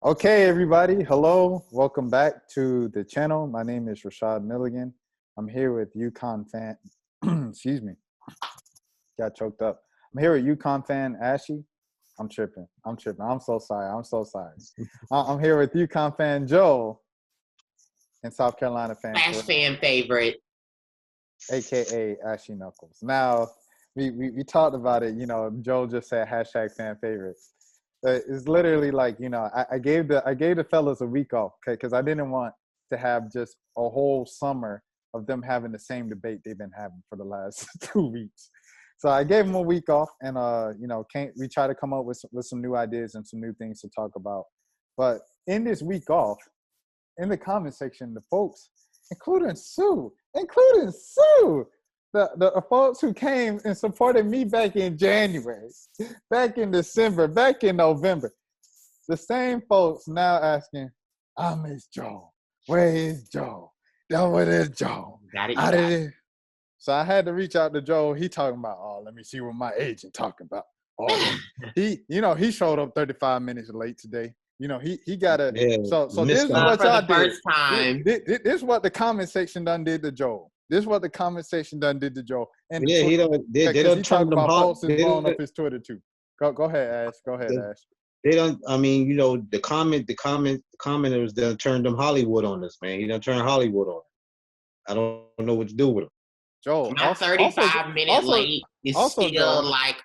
Okay, everybody. Hello. Welcome back to the channel. My name is Rashad Milligan. I'm here with UConn fan. Excuse me. Got choked up. I'm here with UConn fan Ashy. I'm tripping. I'm so sorry. I'm here with UConn fan Joe and South Carolina fan Flash fan favorite. AKA Ashy Knuckles. Now, we talked about it. Joe just said hashtag fan favorites. It's literally like, I gave the fellas a week off, okay, because I didn't want to have just a whole summer of them having the same debate they've been having for the last 2 weeks. So I gave them a week off, and we try to come up with some new ideas and some new things to talk about. But in this week off, in the comment section, the folks, including Sue, the folks who came and supported me back in January, back in December, back in November, the same folks now asking, I miss Joe. Where is Joe? Where is Joe? Got it. So I had to reach out to Joe. He talking about, let me see what my agent talking about. He showed up 35 minutes late today. He got a so this is what y'all did. First time. This is what the comment section done did to Joe. This is what the comment section done did to Joe. And they don't talk about folks is blowing up his Twitter too. Go ahead, Ash. They don't. I mean, the commenters done turned them Hollywood on us, man. He done turned Hollywood on us. I don't know what to do with him. Joe, my 35-minute late is still Joe, like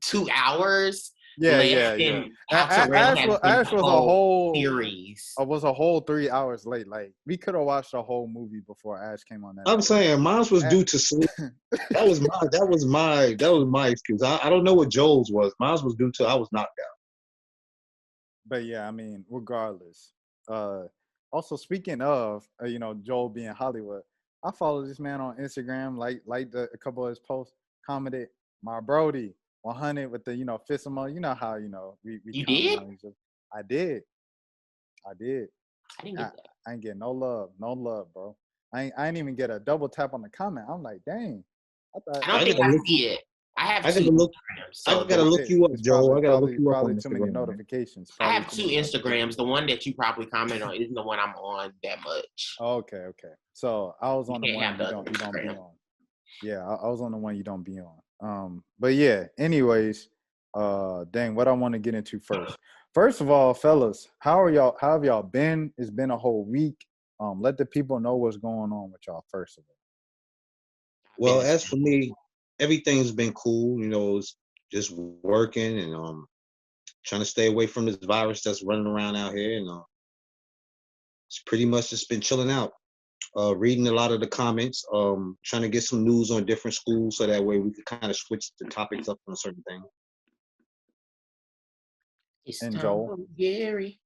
2 hours. Yeah. Ash was a whole series. It was a whole 3 hours late. Like, we could have watched a whole movie before Ash came on that. I'm saying mine was due to sleep. That was my excuse. I don't know what Joel's was. Mine was due to I was knocked out. But yeah, I mean, regardless. Also, speaking of Joel being Hollywood, I follow this man on Instagram, liked a couple of his posts, commented, my Brody 100 with the fist emoji. You know how we you did? I did. I didn't get that. I ain't get no love, bro. I ain't even get a double tap on the comment. I'm like, dang. I don't think I see it. I gotta look you up, Joe. I gotta look you up. Probably too many notifications. I have two Instagrams. The one that you probably comment on isn't the one I'm on that much. Okay. So I was on the one you don't be on. Yeah, I was on the one you don't be on. But yeah. Anyways, dang, what I want to get into first. First of all, fellas, how have y'all been? It's been a whole week. Let the people know what's going on with y'all first of all. Well, as for me, everything's been cool. It's just working and trying to stay away from this virus that's running around out here. And it's pretty much just been chilling out, reading a lot of the comments, trying to get some news on different schools so that way we can kind of switch the topics up on certain things. And Joel? Gary.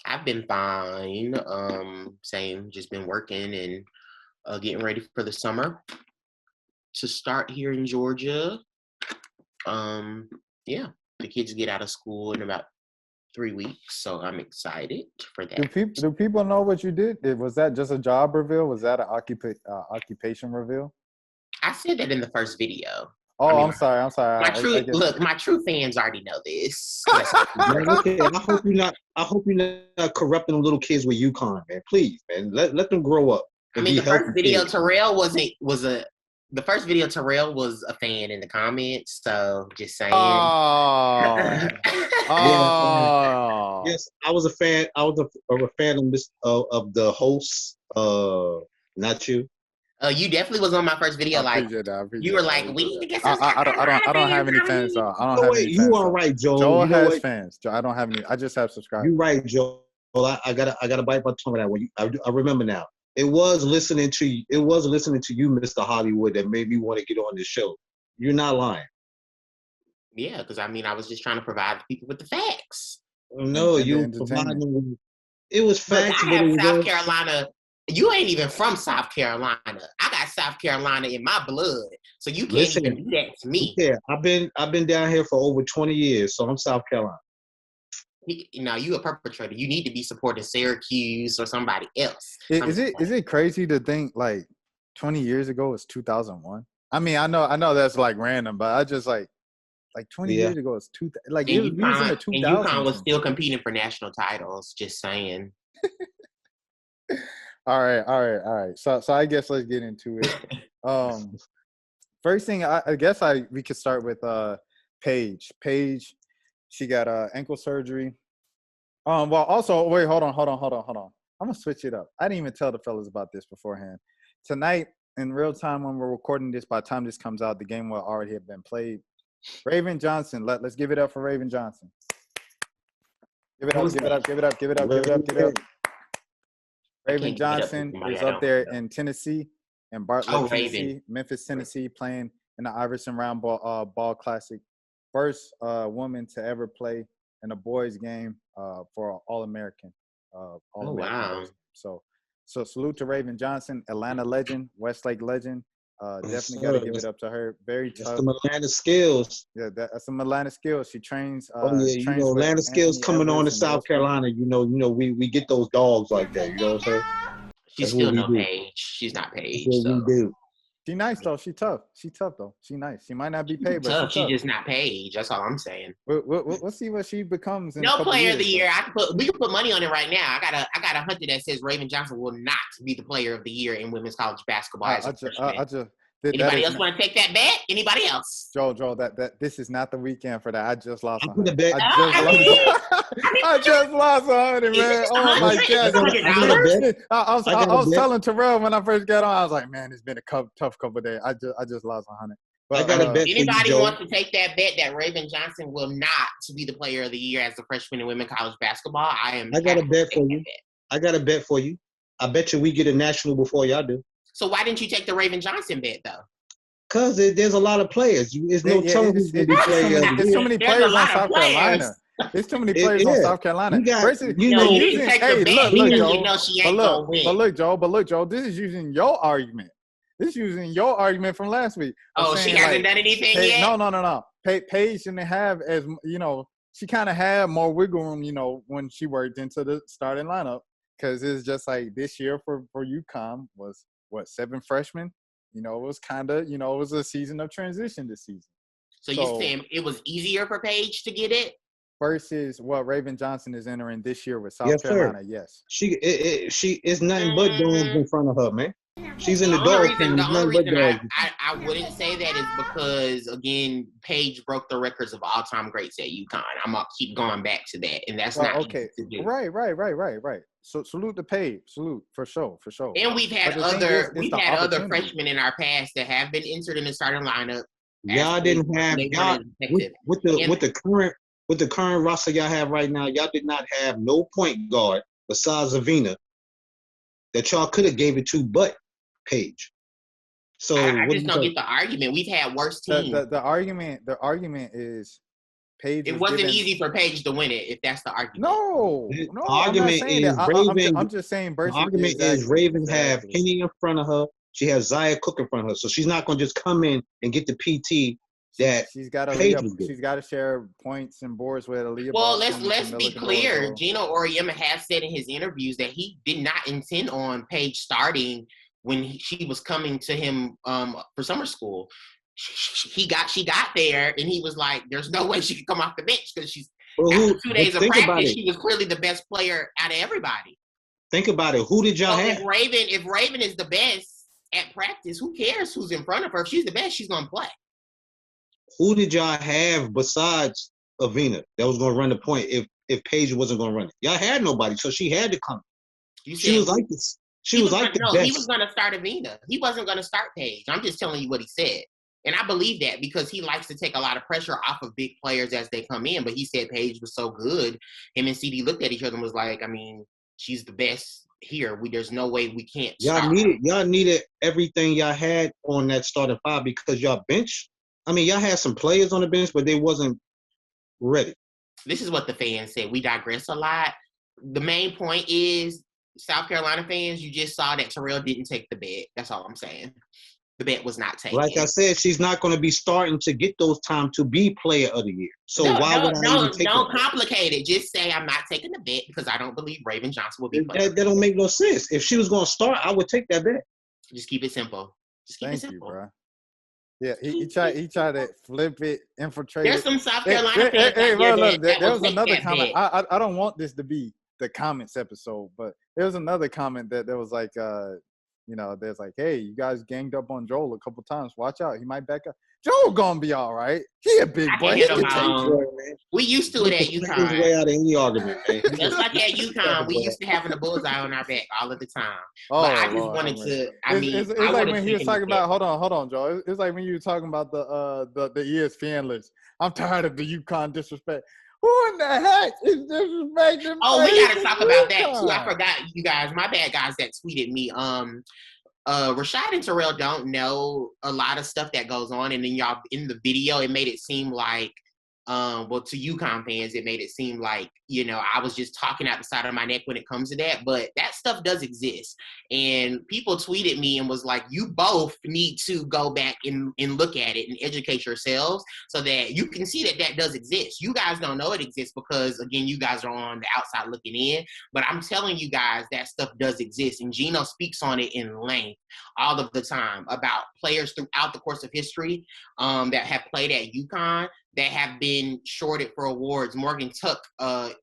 I've been fine. Same, just been working and getting ready for the summer to start here in Georgia. Yeah, the kids get out of school in about 3 weeks, so I'm excited for that. Do people know what you did? Was that just a job reveal? Was that an occupation reveal? I said that in the first video. Oh, I'm sorry. My true fans already know this. Okay, I hope you're not corrupting little kids with UConn, man. Please, man, let them grow up. The first video Terrell the first video Terrell was a fan in the comments, so just saying. Oh. Yes, I was a fan. I was a fan of the host, not you. You definitely was on my first video. You were like, we need to get some. I don't have any fans. You are right, Joel. Joel has fans. I don't have any. I just have subscribers. You're right, Joel. I gotta bite my tongue on that one. I remember now. It was listening to you, Mr. Hollywood, that made me want to get on this show. You're not lying. Yeah, because I was just trying to provide people with the facts. No, you provided them. It was facts. Look, I have South Carolina. You ain't even from South Carolina. I got South Carolina in my blood, so you can't even do that to me. Yeah, I've been down here for over 20 years, so I'm South Carolina. You a perpetrator. You need to be supporting Syracuse or somebody else. Is it crazy to think like 20 years ago was 2001? I mean, I know that's like random, but I just like Like 20 years ago, it's like and it was in the 2000s. And UConn was still competing for national titles. Just saying. All right. So I guess let's get into it. First thing, I guess we could start with Paige. Paige, she got ankle surgery. Well, also, wait, hold on. I'm gonna switch it up. I didn't even tell the fellas about this beforehand. Tonight, in real time, when we're recording this, by the time this comes out, the game will already have been played. Raven Johnson, let's give it up for Raven Johnson. Give it up. Raven Johnson is up there in Tennessee, in Bartlett, Tennessee, Memphis, Tennessee, playing in the Iverson Round Ball Classic. First woman to ever play in a boys game for All-American. Wow. So salute to Raven Johnson, Atlanta legend, Westlake legend. Definitely got to give it up to her. Very tough. That's some Atlanta skills. Yeah, that's some Atlanta skills. She trains. Atlanta skills coming on to South Carolina. We get those dogs like that. You know what I'm saying? She's still no Paige. She's not Paige. That's what we do. She nice though. She tough though. She nice. She might not be paid, but she's just not Paige. That's all I'm saying. We'll see what she becomes. In no a player years, of the year. We can put money on it right now. I got a hunter that says Raven Johnson will not be the player of the year in women's college basketball. Anybody else want to take that bet? Anybody else? Joe, that this is not the weekend for that. I just lost. I just lost 100, man. Oh my God! I was telling Terrell when I first got on. I was like, man, it's been a tough couple of days. I just lost 100. But, I got a bet. Anybody wants to take that bet that Raven Johnson will not be the player of the year as a freshman in women's college basketball? I got a bet for you. I got a bet for you. I bet you we get a national before y'all do. So why didn't you take the Raven Johnson bet though? Because there's a lot of players. There's no telling who's going to be playing. There's so many players on South Carolina. There's too many players on South Carolina. Look, Joe. This is using your argument. This is using your argument from last week. She hasn't done anything yet? No. Paige didn't have she kind of had more wiggle room, when she worked into the starting lineup. Because it's just like this year for UConn was, 7 freshmen? It was kind of, it was a season of transition this season. So you're saying it was easier for Paige to get it? Versus what Raven Johnson is entering this year with South Carolina, yes. She is nothing but dogs in front of her, man. She's in the dog pen. The only reason I wouldn't say that is because, again, Paige broke the records of all-time greats at UConn. I'm going to keep going back to that, and that's not okay. Easy to do. Right. So salute to Paige. Salute, for sure. And we've had other freshmen in our past that have been entered in the starting lineup. Y'all didn't have with the current roster y'all have right now. Y'all did not have no point guard besides Avina that y'all could have gave it to, but Paige. So I just don't get the argument. We've had worse teams. The argument is Paige. It wasn't easy for Paige to win it, if that's the argument. No. Argument is Raven. I'm just saying. The argument is Raven have Penny in front of her. She has Zaya Cook in front of her, so she's not going to just come in and get the PT that she's got to share points and boards with Aaliyah. Well, let's be clear. Gino Auriemma has said in his interviews that he did not intend on Paige starting when she was coming to him for summer school. She got there, and he was like, "There's no way she could come off the bench because she's after 2 days of practice. She was clearly the best player out of everybody." Think about it. Who did y'all have? If Raven is the best at practice, who cares who's in front of her? If she's the best, she's gonna play. Who did y'all have besides Avina that was gonna run the point if Paige wasn't gonna run it? Y'all had nobody, so she had to come. She was like this. He was gonna start Avina. He wasn't gonna start Paige. I'm just telling you what he said. And I believe that because he likes to take a lot of pressure off of big players as they come in. But he said Paige was so good. Him and CD looked at each other and was like, I mean, she's the best here. There's no way we can't start. Y'all needed everything y'all had on that starting five because y'all bench. I mean, y'all had some players on the bench, but they wasn't ready. This is what the fans said. We digress a lot. The main point is, South Carolina fans, you just saw that Terrell didn't take the bet. That's all I'm saying. The bet was not taken. Like I said, she's not going to be starting to get those time to be player of the year. So would I even take Don't complicate it. Just say I'm not taking the bet because I don't believe Raven Johnson will be player. That don't make no sense. If she was going to start, I would take that bet. Just keep it simple. Thank you, bro. Yeah, he tried to flip it, infiltrate There's it. some South Carolina fans Hey, out there look, that there will was take another that comment. bet. I don't want this to be the comments episode, but there was another comment that there was like, there's like, hey, you guys ganged up on Joel a couple times. Watch out, he might back up. Joel gonna be all right. He a big I boy. can He hit him can take home. it. We used to He it at can fight his UConn. way out of any argument, man. Just like at UConn, we used to having a bullseye on our back all of the time. Oh, But I just Lord, wanted to. it's I like would when have he was taken talking this bet. about. Hold on, Joe. It's like when you were talking about the ESPN list. I'm tired of the UConn disrespect. Who in the heck is disrespecting? Oh, we got to talk about that too. I UConn? forgot, you guys. My bad, guys that tweeted me. Rashad and Terrell don't know a lot of stuff that goes on, and then y'all in the video, it made it seem like, to UConn fans, it made it seem like, I was just talking out the side of my neck when it comes to that, but that stuff does exist. And people tweeted me and was like, you both need to go back and look at it and educate yourselves so that you can see that that does exist. You guys don't know it exists because, again, you guys are on the outside looking in, but I'm telling you guys that stuff does exist. And Gino speaks on it in length all of the time about players throughout the course of history that have played at UConn that have been shorted for awards. Morgan Tuck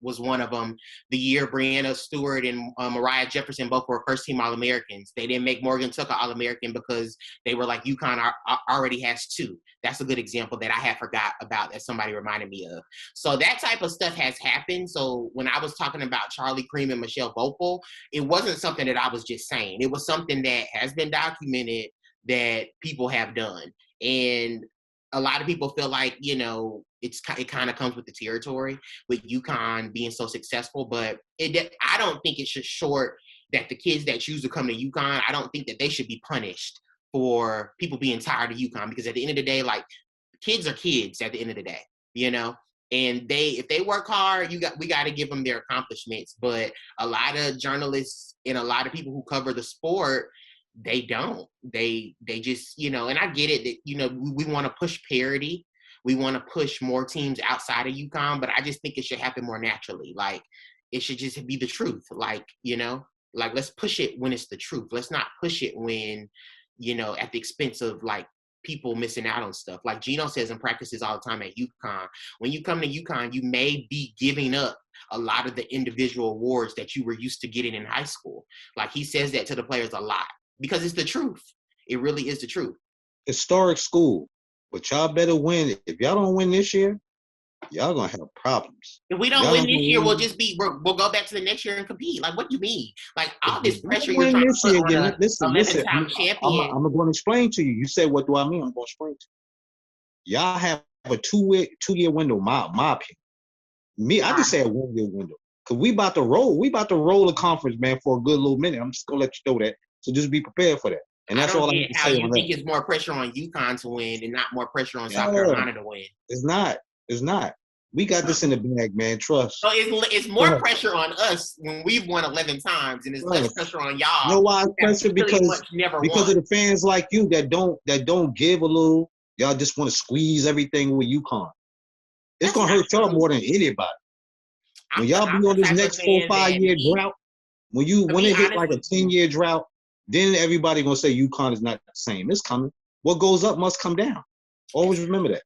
was one of them. The year Brianna Stewart and Mariah Jefferson both were first-team All-Americans. They didn't make Morgan Tuck an All-American because they were like, UConn already has two. That's a good example that I had forgot about that somebody reminded me of. So that type of stuff has happened. So when I was talking about Charlie Cream and Michelle Vopel, it wasn't something that I was just saying. It was something that has been documented that people have done. And a lot of people feel like, it kind of comes with the territory with UConn being so successful, but I don't think it should short that the kids that choose to come to UConn, I don't think that they should be punished for people being tired of UConn, because at the end of the day, like, kids are kids at the end of the day, and if they work hard, we got to give them their accomplishments. But a lot of journalists and a lot of people who cover the sport, they don't. They just, and I get it that, we want to push parity. We want to push more teams outside of UConn, but I just think it should happen more naturally. Like, it should just be the truth. Like, like, let's push it when it's the truth. Let's not push it when, at the expense of, like, people missing out on stuff. Like Gino says in practices all the time at UConn, when you come to UConn, you may be giving up a lot of the individual awards that you were used to getting in high school. Like, he says that to the players a lot because it's the truth. It really is the truth. Historic school, but y'all better win. If y'all don't win this year, y'all gonna have problems. If we don't win this year, we'll go back to the next year and compete. Like, what do you mean? Like, all this pressure you're trying to put on a 11-time champion. I'm going to explain to you. You said, what do I mean? I'm going to explain to you. Y'all have a two-year window, my opinion. I just say a 1 year window. Because we about to roll. We about to roll the conference, man, for a good little minute. I'm just going to let you know that. So just be prepared for that. And that's all I have to say on that. How you think it's more pressure on UConn to win and not more pressure on South Carolina to win? It's not. We got this in the bag, man. Trust. So it's more pressure on us when we've won 11 times, and it's less pressure on y'all. You know why it's pressure? Because of the fans like you that don't give a little. Y'all just want to squeeze everything with UConn. It's gonna hurt y'all more than anybody. When y'all be on this next 4-5 year drought, when it hit like a 10-year drought, then everybody gonna say UConn is not the same. It's coming. What goes up must come down. Always remember that.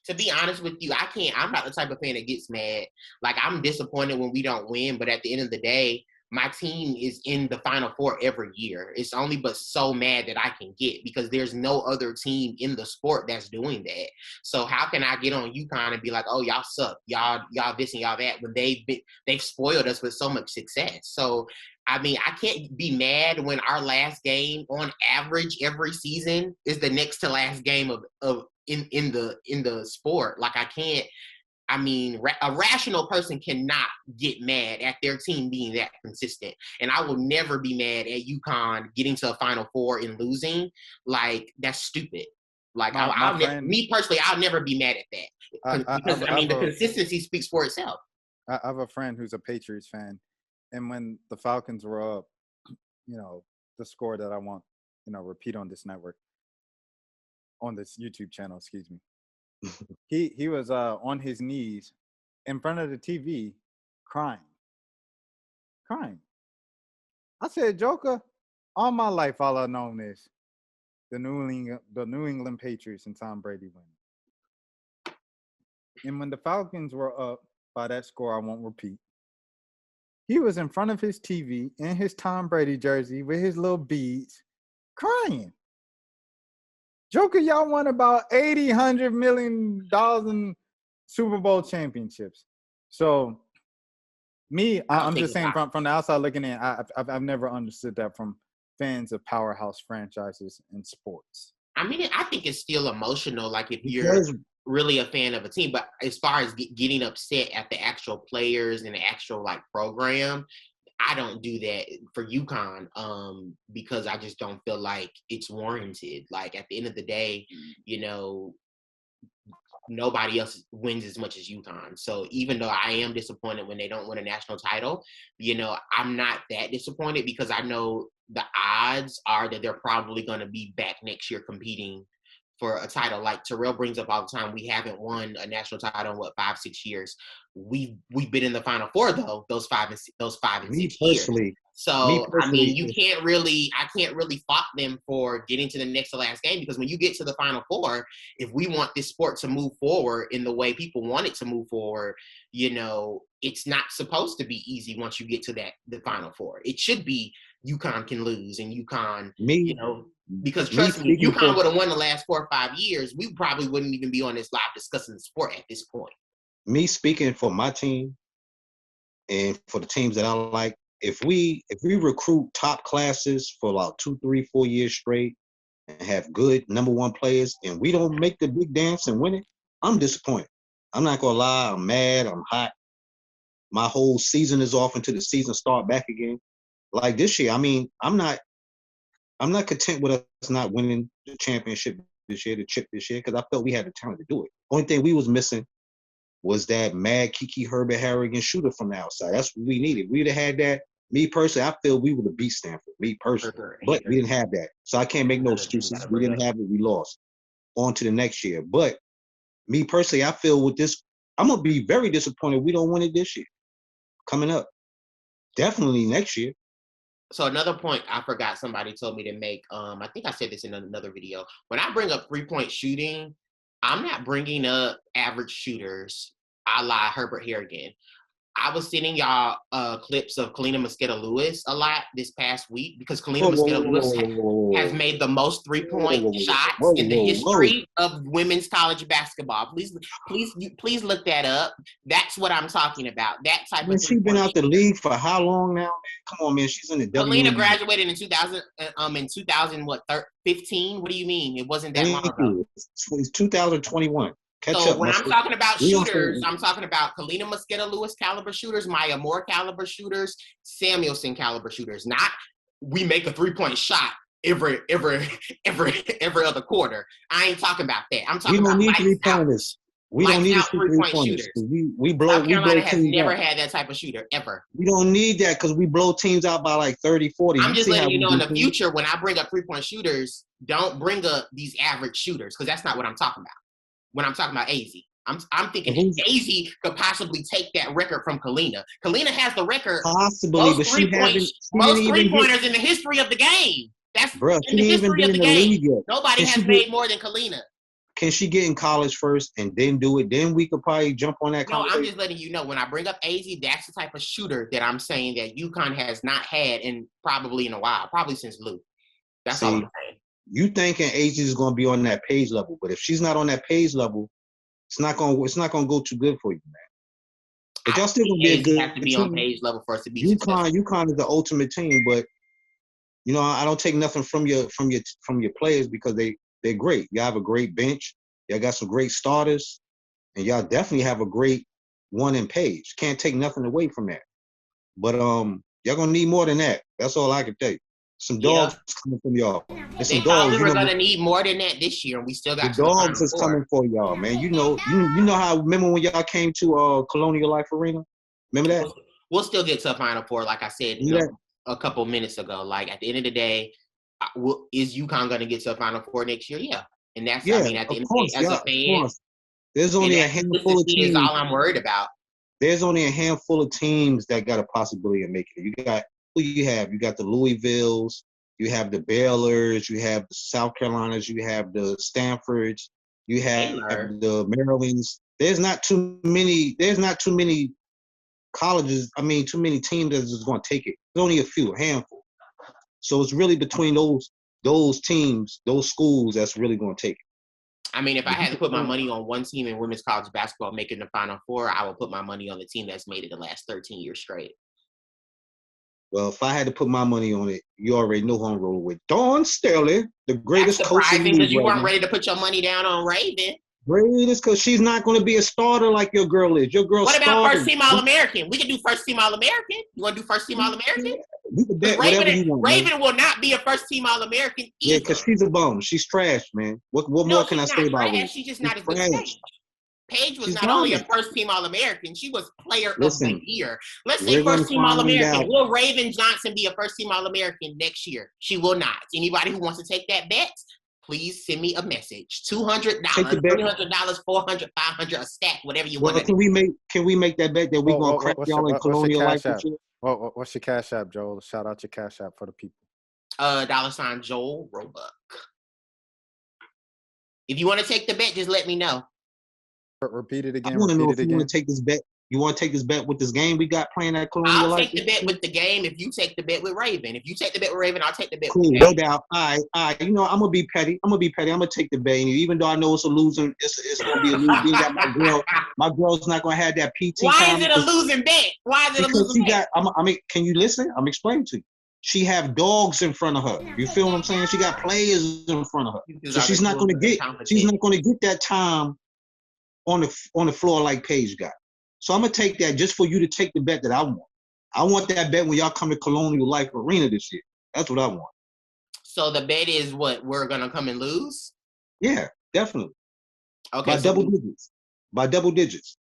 To be honest with you, I'm not the type of fan that gets mad. Like, I'm disappointed when we don't win, but at the end of the day, my team is in the Final Four every year. It's only but so mad that I can get because there's no other team in the sport that's doing that. So how can I get on UConn and be like, oh, y'all suck, y'all this and y'all that, when they've spoiled us with so much success? So I mean, I can't be mad when our last game on average every season is the next to last game of in the sport. Like, I can't. I mean, a rational person cannot get mad at their team being that consistent. And I will never be mad at UConn getting to a Final Four and losing. Like, that's stupid. Like, me personally, I'll never be mad at that. Because the consistency speaks for itself. I have a friend who's a Patriots fan. And when the Falcons were up, the score that I want, repeat on this network, on this YouTube channel, excuse me. He was on his knees in front of the TV crying. I said, Joker, all my life all I've known is the New England Patriots and Tom Brady winning. And when the Falcons were up by that score, I won't repeat, he was in front of his TV in his Tom Brady jersey with his little beads, crying. Joker, y'all won about $100 million in Super Bowl championships. So, I'm just saying from the outside looking in, I've never understood that from fans of powerhouse franchises in sports. I mean, I think it's still emotional, like if you're really a fan of a team. But as far as getting upset at the actual players and the actual like program, I don't do that for UConn because I just don't feel like it's warranted. Like at the end of the day, you know, nobody else wins as much as UConn. So even though I am disappointed when they don't win a national title, you know, I'm not that disappointed because I know the odds are that they're probably going to be back next year competing for a title. Like Terrell brings up all the time, we haven't won a national title in 5-6 years. We've been in the Final Four though, those 5 and 6 years. So I mean, I can't really fault them for getting to the next to last game, because when you get to the Final Four, if we want this sport to move forward in the way people want it to move forward, you know, it's not supposed to be easy once you get to the Final Four. It should be UConn can lose and UConn, you know, because trust me, if UConn would have won the last 4 or 5 years, we probably wouldn't even be on this live discussing the sport at this point. Me speaking for my team and for the teams that I like, if we recruit top classes for about 2, 3, 4 years straight and have good number one players and we don't make the big dance and win it, I'm disappointed. I'm not gonna lie, I'm mad, I'm hot. My whole season is off until the season start back again. Like this year, I mean, I'm not content with us not winning the championship this year, the chip this year, because I felt we had the talent to do it. Only thing we was missing was that mad Kiki Herbert Harrigan shooter from the outside. That's what we needed. We'd have had that. Me personally, I feel we would have beat Stanford. Me personally, but we didn't have that. So I can't make no excuses. We didn't have it. We lost. On to the next year. But me personally, I feel with this, I'm gonna be very disappointed we don't win it this year. Coming up, definitely next year. So another point I forgot somebody told me to make, I think I said this in another video. When I bring up 3-point shooting, I'm not bringing up average shooters a la Herbert Harrigan. I was sending y'all clips of Kalina Mosqueda-Lewis a lot this past week because Kalina Mosqueda-Lewis has made the most 3-point shots in the history of women's college basketball. Please look that up. That's what I'm talking about. That type of. She's been out the league for how long now, man? Come on, man. She's in the WNBA. Kalina graduated in 2000 what 15? What do you mean? It wasn't that long ago. It's 2021. So when I'm talking about shooters, I'm talking about Kalina Mosqueda-Lewis caliber shooters, Maya Moore caliber shooters, Samuelson caliber shooters. Not we make a 3-point shot every other quarter. I ain't talking about that. I'm talking about lights out. We don't need 3-point shooters. We blow. South Carolina has never had that type of shooter ever. We don't need that because we blow teams out by like 30, 40. I'm just letting you know in the future when I bring up 3-point shooters, don't bring up these average shooters because that's not what I'm talking about. When I'm talking about AZ, I'm thinking AZ could possibly take that record from Kalina. Kalina has the record. Possibly, but most 3-pointers in the history of the game. That's in the history of the game. Nobody has made more than Kalina. Can she get in college first and then do it? Then we could probably jump on that. No, I'm just letting you know. When I bring up AZ, that's the type of shooter that I'm saying that UConn has not had in probably in a while, probably since Lou. That's all I'm saying. You thinking AZ is going to be on that page level, but if she's not on that page level, it's not going to go too good for you, man. But y'all still going to be a good have to be team. On page level for us to be successful. UConn is the ultimate team, but you know I don't take nothing from your players because they're great. Y'all have a great bench. Y'all got some great starters, and y'all definitely have a great one in Page. Can't take nothing away from that. But y'all gonna need more than that. That's all I can tell you. Some dogs coming from y'all. And some dogs. We're gonna need more than that this year, and we still got the dogs is coming for y'all, man. You know how. Remember when y'all came to Colonial Life Arena? Remember that? We'll still get to a Final Four, like I said a couple minutes ago. Like at the end of the day, is UConn gonna get to a Final Four next year? Yeah, and that's I mean at the end of the day, as a fan, there's only a handful of teams. Is all I'm worried about. There's only a handful of teams that got a possibility of making it. You got who you have. You got the Louisvilles, You have the Baylors, you have the South Carolinas, you have the Stanfords, you have the Marylands. There's not too many colleges, too many teams that's just going to take it. There's only a handful. So it's really between those teams, those schools that's really going to take it. I mean, if I had to put my money on one team in women's college basketball making the Final Four, I would put my money on the team that's made it the last 13 years straight. Well, if I had to put my money on it, you already know who I'm rolling with. Dawn Staley, the greatest coach in the league. Because you weren't ready to put your money down on Raven. Greatest, because she's not going to be a starter like your girl is. Your girl. What about first team All-American? We can do first team All-American. You want to do first team All-American? You can bet whatever you want. Raven will not be a first team All-American either. Yeah, because she's a bum. She's trash, man. What more can I say about her? She's just not as good as Paige. Paige was not only a first team All-American, she was player of the year. Let's say first team All-American. Will Raven Johnson be a first team All-American next year? She will not. Anybody who wants to take that bet, please send me a message. $200, $300, $400, $500, a stack, whatever you want. Can we make that bet that we're gonna crack y'all in Colonial Life? What's your Cash App, Joel? Shout out your Cash App for the people. $ Joel Roebuck. If you want to take the bet, just let me know. Repeat it again. I want to know if you want to take this bet. You want to take this bet with this game we got playing at Colonial Life? I'll take the bet with the game if you take the bet with Raven. If you take the bet with Raven, I'll take the bet with Raven. No doubt. All right. You know, I'm going to be petty. I'm going to take the bet. And even though I know it's a losing, it's going to be a losing. You got my girl. My girl's not going to have that PT Why time. Is it a losing bet? Why is it a losing bet? Can you listen? I'm explaining to you. She have dogs in front of her. You feel what I'm saying? She got players in front of her. So she's not going to get that time on the floor like Paige got. So I'm going to take that just for you to take the bet that I want. I want that bet when y'all come to Colonial Life Arena this year. That's what I want. So the bet is what? We're going to come and lose? Yeah, definitely. Okay. By double digits.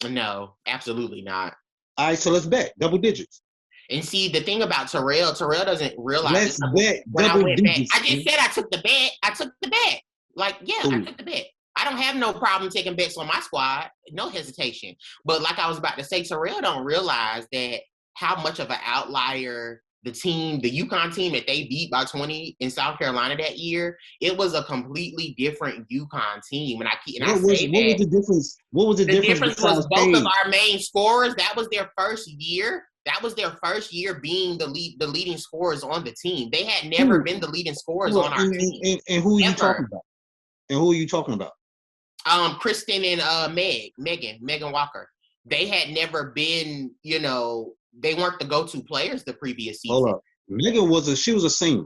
No, absolutely not. All right, so let's bet double digits. And see, the thing about Terrell doesn't realize. Let's bet double digits. I just said I took the bet. Like, yeah, cool. I took the bet. I don't have no problem taking bets on my squad. No hesitation. But like I was about to say, Terrell don't realize that how much of an outlier the UConn team that they beat by 20 in South Carolina that year, it was a completely different UConn team. And what was the difference? What was the difference? The difference was both of our main scorers. That was their first year. That was their first year being the leading scorers on the team. They had never been the leading scorers on our team. And who are you talking about? And who are you talking about? Kristen and Megan Walker. They had never been, they weren't the go-to players the previous season. Hold up. Megan was a senior,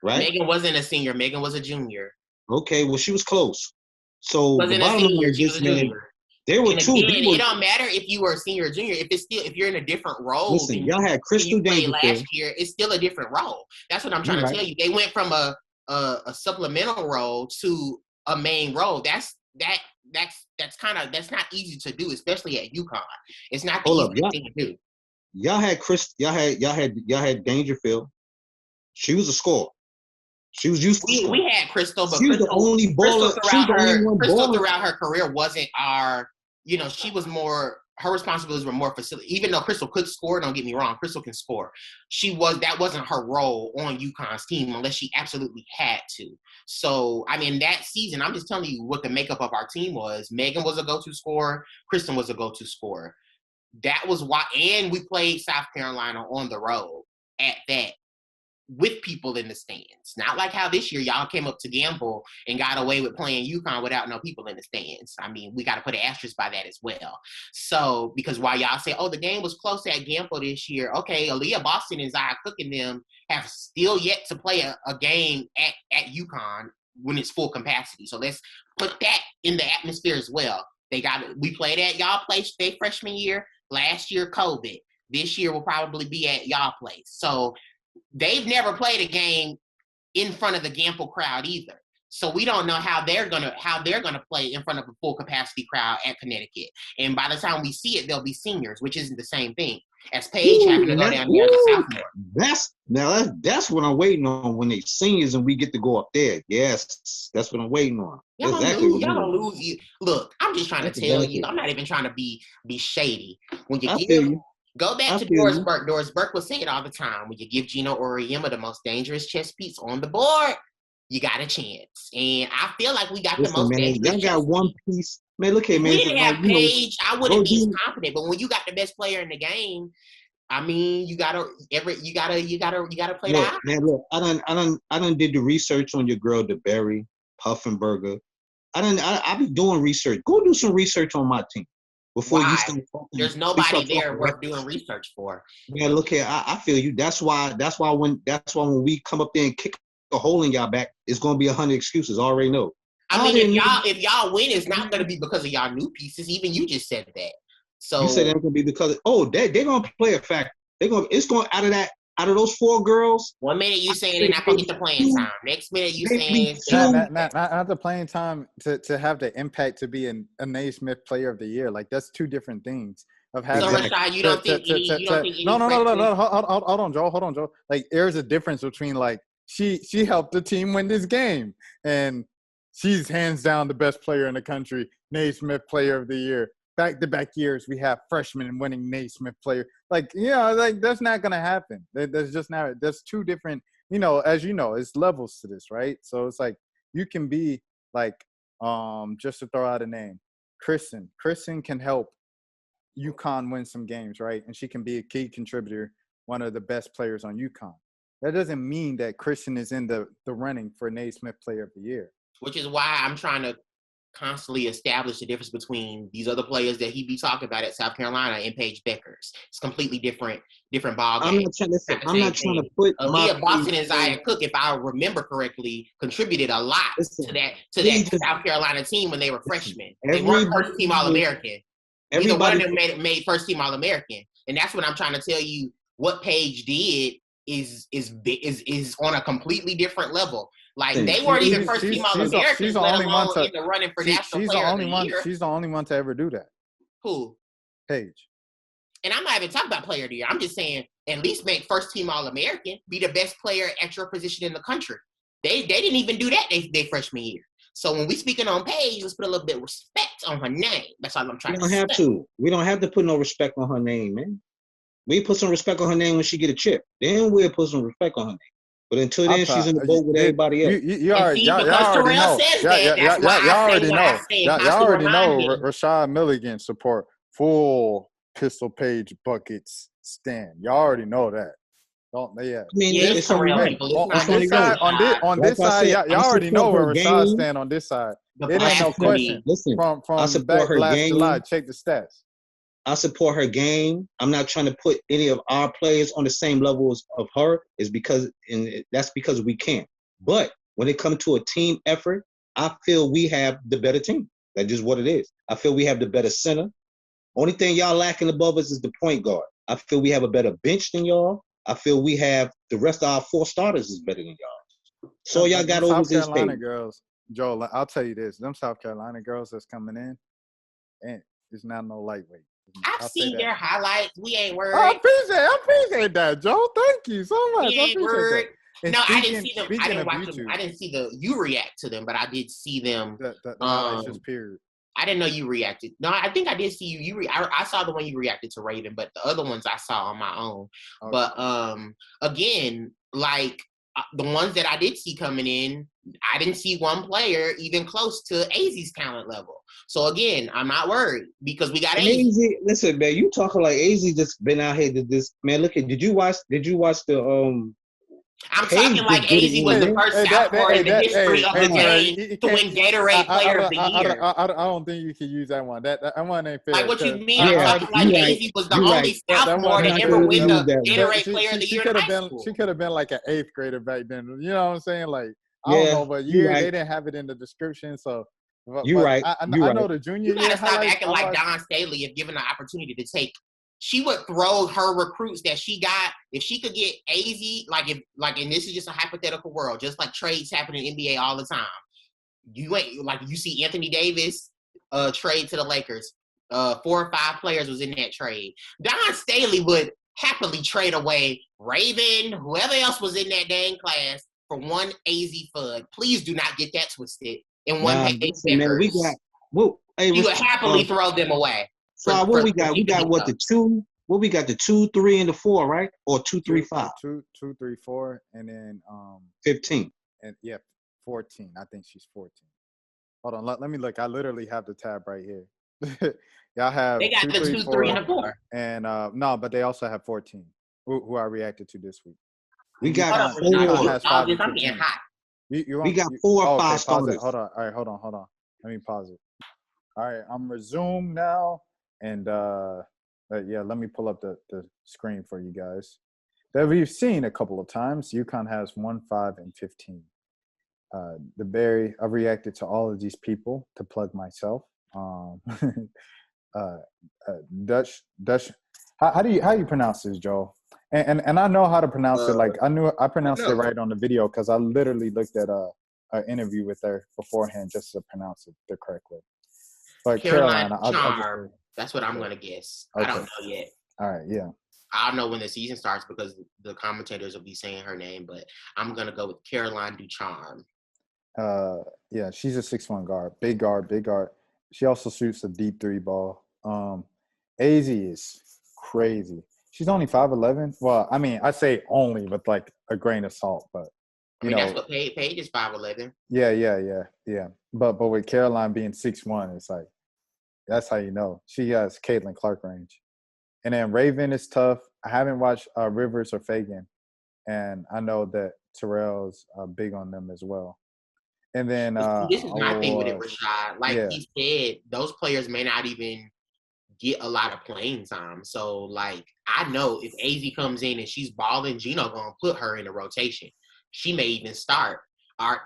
right? Megan wasn't a senior. Megan was a junior. Okay, well, she was close. So wasn't a senior. She was a junior. There were two. It don't matter if you were a senior or junior. If you're in a different role. Listen, y'all had Crystal Dangerfield last year. It's still a different role. That's what I'm trying to tell you. They went from a supplemental role to a main role. That's not easy to do, especially at UConn. It's not the easiest thing to do. Y'all had Dangerfield. She was a scorer. She was used to. We had Crystal, but she was the only baller. Crystal throughout her career wasn't our. She was more. Her responsibilities were more facility. Even though Crystal could score, don't get me wrong, Crystal can score. That wasn't her role on UConn's team unless she absolutely had to. So, that season, I'm just telling you what the makeup of our team was. Megan was a go-to scorer. Kristen was a go-to scorer. That was why, and we played South Carolina on the road at that with people in the stands. Not like how this year y'all came up to Gamble and got away with playing UConn without no people in the stands. We got to put an asterisk by that as well. So, because while y'all say, the game was close at Gamble this year, okay, Aaliyah Boston and Zaya Cook and them have still yet to play a game at UConn when it's full capacity. So let's put that in the atmosphere as well. We played at y'all place their freshman year. Last year, COVID. This year will probably be at y'all place. So they've never played a game in front of the Gamble crowd either. So we don't know how they're gonna play in front of a full capacity crowd at Connecticut. And by the time we see it, they'll be seniors, which isn't the same thing as Paige having to go down there as a sophomore. That's what I'm waiting on when they seniors and we get to go up there. Yes, that's what I'm waiting on. Y'all gonna lose. Look, I'm just trying to tell you. I'm not even trying to be shady. When you Go back to Doris Burke. Doris Burke would say it all the time. When you give Gino Auriemma the most dangerous chess piece on the board, you got a chance. And I feel like we got the most dangerous y'all got one piece. Man, look here, man. If we didn't have Paige, I wouldn't be as confident. But when you got the best player in the game, I mean, you gotta play that. Man, look, I done did the research on your girl, DeBerry, Puffenberger. I be doing research. Go do some research on my team before you start talking. There's nobody there worth doing research for. Man, look here, I feel you. That's why when we come up there and kick a hole in y'all back, it's gonna be 100 excuses. I already know. I mean, if y'all win, it's not gonna be because of y'all new pieces. Even you just said that. So you said it's gonna be because they're gonna play a factor. It's going out of those 4 girls. 1 minute you saying they're not gonna get the playing time. Next minute you saying not the playing time to have the impact to be a Naismith Player of the Year. Like that's 2 different things. Of having. So Rashad, you don't think no. Hold on, Joe. Like there's a difference between like she helped the team win this game, and she's hands down the best player in the country, Naismith Player of the Year. Back-to-back years, we have freshmen winning Naismith Player. Like, like that's not gonna happen. There's just not. There's 2 different. As you know, it's levels to this, right? So it's like you can be like, just to throw out a name, Kristen. Kristen can help UConn win some games, right? And she can be a key contributor, one of the best players on UConn. That doesn't mean that Kristen is in the running for Naismith Player of the Year. Which is why I'm trying to constantly establish the difference between these other players that he be talking about at South Carolina and Paige Beckers. It's completely different ball game. I'm not trying to put Aaliyah Boston and Zaya Cook, if I remember correctly, contributed a lot to that South Carolina team when they were freshmen. They weren't first team All-American. Neither one of them made first team All-American. And that's what I'm trying to tell you. What Paige did is on a completely different level. Like they weren't even first team All-Americans, let alone in the running for National Player of the Year. She's the only one to ever do that. Who? Paige. And I'm not even talking about Player of the Year. I'm just saying at least make first team All-American, be the best player at your position in the country. They didn't even do that their freshman year. So when we speaking on Paige, let's put a little bit of respect on her name. That's all I'm trying to say. We don't have to put no respect on her name, man. We put some respect on her name when she get a chip. Then we'll put some respect on her name. But until then, she's in the boat with everybody else. Y'all already know. Y'all already know Rashad Milligan support full Pistol Page buckets stand. Y'all already know that. Don't they? Yeah. I mean, it's on this side, y'all already know where Rashad stand on this side. It ain't no question. Listen, from back last July, check the stats. I support her game. I'm not trying to put any of our players on the same level of her. That's because we can't. But when it comes to a team effort, I feel we have the better team. That's just what it is. I feel we have the better center. Only thing y'all lacking above us is the point guard. I feel we have a better bench than y'all. I feel we have the rest of our 4 starters is better than y'all. So y'all got over this South Carolina girls, Joel, I'll tell you this. Them South Carolina girls that's coming in, and it's not no lightweight. I've seen their highlights. We ain't worried. I appreciate that, Joe. Thank you so much. We ain't worried. No, I didn't see them. I didn't watch YouTube, them. I didn't see you react to them, but I did see them. Just period. I didn't know you reacted. No, I think I did see you. I saw the one you reacted to Raven, but the other ones I saw on my own. Okay. But again, like the ones that I did see coming in, I didn't see one player even close to AZ's talent level. So again, I'm not worried because we got AZ. Listen, man, you talking like AZ just been out here to this man. Look at did you watch the I'm talking like AZ was the first sophomore in the history of the game to win Gatorade Player of the Year. I don't think you can use that one. That one ain't fair. Like what you mean? I'm talking like AZ was the only sophomore to ever win the Gatorade Player of the Year in high school. She could have been like an 8th grader back then. You know what I'm saying? Like I don't know, but they didn't have it in the description, so. I know the junior year. You gotta stop acting like Don Staley if given the opportunity to take. She would throw her recruits that she got if she could get AZ, and this is just a hypothetical world, just like trades happen in NBA all the time. You see Anthony Davis trade to the Lakers. 4 or 5 players was in that trade. Don Staley would happily trade away Raven, whoever else was in that dang class for one AZ Fudd. Please do not get that twisted. In one page man, we got you would happily throw them away. So what we got? We got what the what we got, the 2, 3, and the 4, right? Or 2, 3, 5? 2, 3, 4, and then 15. and yeah, 14. I think she's 14. Hold on, let me look. I literally have the tab right here. Y'all have They got 2, the 3, 2, 4, 3, and the 4. and no, but they also have 14. Who I reacted to this week. We got Hold on, 4. has 5 and I'm getting 15. hot. We got 4 or 5 pause starters. it. Hold on. All right, hold on. Let me pause it. All right, I'm resumed now, and yeah, let me pull up the screen for you guys that we've seen a couple of times. UConn has 1, 5, and 15. I've reacted to all of these people to plug myself. Dutch. How do you pronounce this, Joel? And I know how to pronounce it. Like I pronounced it right on the video because I literally looked at an interview with her beforehand just to pronounce it the correct way. But Carolina, Charm. That's what I'm gonna guess. Okay. I don't know yet. All right, yeah. I'll know when the season starts because the commentators will be saying her name. But I'm gonna go with Caroline Ducharme. Yeah, she's a 6'1" guard, big guard. She also shoots a deep 3 ball. AZ is crazy. She's only 5'11". Well, I mean, I say only with like a grain of salt, but I mean that's what Paige is 5'11". Yeah. But with Caroline being 6'1", it's like that's how you know she has Caitlin Clark range. And then Raven is tough. I haven't watched Rivers or Fagan, and I know that Terrell's big on them as well. And then this is my thing with it, Rashad. Like he said, those players may not even get a lot of playing time. So like I know if AZ comes in and she's balling, Gino gonna put her in the rotation. She may even start.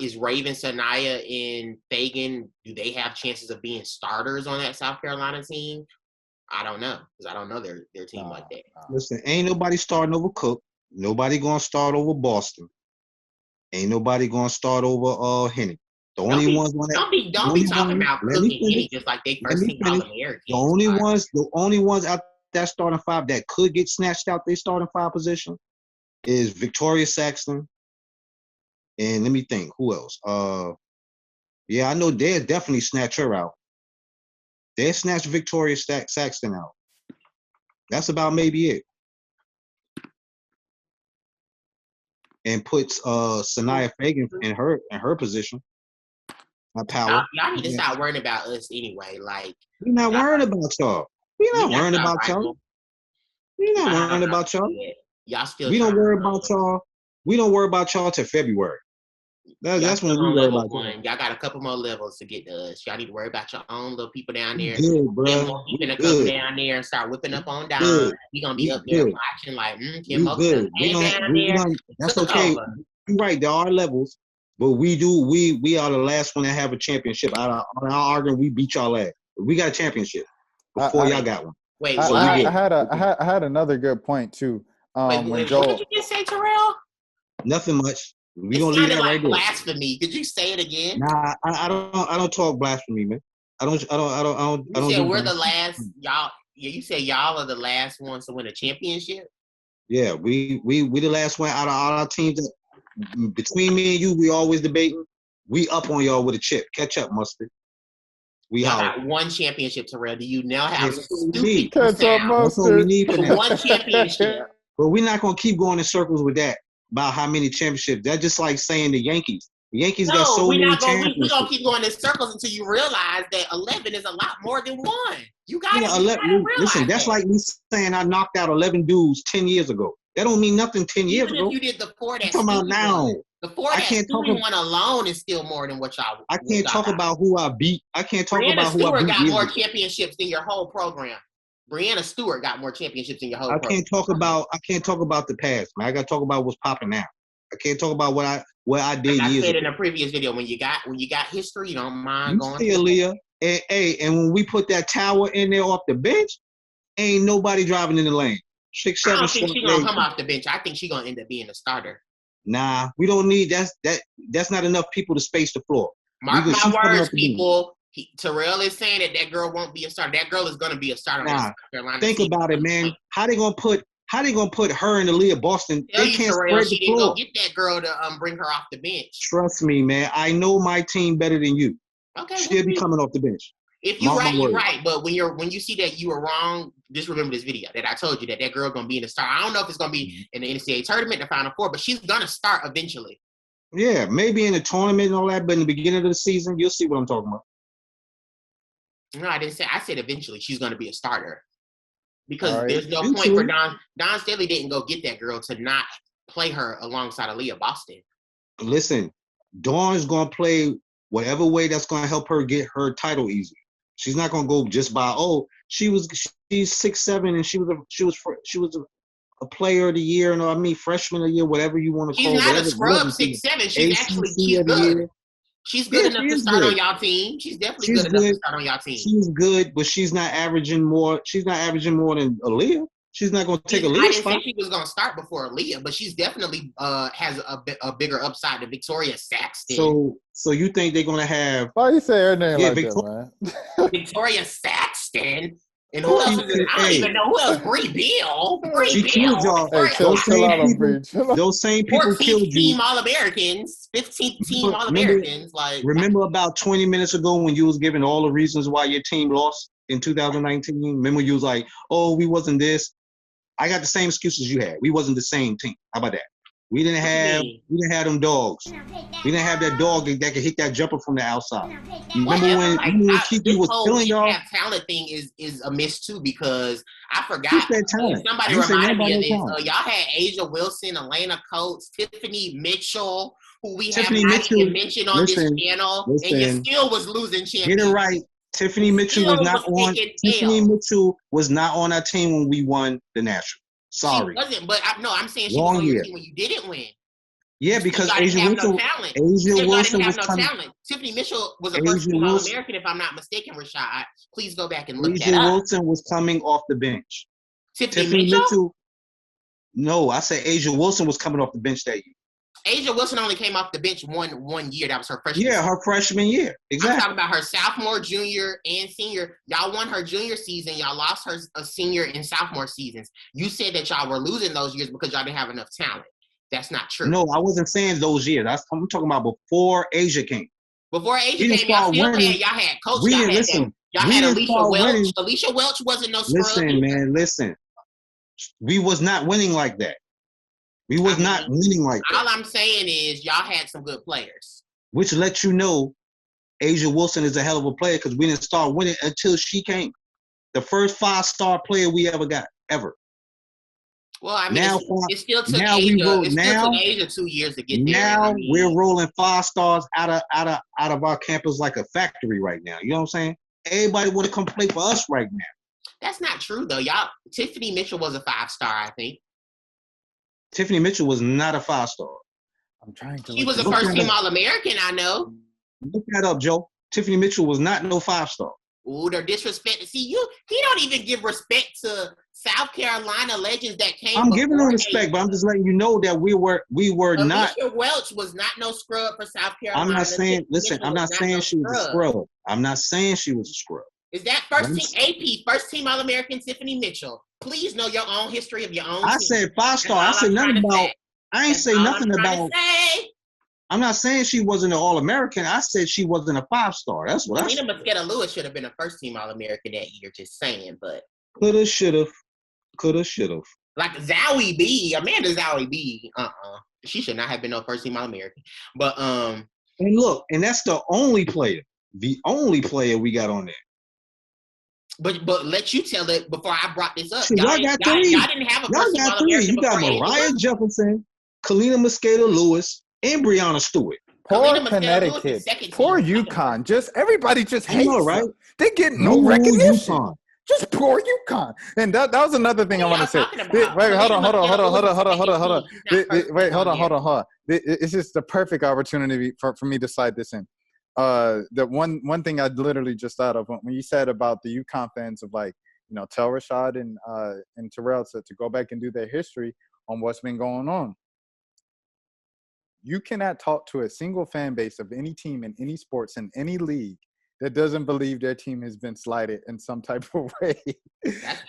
Is Raven, Sanaya, and Fagan, do they have chances of being starters on that South Carolina team? I don't know because I don't know their team like that. Listen, ain't nobody starting over Cook. Nobody gonna start over Boston. Ain't nobody gonna start over Henny. The only ones don't be talking about Cook and Henny just like they first team All-Americans. The only ones out that starting 5 that could get snatched out their starting 5 position is Victoria Saxton. And let me think, who else? Yeah, I know they'll definitely snatch her out. They'll snatch Victoria Saxton out. That's about maybe it. And puts Sanaya Fagan in her position. My power. Y'all need to stop worrying about us anyway. Like we're not worrying about y'all. We're not worrying about y'all. We're not worrying about y'all. Y'all still. We don't worry about y'all. We don't worry about y'all till February. That's when we worry about y'all. Y'all got a couple more levels to get to us. Y'all need to worry about your own little people down there. Good, bro. Kim gonna come down there and start whipping up on down. We gonna be up there watching like Kim good. That's okay. You're right. There are levels, but we are the last one to have a championship. Out of our arguing, we beat y'all ass. We got a championship before y'all got one. Wait, I had another good point too. When Joel, what did you just say, Terrell? Nothing much. We gonna leave that like right there. Blasphemy. Could you say it again? Nah, I don't talk blasphemy, man. I don't. You said we're the last. Y'all. Yeah, you said y'all are the last ones to win a championship. Yeah, we the last one out of all our teams. Between me and you, we always debating. We up on y'all with a chip. Catch up, Mustard. Y'all got one championship, Terrell. Do you now have stupid catch up, Mustard? That's what we need for that. One championship. But we're not gonna keep going in circles with that about how many championships. That's just like saying the Yankees. The Yankees got so many championships. We're gonna keep going in circles until you realize that 11 is a lot more than one. You gotta realize listen, that's like me saying I knocked out 11 dudes 10 years ago. That don't mean nothing 10 years ago. If you did the 4 that talking about now. The 4 that Stewie won alone is still more than what y'all. I can't talk about who I beat. I can't talk about who I beat. Got more championships than your whole program. Brianna Stewart got more championships than your whole program. I can't talk about the past, man. I gotta talk about what's popping now. I can't talk about what I did years ago. I said in a previous video, when you got history, you don't mind going. See, Aaliyah, and when we put that tower in there off the bench, ain't nobody driving in the lane. 6, 7. I don't think she's gonna come off the bench. I think she's gonna end up being a starter. Nah, we don't need that's not enough people to space the floor. Mark my words, people. Terrell is saying that girl won't be a starter. That girl is gonna be a starter. Nah, think about it, man. How they gonna put her in the Aaliyah Boston? They can't Terrell, spread the floor. Get that girl to bring her off the bench. Trust me, man. I know my team better than you. Okay, she'll be coming off the bench. If you're right, you're right. But when you see that you were wrong, just remember this video that I told you that girl gonna be in the start. I don't know if it's gonna be in the NCAA tournament, the Final Four, but she's gonna start eventually. Yeah, maybe in the tournament and all that, but in the beginning of the season, you'll see what I'm talking about. No, I didn't say. I said eventually she's gonna be a starter because there's no point for Don Staley didn't go get that girl to not play her alongside Aaliyah Boston. Listen, Dawn's gonna play whatever way that's gonna help her get her title easy. She's not gonna go just by she's 6'7" and she was a player of the year, and I mean freshman of the year, whatever you want to call it. She's not a scrub 6'7". She's good. She's good enough to start on y'all team. She's definitely good enough to start on y'all team. She's good, but she's not averaging more. She's not averaging more than Aaliyah. She's not going to take Aaliyah's spot. I didn't say she was going to start before Aaliyah, but she's definitely has a bigger upside than Victoria Saxton. So you think they're going to have? Why you say her name like that, man? Victoria Saxton. And who else is it? I don't even know who else. Bree Beal. Bree Beal. Hey, those same people killed you. 14th team All-Americans. 15th team All-Americans. Remember about 20 minutes ago when you was giving all the reasons why your team lost in 2019? Remember you was like, we wasn't this. I got the same excuses you had. We wasn't the same team. How about that? We didn't have them dogs. We didn't have that dog that could hit that jumper from the outside. Remember when Kiki was killing y'all? That talent thing is a miss too because I forgot. Somebody reminded me of this. Y'all had Asia Wilson, Elena Coates, Tiffany Mitchell, who we have not even mentioned on this channel, and you still was losing champions. Get it right. Tiffany Mitchell was not on. Tiffany Mitchell was not on our team when we won the national. Sorry. She wasn't, but I'm saying she was on your team when you didn't win. Yeah, because Asia Wilson was coming. Tiffany Mitchell was a first team All-American, if I'm not mistaken, Rashad. Please go back and look that up. Asia Wilson was coming off the bench. Tiffany Mitchell? No, I said Asia Wilson was coming off the bench that year. Asia Wilson only came off the bench one year. That was her freshman year. Yeah, her freshman year. Exactly. I'm talking about her sophomore, junior, and senior. Y'all won her junior season. Y'all lost her senior and sophomore seasons. You said that y'all were losing those years because y'all didn't have enough talent. That's not true. No, I wasn't saying those years. I'm talking about before Asia came. Before Asia came, y'all had coach. Y'all had Alicia Welch. Alicia Welch wasn't no scrub. Listen. We was not winning like that. We was not winning like that. All I'm saying is y'all had some good players. Which lets you know Asia Wilson is a hell of a player because we didn't start winning until she came. The first 5-star player we ever got, ever. Well, I mean, it still took Asia 2 years to get there. Now we're rolling 5 stars out of our campus like a factory right now. You know what I'm saying? Everybody want to come play for us right now. That's not true, though. Tiffany Mitchell was a 5-star, I think. Tiffany Mitchell was not a 5-star. I'm trying to. She was a first-team All-American, I know. Look that up, Joe. Tiffany Mitchell was not no 5-star. Ooh, they're disrespecting. See, he don't even give respect to South Carolina legends that came. I'm giving them respect, but I'm just letting you know that we were not. Alicia Welch was not no scrub for South Carolina. I'm not saying. Listen, I'm not saying she was a scrub. I'm not saying she was a scrub. Is that first team All-American Tiffany Mitchell? Please know your own history of your own. I said 5-star. I said nothing about. I ain't say nothing about. I'm not saying she wasn't an All-American. I said she wasn't a 5-star. That's what I said. Amina Mosqueda-Lewis should have been a first-team All-American that year. Just saying, but coulda, shoulda. Like Zowie B, Amanda Zowie B. She should not have been no first-team All-American. But And look, and that's the only player we got on there. But let you tell it before I brought this up. Y'all got 3. Y'all didn't have a first-team All-American. You got Mariah Jefferson, Kalina Mosqueda-Lewis, and Breonna Stewart. Poor Connecticut. Poor UConn. Everybody just hates them. Right? They get no recognition. UConn. Just poor UConn. And that was another thing I want to say. Wait, hold on. It's just the perfect opportunity for me to slide this in. The one thing I literally just thought of when you said about the UConn fans of tell Rashad and Terrell to go back and do their history on what's been going on. You cannot talk to a single fan base of any team in any sports in any league that doesn't believe their team has been slighted in some type of way.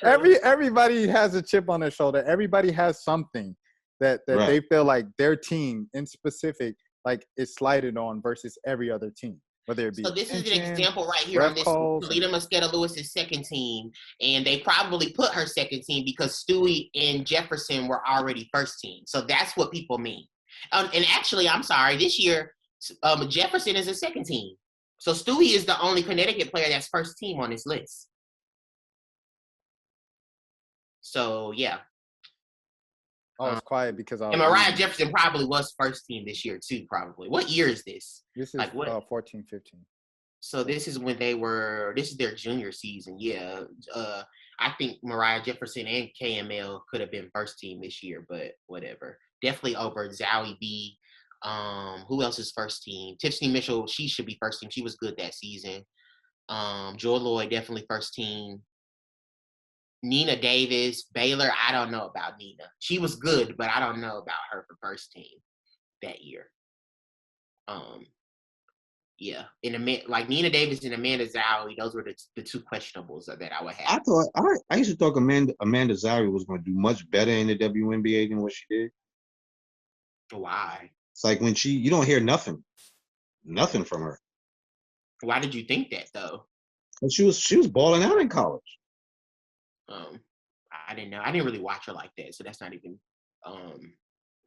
Everybody has a chip on their shoulder. Everybody has something that right. They feel like their team in specific is slighted on versus every other team. whether it be So this is an attention, example right here ref on this calls. Talita Mosqueda-Lewis's second team, and they probably put her second team because Stewie and Jefferson were already first team. So that's what people mean. And actually, I'm sorry, this year Jefferson is a second team. So Stewie is the only Connecticut player that's first team on this list. So yeah. Oh, it's quiet because I was and Mariah reading. Jefferson probably was first team this year too, probably. What year is this? This is like what? 14, 15. So this is when this is their junior season. Yeah. I think Mariah Jefferson and KML could have been first team this year, but whatever. Definitely over Zowie B. Who else is first team? Tiffany Mitchell, she should be first team. She was good that season. Joy Lloyd, definitely first team. Nina Davis, Baylor, I don't know about Nina. She was good, but I don't know about her for first team that year. Yeah, like Nina Davis and Amanda Zowie, those were the two questionables that I would have. I used to thought Amanda Zowie was going to do much better in the WNBA than what she did. Why? It's like when you don't hear nothing from her. Why did you think that though? Because she was balling out in college. I didn't know. I didn't really watch her like that, so that's not even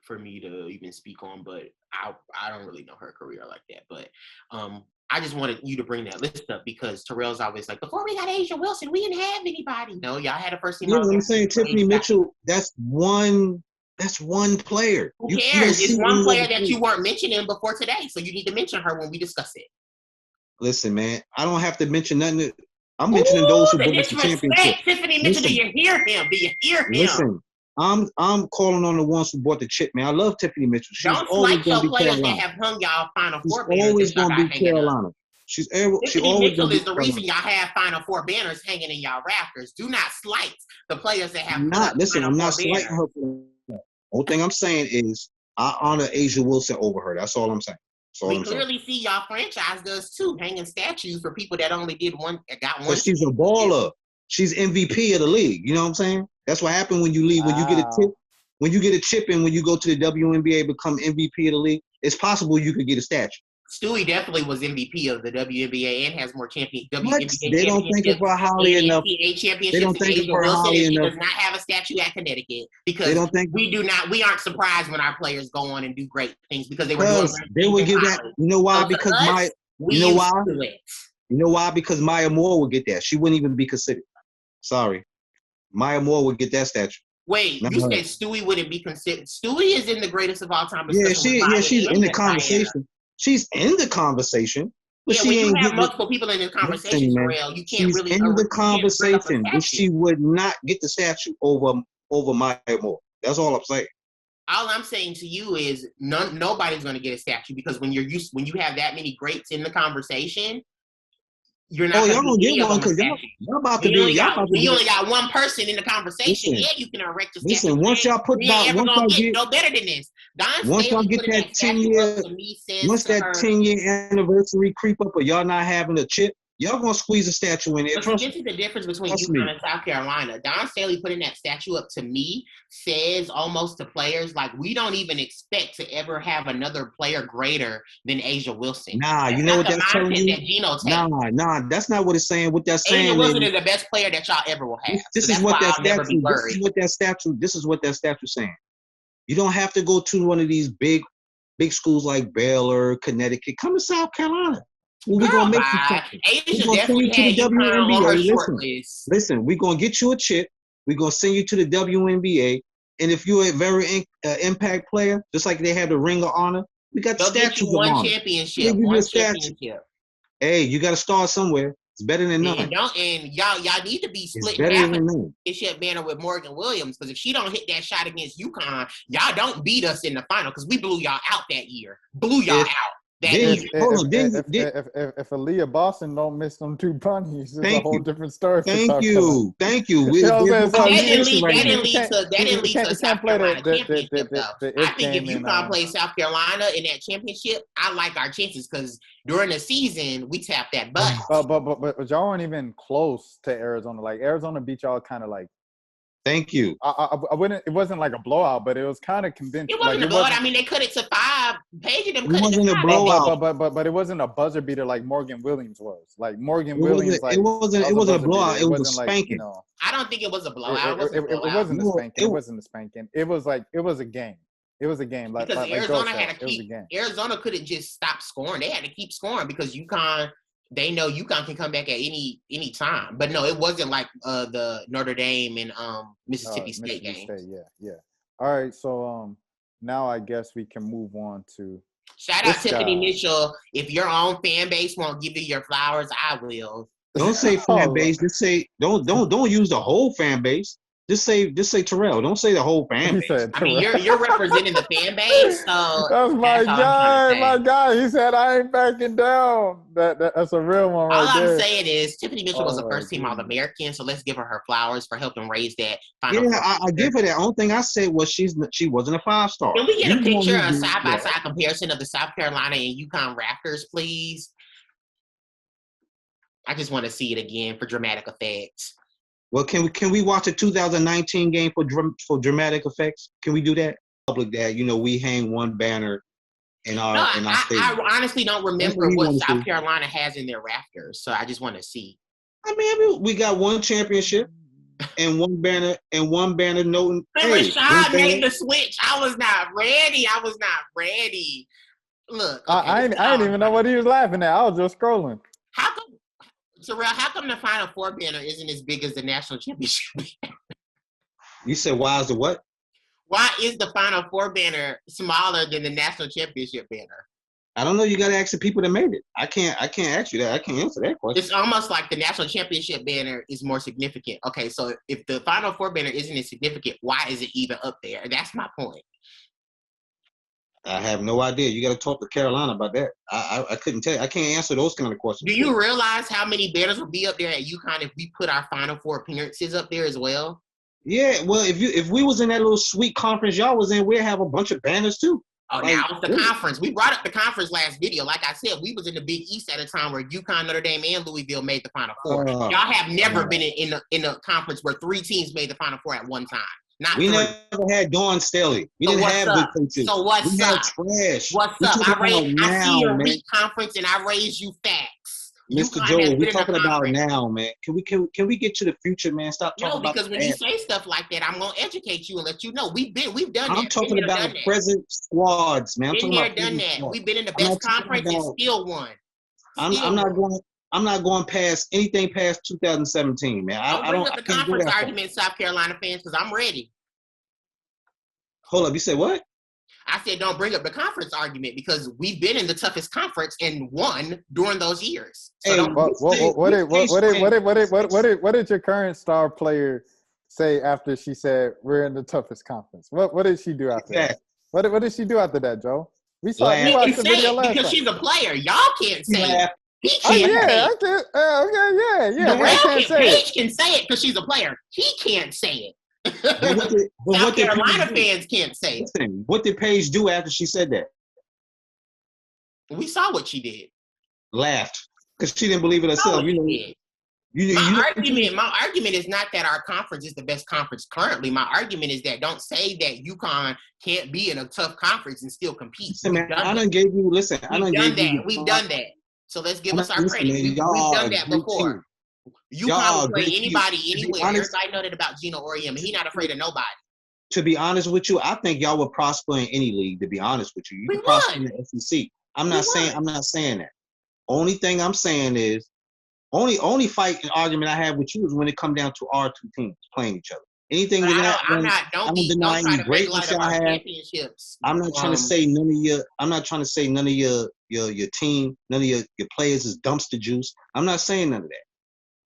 for me to even speak on. But I don't really know her career like that. But I just wanted you to bring that list up because Terrell's always like, before we got Asia Wilson, we didn't have anybody. No, y'all had a first team. Yeah, I'm saying Tiffany Mitchell. That's one player. Who cares? It's one player that you weren't mentioning before today, so you need to mention her when we discuss it. Listen, man, I don't have to mention nothing. I'm mentioning those who won the championship. Tiffany Mitchell, do you hear him? Do you hear him? Listen, I'm calling on the ones who bought the chip, man. I love Tiffany Mitchell. She's always going to be players Carolina. that have hung y'all Final Four banners. She's always going to be Carolina. Tiffany Mitchell is the reason y'all have Final Four banners hanging in y'all rafters. Do not slight the players that have. I'm not slighting her. The whole thing I'm saying is I honor Asia Wilson over her. That's all I'm saying. We clearly see y'all franchise does too, hanging statues for people that only got one. Because she's a baller. She's MVP of the league. You know what I'm saying? That's what happened when you leave. When you get a tip, when you get a chip, and when you go to the WNBA, become MVP of the league. It's possible you could get a statue. Stewie definitely was MVP of the WNBA and has more WNBA they don't think of her highly enough. They don't think of her highly enough. She does not have a statue at Connecticut because we aren't surprised when our players go on and do great things because they were doing they would give that. You know why? Because You know why? Because Maya Moore would get that. She wouldn't even be considered. Sorry. Maya Moore would get that statue. Wait, you said Stewie wouldn't be considered. Stewie is in the greatest of all time. She's in the conversation. She's in the conversation. But when you have multiple people in the conversation, Terrell, you can't really. She's in the conversation, but she would not get the statue over Maya Moore. That's all I'm saying. All I'm saying to you is nobody's going to get a statue because when you have that many greats in the conversation, you're not. Y'all gonna get one because y'all about to be. You only got one person in the conversation. Listen, you can erect a statue. Listen, once y'all put that, no better than this. Once y'all get that 10-year, once that 10-year anniversary creep up, or y'all not having a chip, y'all gonna squeeze a statue in there. This is the difference between UConn and South Carolina. Don Staley putting that statue up to me says almost to players like we don't even expect to ever have another player greater than Asia Wilson. Nah, you know what that's telling you? Nah, that's not what it's saying. What that's saying, Asia Wilson is the best player that y'all ever will have. This is what that statue. This is what that statue saying. You don't have to go to one of these big schools like Baylor, Connecticut. Come to South Carolina. We're going to make you something. We're going to send you to the WNBA. Listen, we're going to get you a chip. We're going to send you to the WNBA. And if you're a very impact player, just like they have the Ring of Honor, we got the statues of honor. One championship. Hey, you got to start somewhere. It's better than none. And y'all need to be split championship banner with Morgan Williams because if she don't hit that shot against UConn, y'all don't beat us in the final because we blew y'all out that year. If Aaliyah Boston don't miss them two bunnies, it's a whole different story. Thank you. That didn't lead to South Carolina championship, though. I think if UConn plays South Carolina in that championship, I like our chances because during the season we tap that butt. But y'all weren't even close to Arizona. Like Arizona beat y'all kind of like Thank you. I wouldn't. It wasn't like a blowout, but it was kind of convincing. It wasn't like, a blowout. I mean, they cut it to 5. Paige and them cut wasn't it to a 5. blowout. But it wasn't a buzzer beater like Morgan Williams was. Like Morgan It Williams, wasn't. It wasn't a blowout. Beater. It was a wasn't like, spanking. you know. I don't think it was a blowout. It wasn't a spanking. It wasn't a spanking. It was like it was a game. It was a game. Like, because like Arizona Joe had said, to keep. Arizona couldn't just stop scoring. They had to keep scoring because UConn. They know UConn can come back at any time. But no, it wasn't like the Notre Dame and Mississippi State game. Yeah. All right, so now I guess we can move on to shout out Tiffany Mitchell. If your own fan base won't give you your flowers, I will. Don't say fan base. Just say don't use the whole fan base. Just say Terrell. Don't say the whole fan base. I mean, you're representing the fan base, so that's my guy. My guy. He said I ain't backing down. That's a real one. All right I'm there. saying is Tiffany Mitchell was a first-team All-American, so let's give her flowers for helping raise that final. Yeah, I give her that. Only thing I said was she wasn't a 5-star. Can we get a picture, a side-by-side comparison of the South Carolina and UConn Raptors, please? I just want to see it again for dramatic effect. Well, can we watch a 2019 game for dramatic effects? Can we do that? Public that we hang one banner in our stadium. I honestly don't remember what South Carolina has in their rafters, so I just want to see. I mean, we got one championship and one banner noting. Hey, Rashad made the switch. I was not ready. Look, okay, I didn't even know what he was laughing at. I was just scrolling. How come? Terrell, how come the Final Four banner isn't as big as the national championship banner? You said why is the what? Why is the Final Four banner smaller than the national championship banner? I don't know. You got to ask the people that made it. I can't ask you that. I can't answer that question. It's almost like the national championship banner is more significant. Okay, so if the Final Four banner isn't as significant, why is it even up there? That's my point. I have no idea. You got to talk to Carolina about that. I couldn't tell you. I can't answer those kind of questions. Do you realize how many banners would be up there at UConn if we put our Final Four appearances up there as well? Yeah, well, if we was in that little sweet conference y'all was in, we'd have a bunch of banners too. Oh, now it's the conference. We brought up the conference last video. Like I said, we was in the Big East at a time where UConn, Notre Dame, and Louisville made the Final Four. Y'all have never been in a conference where 3 teams made the Final Four at one time. We never had Dawn Staley. We didn't have good coaches. So what's we up? Had trash. What's up? I see your weak conference and I raise you facts. Mr. Joe, we're talking about now, man. Can we get to the future, man? Stop talking about because when you say stuff like that, I'm gonna educate you and let you know we've done that. I'm talking about present squads, man. Been there, done that. We've been in the best conference and still won. I'm not going past anything past 2017, man. I don't. Bring up the conference argument, South Carolina fans, because I'm ready. Hold up, you said what? I said don't bring up the conference argument because we've been in the toughest conference and won during those years. So what did your current star player say after she said we're in the toughest conference? What did she do after that? What did she do after that, Joe? We saw you watched the video last because time. She's a player. Y'all can't say it. He can't say it. Paige can say it because she's a player. He can't say it. South Carolina fans can't say it. Listen, what did Paige do after she said that? We saw what she did. Laughed because she didn't believe it herself. My argument is not that our conference is the best conference currently. My argument is that don't say that UConn can't be in a tough conference and still compete. Listen, man, I done gave you. Listen, We've done that. So let's give us our credit. We've done that before. UConn will play anybody, anywhere. Everybody know that about Gino Auriemma. He's not afraid of nobody. To be honest with you, I think y'all would prosper in any league. To be honest with you, you can prosper in the SEC. I'm not saying that. Only thing I'm saying is, only fight and argument I have with you is when it comes down to our two teams playing each other. Anything with that, don't deny any greatness y'all have. I'm not trying to say none of your. I'm not trying to say none of your team, none of your players is dumpster juice. I'm not saying none of that.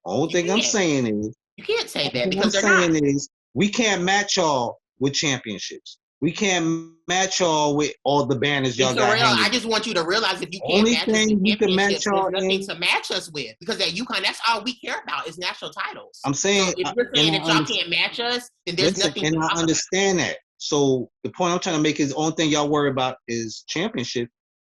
Only thing I'm saying is you can't say that because we can't match y'all with championships. We can't match y'all with all the banners y'all got. I just want you to realize if you can't match us with championships, there's nothing to match us with because at UConn, that's all we care about is national titles. I'm saying if you're saying that y'all can't match us, then there's nothing. And I understand that. So the point I'm trying to make is the only thing y'all worry about is championship.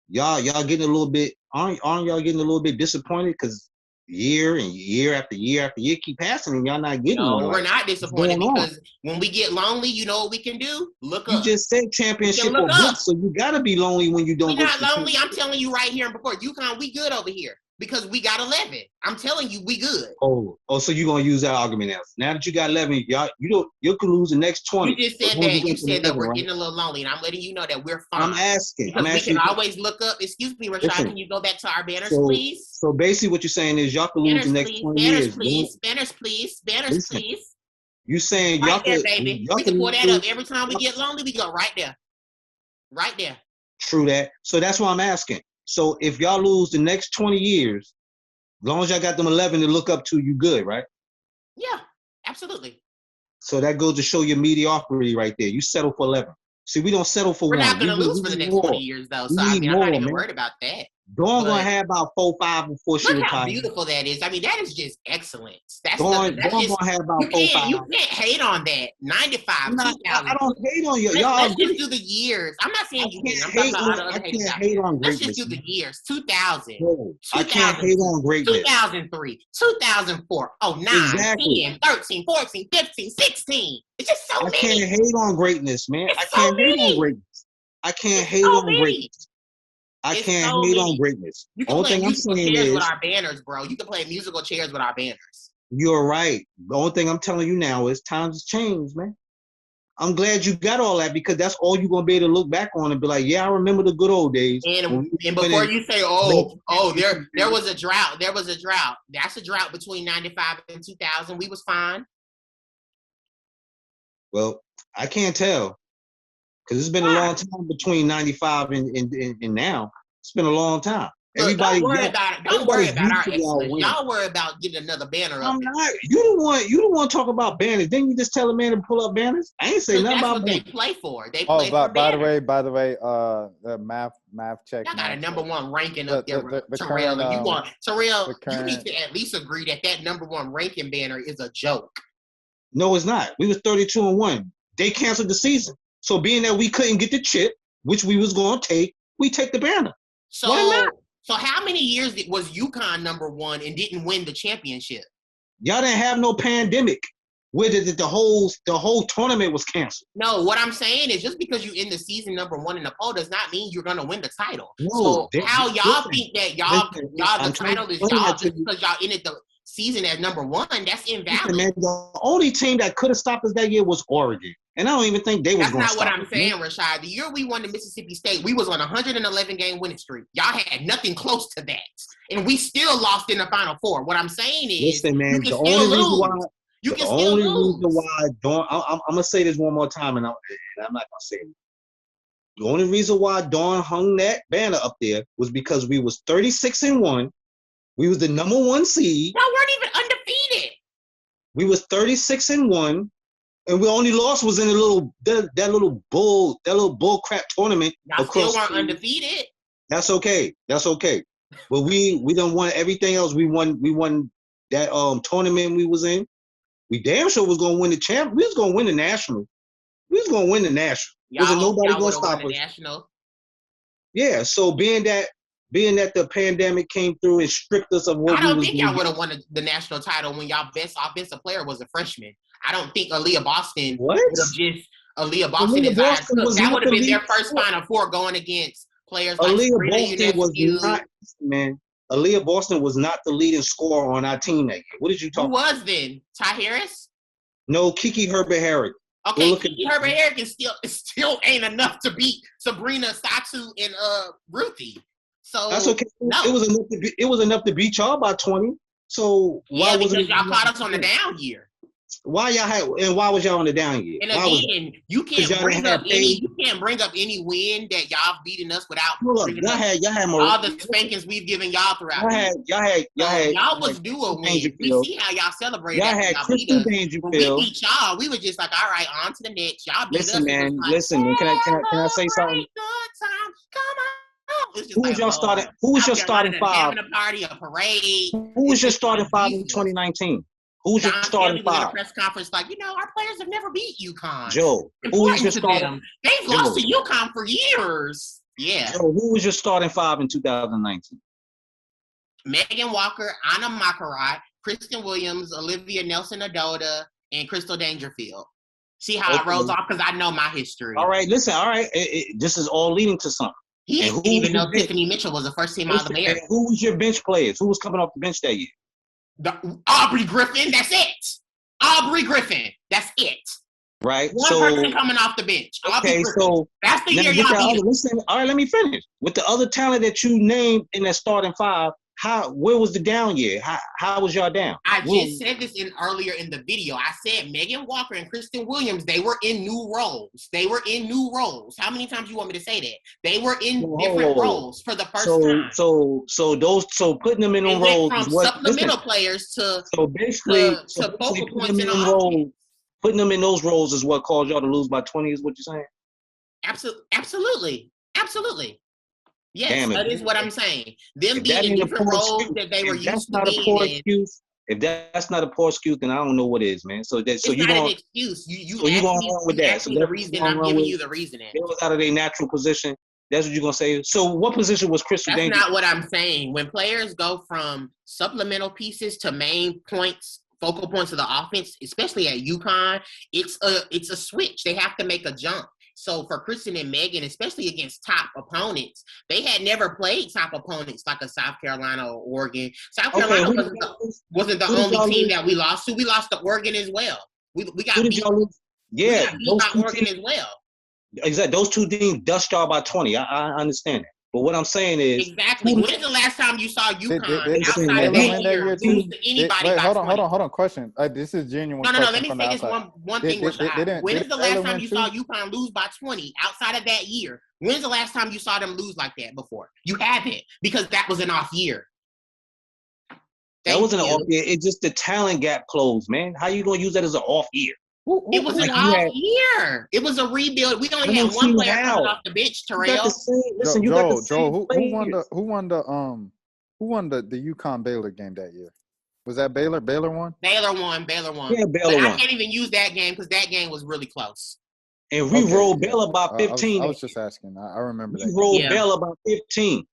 Y'all getting a little bit. Aren't y'all getting a little bit disappointed because year and year after year after year keep passing and y'all not getting one. No, we're not disappointed because when we get lonely, you know what we can do? Look up. You just said championship or books, so you gotta be lonely when you don't. We're not lonely. I'm telling you right here and before UConn, we good over here because we got 11. I'm telling you, we good. Oh, so you're gonna use that argument now that you got 11, you could lose the next 20. You just said that. You said that we're getting a little lonely, and I'm letting you know that we're fine. I'm asking. We can always look up. Excuse me, Rashad. Can you go back to our banners, please? So basically, what you're saying is y'all could lose the next 20 years. Banners, please. You saying y'all could, baby. We can pull that up every time we get lonely. We go right there, right there. True that. So that's why I'm asking. So if y'all lose the next 20 years, as long as y'all got them 11 to look up to, you good, right? Yeah, absolutely. So that goes to show your mediocrity right there. You settle for 11. See, we don't settle for We're one. We're not going to lose for the next 20 years, though. So, I'm not even worried about that. Dawn gonna have about 4-5 before she retires. Look how beautiful that is. I mean, that is just excellence. Dawn gonna have about 4-5. You can't hate on that. 95, 2000. I don't hate on you. Let's just do the years. I'm not saying you did. I'm talking about other haters. I can't hate on greatness. Let's just do the years. 2000. I can't hate on greatness. 2003, 2004, 09, exactly. 10, 13, 14, 15, 16. It's just so many. I can't hate on greatness, man. I can't hate on greatness. I can't hate on greatness. I can't hate on greatness. You can play musical chairs with our banners, bro. You can play musical chairs with our banners. You're right. The only thing I'm telling you now is times has changed, man. I'm glad you got all that because that's all you're gonna be able to look back on and be like, yeah, I remember the good old days. And before you say, there was a drought. There was a drought. That's a drought between 95 and 2000. We was fine. Well, I can't tell. Because it's been a long time between 95 and now. It's been a long time. Look, everybody don't worry about it. Don't worry about our excellence. Y'all worry about getting another banner up. I'm not. You don't want to talk about banners. Didn't you just tell a man to pull up banners? I ain't say nothing about banners. They play for. They play for by the way, the math check. Y'all got a number one ranking up there, Terrell. And you want Terrell? You need to at least agree that number one ranking banner is a joke. No, it's not. We was 32-1. They canceled the season. So being that we couldn't get the chip, which we was going to take, we take the banner. So how many years was UConn number one and didn't win the championship? Y'all didn't have no pandemic where the whole tournament was canceled. No, what I'm saying is just because you're in the season number one in the poll does not mean you're going to win the title. No, so how y'all think that y'all the title is y'all just because y'all ended the season at number one? That's invalid. Man, the only team that could have stopped us that year was Oregon. And I don't even think they was going to stop. That's not what I'm saying, Rashad. The year we won the Mississippi State, we was on a 111-game winning streak. Y'all had nothing close to that. And we still lost in the Final Four. What I'm saying is, listen, man, the only reason why Dawn, I'm going to say this one more time, and I'm not going to say it. The only reason why Dawn hung that banner up there was because we was 36-1. We was the number one seed. Y'all weren't even undefeated. We was 36-1. And we only lost was in that little bull crap tournament. Y'all still weren't undefeated. That's okay. But we done won everything else. We won that tournament we was in. We damn sure was gonna win the champ. We was gonna win the national. Wasn't nobody gonna stop us. National. Yeah. So being that the pandemic came through and stripped us of what I don't think y'all would have won the national title when y'all best offensive player was a freshman. I don't think Aaliyah Boston would have just Aaliyah Boston is that would have been their first Final Four going against players like Aaliyah Boston was not the leading scorer on our team that year. What did you talk about? Who was then? Ty Harris? No, Kiki Herbert-Harris. Okay, Kiki Herbert-Harris still ain't enough to beat Sabrina Satu and Ruthie. So that's okay. No. It was enough to beat y'all by 20. So why because y'all caught us on the down year. Why was y'all on the down year? And again, you can't bring up any win that y'all beating us without bringing up all the spankings we've given y'all throughout. Y'all was due a win. We see how y'all celebrated. Y'all had Crystal Dangerfield. When we beat y'all, we were just like, all right, on to the next. Y'all beat us. Listen, man. Can I say something? Who was your starting? Who was your starting five? Having a party, a parade. Who was your starting five in 2019? Who's your starting five? In a press conference, like, our players have never beat UConn. Joe, who was your starting? They've lost to UConn for years. Yeah. Joe, who was your starting five in 2019? Megan Walker, Anna Makarat, Kristen Williams, Olivia Nelson-Ododa, and Crystal Dangerfield. See how it rolls off? Because I know my history. All right, listen. All right, this is all leading to something. He didn't even know Tiffany Mitchell was a first-team All-American. Who was your bench players? Who was coming off the bench that year? Aubrey Griffin. That's it. Aubrey Griffin. That's it. Right. One person coming off the bench. Okay, so that's the year y'all beat. Listen. All right, let me finish. With the other talent that you named in that starting five, where was the down year? How was y'all down? I just said this earlier in the video. I said Megan Walker and Kristen Williams, they were in new roles. How many times you want me to say that? They were in different roles for the first time. So putting them in them roles from supplemental players to basically focal points in the offense. Putting them in those roles is what caused y'all to lose by 20, is what you're saying? Absolutely. Yes, that is what I'm saying. Them being in different roles that they were used to being in. If that's not a poor excuse, then I don't know what is, man. So you're not an excuse. You going to run with that. So the reason I'm giving you the reasoning. It was out of their natural position. That's what you're going to say. So what position was Crystal Dangerfield? That's not what I'm saying. When players go from supplemental pieces to main points, focal points of the offense, especially at UConn, it's a switch. They have to make a jump. So for Kristen and Megan, especially against top opponents, they had never played top opponents like a South Carolina or Oregon. South Carolina wasn't the only team that we lost to. We lost to Oregon as well. We got beat. Yeah, those two Oregon as well. Exactly. Those two teams dust y'all by 20. I understand that. But what I'm saying is exactly. When is the last time you saw UConn outside of that year lose to anybody? Wait, hold on. Question. This is genuine. No. Let me say this one thing. When is the last time you saw UConn lose by 20 outside of that year? When's the last time you saw them lose like that before? You haven't, because that was an off year. That wasn't an off year. It's just the talent gap closed, man. How you gonna use that as an off year? It was an off year. It was a rebuild. We only had one player coming off the bench, Terrell. Listen, you got the same. Who won the UConn Baylor game that year? Was that Baylor? Baylor won? Baylor won. Yeah, Baylor won. I can't even use that game because that game was really close. And we rolled Baylor by 15. I was just asking. I remember that. We rolled Baylor by 15.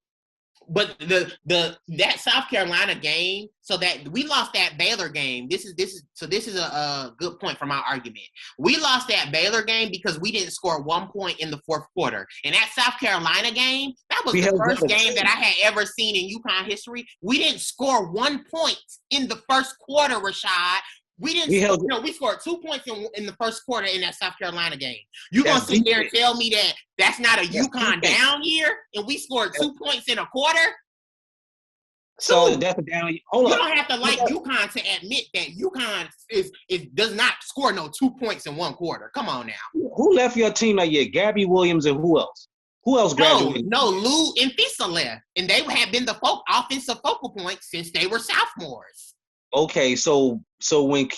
But that South Carolina game, so that we lost that Baylor game. This is a good point for my argument. We lost that Baylor game because we didn't score 1 point in the fourth quarter. And that South Carolina game, that was the first game that I had ever seen in UConn history. We didn't score 1 point in the first quarter, Rashad. We scored 2 points in the first quarter in that South Carolina game. You gonna sit there and tell me that that's not a UConn down year and we scored 2 points in a quarter? So that's a down year. You don't have to like UConn to admit that UConn does not score no 2 points in one quarter. Come on now. Who left your team that year? Gabby Williams and who else? Who else graduated? No, Lou and Fisa left, and they have been the offensive focal point since they were sophomores. Okay, so when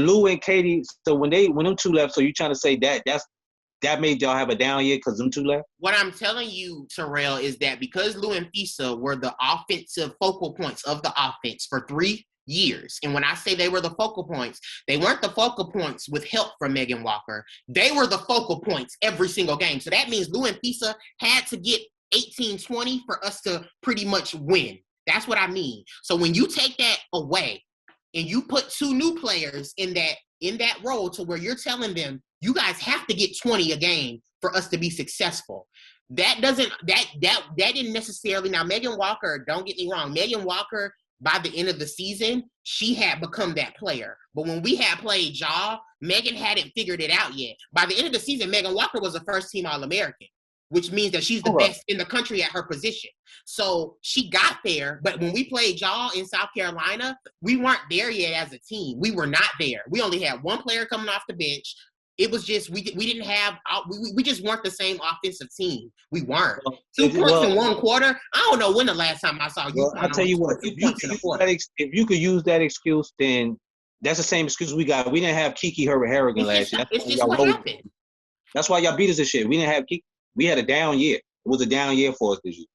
Lou and Katie, when them two left, so you trying to say that made y'all have a down year because them two left? What I'm telling you, Terrell, is that because Lou and Fisa were the offensive focal points of the offense for 3 years, and when I say they were the focal points, they weren't the focal points with help from Megan Walker. They were the focal points every single game. So that means Lou and Fisa had to get 18-20 for us to pretty much win. That's what I mean. So when you take that away, and you put 2 new players in that role to where you're telling them you guys have to get 20 a game for us to be successful. That didn't necessarily. Now Megan Walker, don't get me wrong, Megan Walker by the end of the season, she had become that player. But when we had played y'all, Megan hadn't figured it out yet. By the end of the season, Megan Walker was a first-team All-American, which means that she's the best in the country at her position. So she got there, but when we played y'all in South Carolina, we weren't there yet as a team. We were not there. We only had one player coming off the bench. It was just we didn't have we just weren't the same offensive team. We weren't. 2 points in one quarter. I don't know when the last time I saw you. I'll tell you what. If you could use that excuse, then that's the same excuse we got. We didn't have Kiki Harrigan last year. It's just what happened. That's why y'all beat us this shit. We didn't have Kiki. We had a down year. It was a down year for us this year.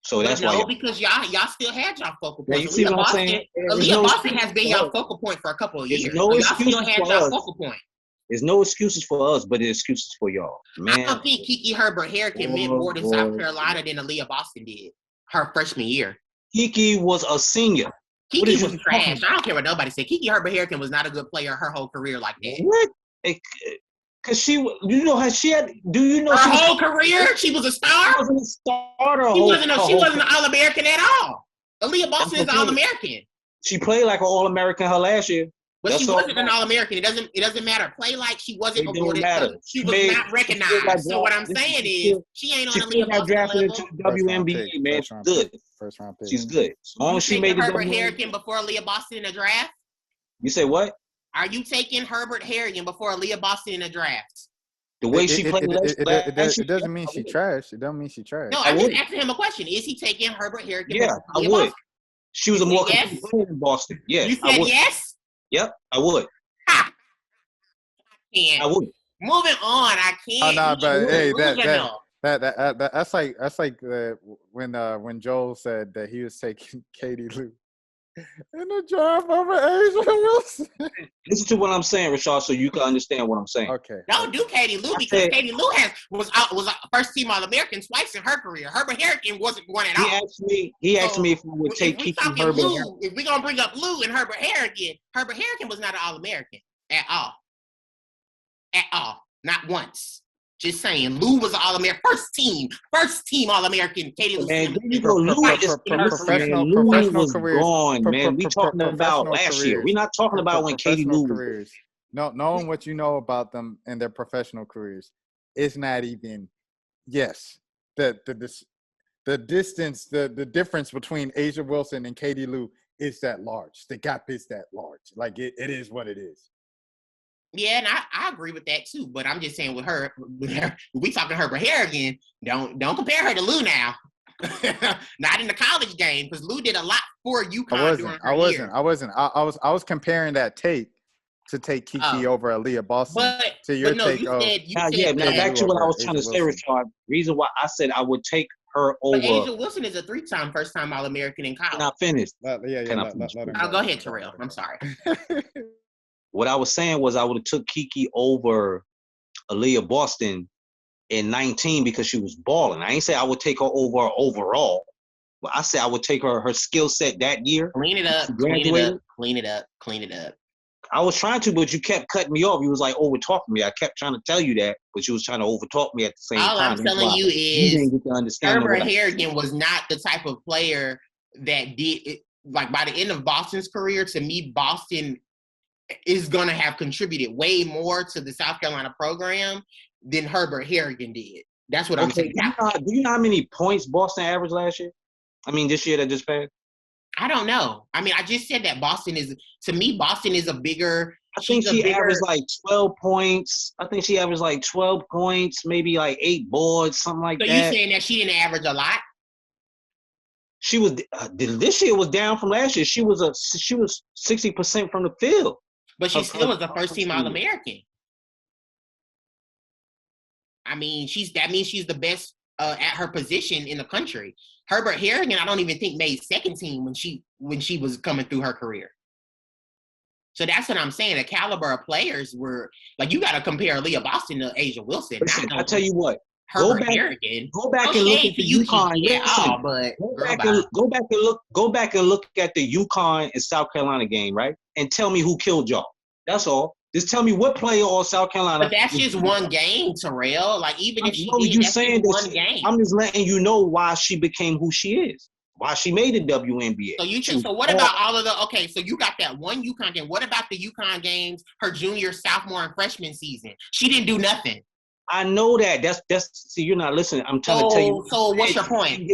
So that's why. No, because y'all still had y'all focal point. Yeah, you see what I'm saying? Aaliyah Boston has been y'all focal point for a couple of years. Y'all still had y'all focal point. There's no excuses for us, but there's excuses for y'all. Man, I don't think Kiki Harrigan meant more to South Carolina than Aaliyah Boston did her freshman year. Kiki was a senior. Kiki was trash. I don't care what nobody said. Kiki Herbert Harrington was not a good player her whole career like that. What? Because she, you know, how she had. Do you know her whole career? She was a star. She wasn't a starter. She wasn't an All-American at all. Aaliyah Boston is an All-American. She played like an All-American her last year. But she wasn't an All-American. It doesn't matter. Play like she wasn't awarded. She was not recognized. So what I'm saying is she ain't on Aaliyah Boston drafted level. into the WNBA, man. She's good. First round pick. She's good. As long as she made the Herbert Harrigan before Aaliyah Boston in the draft. You say what? Are you taking Herbert Harrigan before Aaliyah Boston in the draft? The way she played, it doesn't mean she trash. It don't mean she trash. No, I'm just asking him a question. Is he taking Herbert Harrigan? Yeah, I would. Boston? She was a more complete player in Boston. Yes, you said yes. Yep, I would. Ha! I would. Moving on, I can't. Oh no, but hey, that's like when Joel said that he was taking Katie Lou in the draft over Asia Wilson. Listen to what I'm saying, Rashad, so you can understand what I'm saying. Okay. Don't do Katie Lou because Katie Lou was a first team All-American twice in her career. Herbert Harrigan wasn't one at all. He asked me if I would take Kiki Herbert. If we're gonna bring up Lou and Herbert Harrigan was not an All-American at all. At all. Not once. Just saying, Lou was an All-American, first team All-American. Katie Lou. Man, Lou was gone, man. We talking about last year. We're not talking about when Katie Lou careers. No, knowing what you know about them and their professional careers, it's not even. Yes, the distance, the difference between Asia Wilson and Katie Lou is that large. The gap is that large. Like it is what it is. Yeah, and I agree with that too. But I'm just saying with her we talking Herbert Harrigan, don't compare her to Lou now. Not in the college game, because Lou did a lot for UConn. I was comparing that take to take Kiki over Aaliyah Boston. To your take of now back to what I was trying to say, Rashad. Reason why I said I would take her over. But Asia Wilson is a 3-time first-time All-American in college. Can I finish? Go ahead, Terrell. I'm sorry. What I was saying was I would have took Kiki over Aaliyah Boston in 19 because she was balling. I ain't say I would take her over overall, but I said I would take her skill set that year. Clean it up. I was trying to, but you kept cutting me off. You was like over-talking me. I kept trying to tell you that, but you was trying to over-talk me at the same time. All I'm telling you is Herbert Harrigan was not the type of player that did it. Like by the end of Boston's career, to me, Boston is going to have contributed way more to the South Carolina program than Herbert Harrigan did. That's what I'm saying. Do you know how many points Boston averaged last year? I mean, this year that just passed? I don't know. I mean, I just said that Boston is a bigger. I think she averaged like 12 points. Maybe like 8 boards, something like that. So you saying that she didn't average a lot? She was this year was down from last year. She was 60% from the field. But she still was a first-team All-American. I mean, that means she's the best at her position in the country. Herbert Harrigan, I don't even think made second team when she was coming through her career. So that's what I'm saying. The caliber of players were like you got to compare Aaliyah Boston to Asia Wilson. Listen, I tell you what. Herbert Harrigan. Go back and look at the UConn. Go back and look at the UConn and South Carolina game, right? And tell me who killed y'all. That's all. Just tell me what player on South Carolina. But that's just one game, Terrell. Like even if she did, that's just one game. I'm just letting you know why she became who she is. Why she made the WNBA. So what about all of the so you got that one UConn game. What about the UConn games, her junior, sophomore, and freshman season? She didn't do nothing. I know that. That's see, you're not listening. I'm trying to tell you. So what's your point?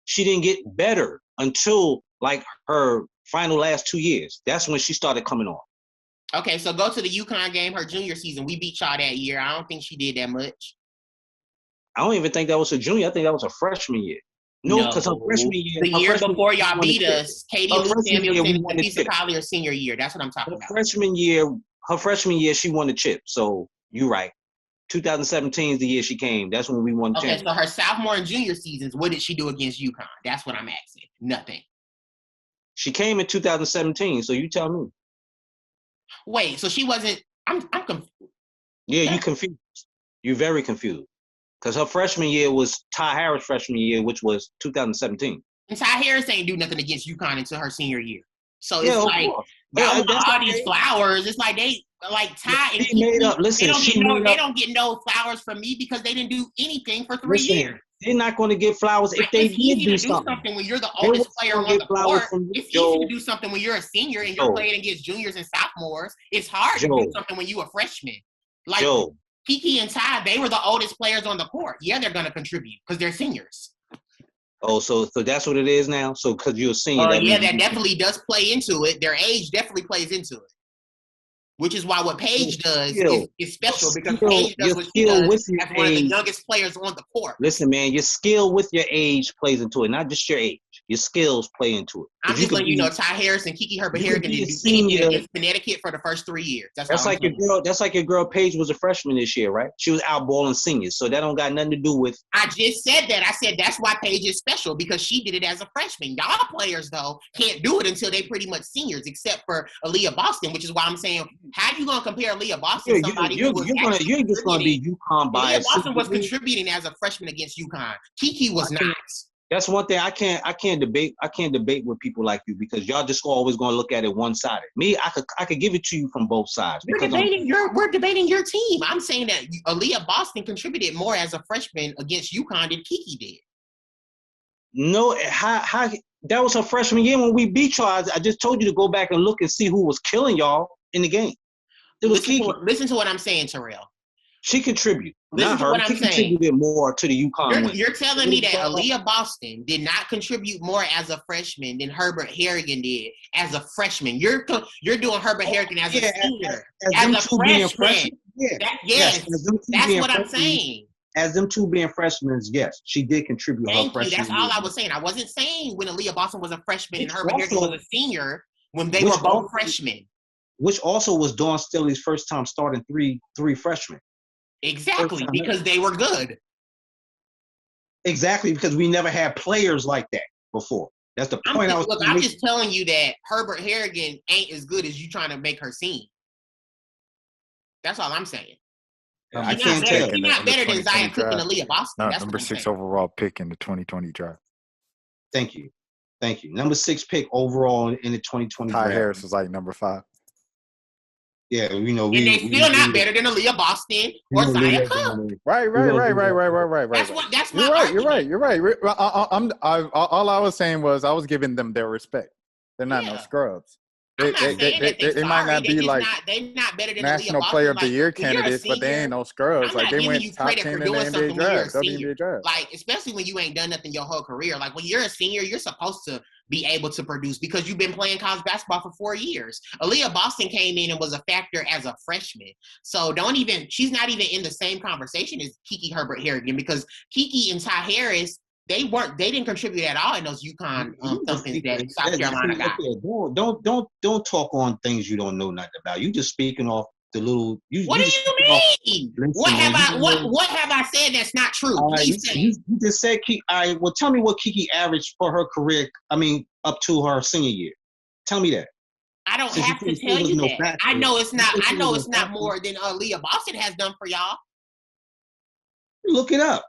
She didn't get better until like her final last 2 years. That's when she started coming on. Okay, so go to the UConn game, her junior season. We beat y'all that year. I don't think she did that much. I don't even think that was a junior. I think that was a freshman year. No, because her freshman year. The year before y'all beat us, Katie Lou Samuelson, Lisa Collier, her senior year. That's what I'm talking about. Her freshman year, she won the chip. So you're right. 2017 is the year she came. That's when we won the championship. So her sophomore and junior seasons, what did she do against UConn? That's what I'm asking. Nothing. She came in 2017, so you tell me. Wait, so she wasn't – I'm confused. Yeah, you confused. You're very confused. Because her freshman year was Ty Harris' freshman year, which was 2017. And Ty Harris ain't do nothing against UConn until her senior year. So it's Yeah, like y'all want all these flowers. It's like Ty and made up. Listen, they don't get no flowers from me because they didn't do anything for 3 years. They're not going to get flowers if they did do something. When you're the oldest player on the court. It's easy to do something when you're a senior and you're playing against juniors and sophomores. It's hard to do something when you're a freshman. Like Kiki and Ty, they were the oldest players on the court. Yeah, they're going to contribute because they're seniors. Oh, so that's what it is now? So because you're a senior. That definitely does play into it. Their age definitely plays into it. Which is why what Paige does is special because Paige does what she does as one of the youngest players on the court. Listen, man, your skill with your age plays into it, not just your age. Your skills play into it. I'm just letting you know, Ty Harris and Kiki Herbert Harrigan didn't do anything against Connecticut for the first 3 years. That's like your girl. That's like your girl Paige was a freshman this year, right? She was outballing seniors, so that don't got nothing to do with. I just said that. I said that's why Paige is special because she did it as a freshman. Y'all players though can't do it until they pretty much seniors, except for Aaliyah Boston, which is why I'm saying, how you gonna compare Aaliyah Boston to somebody you're just gonna be UConn biased. Aaliyah Boston was contributing as a freshman against UConn. Kiki was not. That's one thing I can't debate with people like you because y'all just always gonna look at it one-sided. Me, I could give it to you from both sides. We're debating your team. I'm saying that Aaliyah Boston contributed more as a freshman against UConn than Kiki did. No, how that was her freshman year when we beat y'all. I just told you to go back and look and see who was killing y'all in the game. It was Kiki. Listen to what I'm saying, Terrell. She contributed. Listen to what I'm saying. She contributed more to the UConn win. You're telling me that Aaliyah Boston did not contribute more as a freshman than Herbert Harrigan did as a freshman. You're doing Herbert Harrigan as a senior, as a freshman. That's what I'm saying. As them two being freshmen, yes, she did contribute. Thank you. That's all I was saying. I wasn't saying when Aaliyah Boston was a freshman and Herbert Harrigan was a senior when they were both freshmen. Which also was Dawn Staley's first time starting three freshmen. Exactly, because they were good. Exactly, because we never had players like that before. That's the point I'm just telling you that Herbert Harrigan ain't as good as you trying to make her seem. That's all I'm saying. I can't tell. She's not better than Zion Cook and Aaliyah Boston. That's number 6 overall pick in the 2020 draft. Thank you. Number 6 pick overall in the 2020 draft. Ty Harris was like number 5. Yeah, and they still not better than Aaliyah Boston or Zion Cook. Right. That's my You're right. All I was saying was I was giving them their respect. They're not no scrubs. They might not be like they're not better than National Player of the Year candidates, but they ain't no scrubs. Like they went top 10 in the NBA draft, WNBA draft. Like especially when you ain't done nothing your whole career. Like when you're a senior, you're supposed to be able to produce because you've been playing college basketball for 4 years. Aaliyah Boston came in and was a factor as a freshman. So she's not even in the same conversation as Kiki Herbert Harrigan because Kiki and Ty Harris, they didn't contribute at all in those UConn thumpings that South Carolina got. Don't talk on things you don't know nothing about. You just speaking off the little. What do you mean? What have I said that's not true? You just said Kiki. All right. Well, tell me what Kiki averaged for her career. I mean, up to her senior year. Tell me that. I don't have to tell you that. I know it's not. I know it's not more than Aaliyah Boston has done for y'all. Look it up.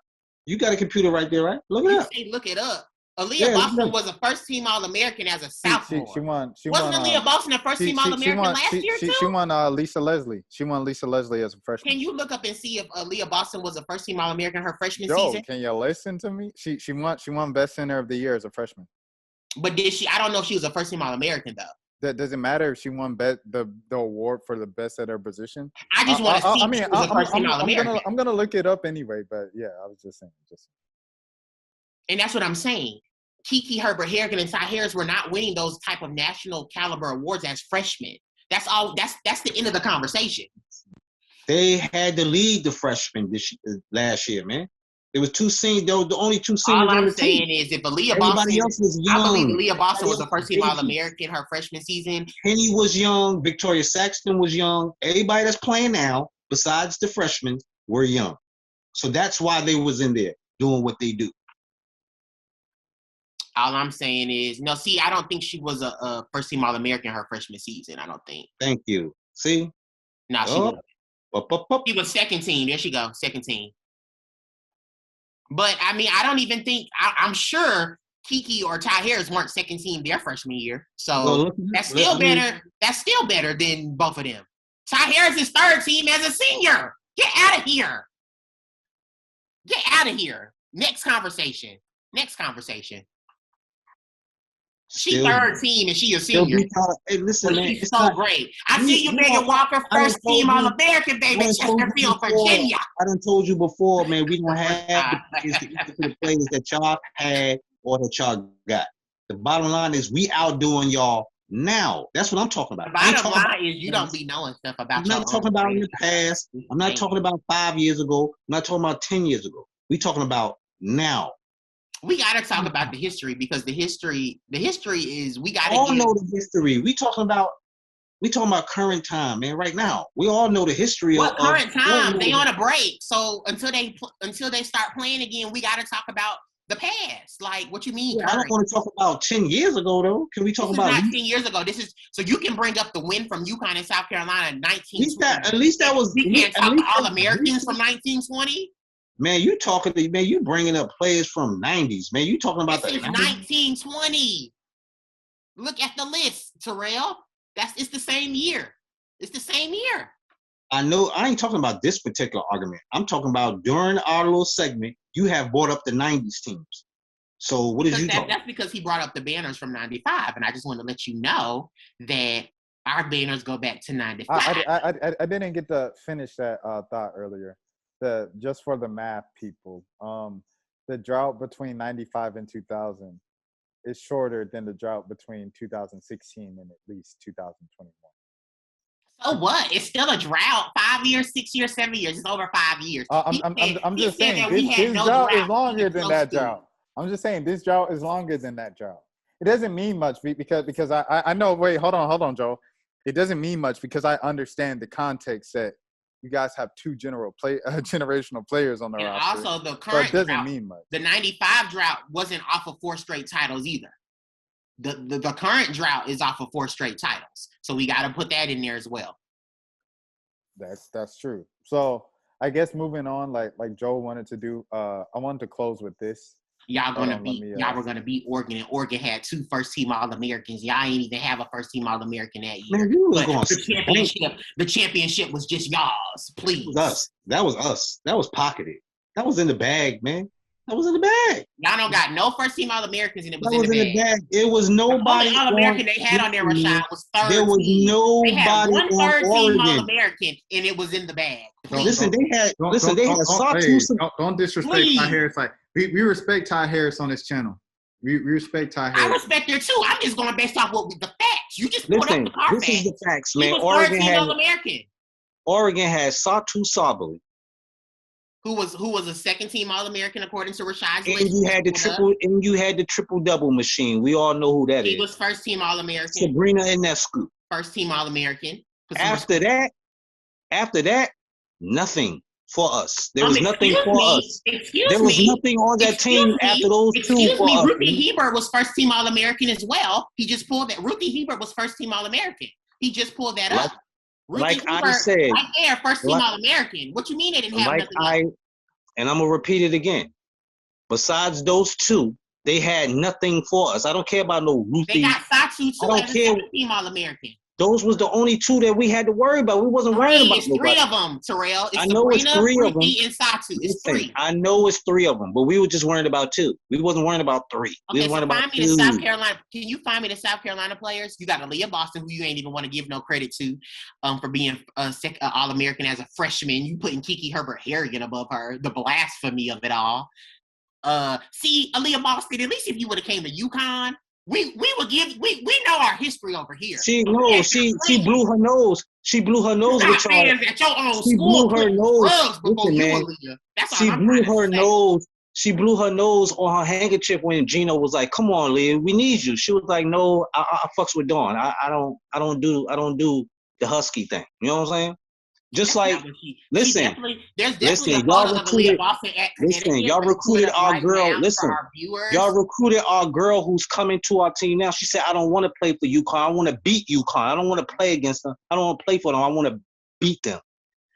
You got a computer right there, right? Look it up. Look it up. Aaliyah Boston was a first-team All-American as a sophomore. She won. Wasn't Aaliyah Boston a first-team All-American last year, too? She won Lisa Leslie. She won Lisa Leslie as a freshman. Can you look up and see if Aaliyah Boston was a first-team All-American her freshman season? Can you listen to me? She won Best Center of the Year as a freshman. But did she? I don't know if she was a first-team All-American, though. That doesn't matter if she won the award for the best at her position. I just want to see if she was a first-team All-American. I'm going to look it up anyway, but yeah, I was just saying. And that's what I'm saying. Kiki Herbert Harrigan and Ty Harris were not winning those type of national caliber awards as freshmen. That's all. That's the end of the conversation. They had to lead the freshmen last year, man. There was 2 seniors. There were the only 2 seniors. All I'm saying is if Aaliyah Boston, else was young. I believe Aaliyah Boston was a first-team All-American her freshman season. Penny was young. Victoria Saxton was young. Everybody that's playing now, besides the freshmen, were young. So that's why they was in there doing what they do. All I'm saying is, I don't think she was a first-team All-American her freshman season. I don't think. Thank you. See? No, she wasn't. She was second team. There she go, second team. But, I mean, I don't even think – I'm sure Kiki or Ty Harris weren't second team their freshman year. So Well, that's still better. That's still better than both of them. Ty Harris is third team as a senior. Get out of here. Get out of here. Next conversation. She third team and she a senior. Hey, listen, man, she's so great. I see you, Megan Walker, first team All-American, baby, Chesterfield, Virginia. I done told you before, man, we don't have the players that y'all had or that y'all got. The bottom line is we outdoing y'all now. That's what I'm talking about. The bottom line is you don't be knowing stuff about y'all. I'm not talking about in the past. I'm not talking about 5 years ago. I'm not talking about 10 years ago. We talking about now. We gotta talk about the history because the history is we gotta all know the history. We talking about current time, man. Right now, we all know the history. What current time? They on a break, so until they start playing again, we gotta talk about the past. Like, what you mean? Yeah, I don't want to talk about 10 years ago, though. Can we talk this about? Is not 10 years ago. This is so you can bring up the win from UConn in South Carolina in 1920. At least that was. We can't talk All-Americans from 1920. Man, you bringing up players from 90s. Man, you talking about this is 1920. Look at the list, Terrell. It's the same year. It's the same year. I know. I ain't talking about this particular argument. I'm talking about during our little segment, you have brought up the 90s teams. So what is you talking? That's because he brought up the banners from 95, and I just want to let you know that our banners go back to 95. I didn't get to finish that thought earlier. Just for the math people, the drought between 95 and 2000 is shorter than the drought between 2016 and at least 2021. So what? It's still a drought. 5 years, 6 years, 7 years. It's over 5 years. I'm just saying this drought is longer than that drought. I'm just saying this drought is longer than that drought. It doesn't mean much because I know. Wait, hold on, Joe. It doesn't mean much because I understand the context that you guys have two generational players on the roster. And also the current so it doesn't drought, mean much. The 95 drought wasn't off of 4 straight titles either. The current drought is off of 4 straight titles. So we got to put that in there as well. That's true. So I guess moving on, like Joe wanted to do, I wanted to close with this. Y'all were gonna beat Oregon, and Oregon had 2 first-team All-Americans. Y'all ain't even have a first-team All-American that year. Man, the championship was just y'all's. Please, that was us. That was pocketed. That was in the bag, man. That was in the bag. Y'all don't got no first-team All-Americans, and it was in the bag. It was nobody. The only All-American they had on there, Rashad, was third. There was nobody. They had one third-team Oregon. All-American, and it was in the bag. Listen, they had don't disrespect Ty Harris. Like we respect Ty Harris on this channel. We respect Ty Harris. I respect her too. I'm just going based off the facts. You just put up the car facts. This is the facts, man. Oregon had Satu Sabali, who was a second-team All-American according to Rashad's list. And you had the triple-double machine. We all know who that is. He was first-team All-American. Sabrina Ionescu. First-team All-American. After that, nothing for us. There was nothing for us. There was nothing on that team after those 2 for us. Ruthie Hebert was first-team All-American as well. He just pulled that. Ruthie Hebert was first-team All-American. He just pulled that up. Like I said, right there, first-team All-American. What you mean they didn't have nothing? And I'm going to repeat it again. Besides those 2, they had nothing for us. I don't care about no Ruthie. They got Satu too as a second-team All-American. Those was the only 2 that we had to worry about. We wasn't worrying about nobody. 3 of them, Terrell. I know it's 3 of them. And Satu. It's 3. I know it's 3 of them, but we were just worried about 2. We wasn't worrying about 3. Okay, we was worried about 2. South Carolina. Can you find me the South Carolina players? You got Aaliyah Boston, who you ain't even want to give no credit to, for being All-American as a freshman. You putting Kiki Herbert-Harrigan above her. The blasphemy of it all. See, Aaliyah Boston. At least if you would have came to UConn. We know our history over here. She blew her nose. She blew her nose with y'all. She blew her nose. Listen, man. She blew her nose. She blew her nose on her handkerchief when Gino was like, "Come on, Leah, we need you." She was like, "No, I fucks with Dawn. I don't do the husky thing." You know what I'm saying? Just like, listen, y'all recruited our girl. Listen, y'all recruited our girl who's coming to our team now. She said, I don't want to play for UConn. I want to beat UConn. I don't want to play against them. I don't want to play for them. I want to beat them.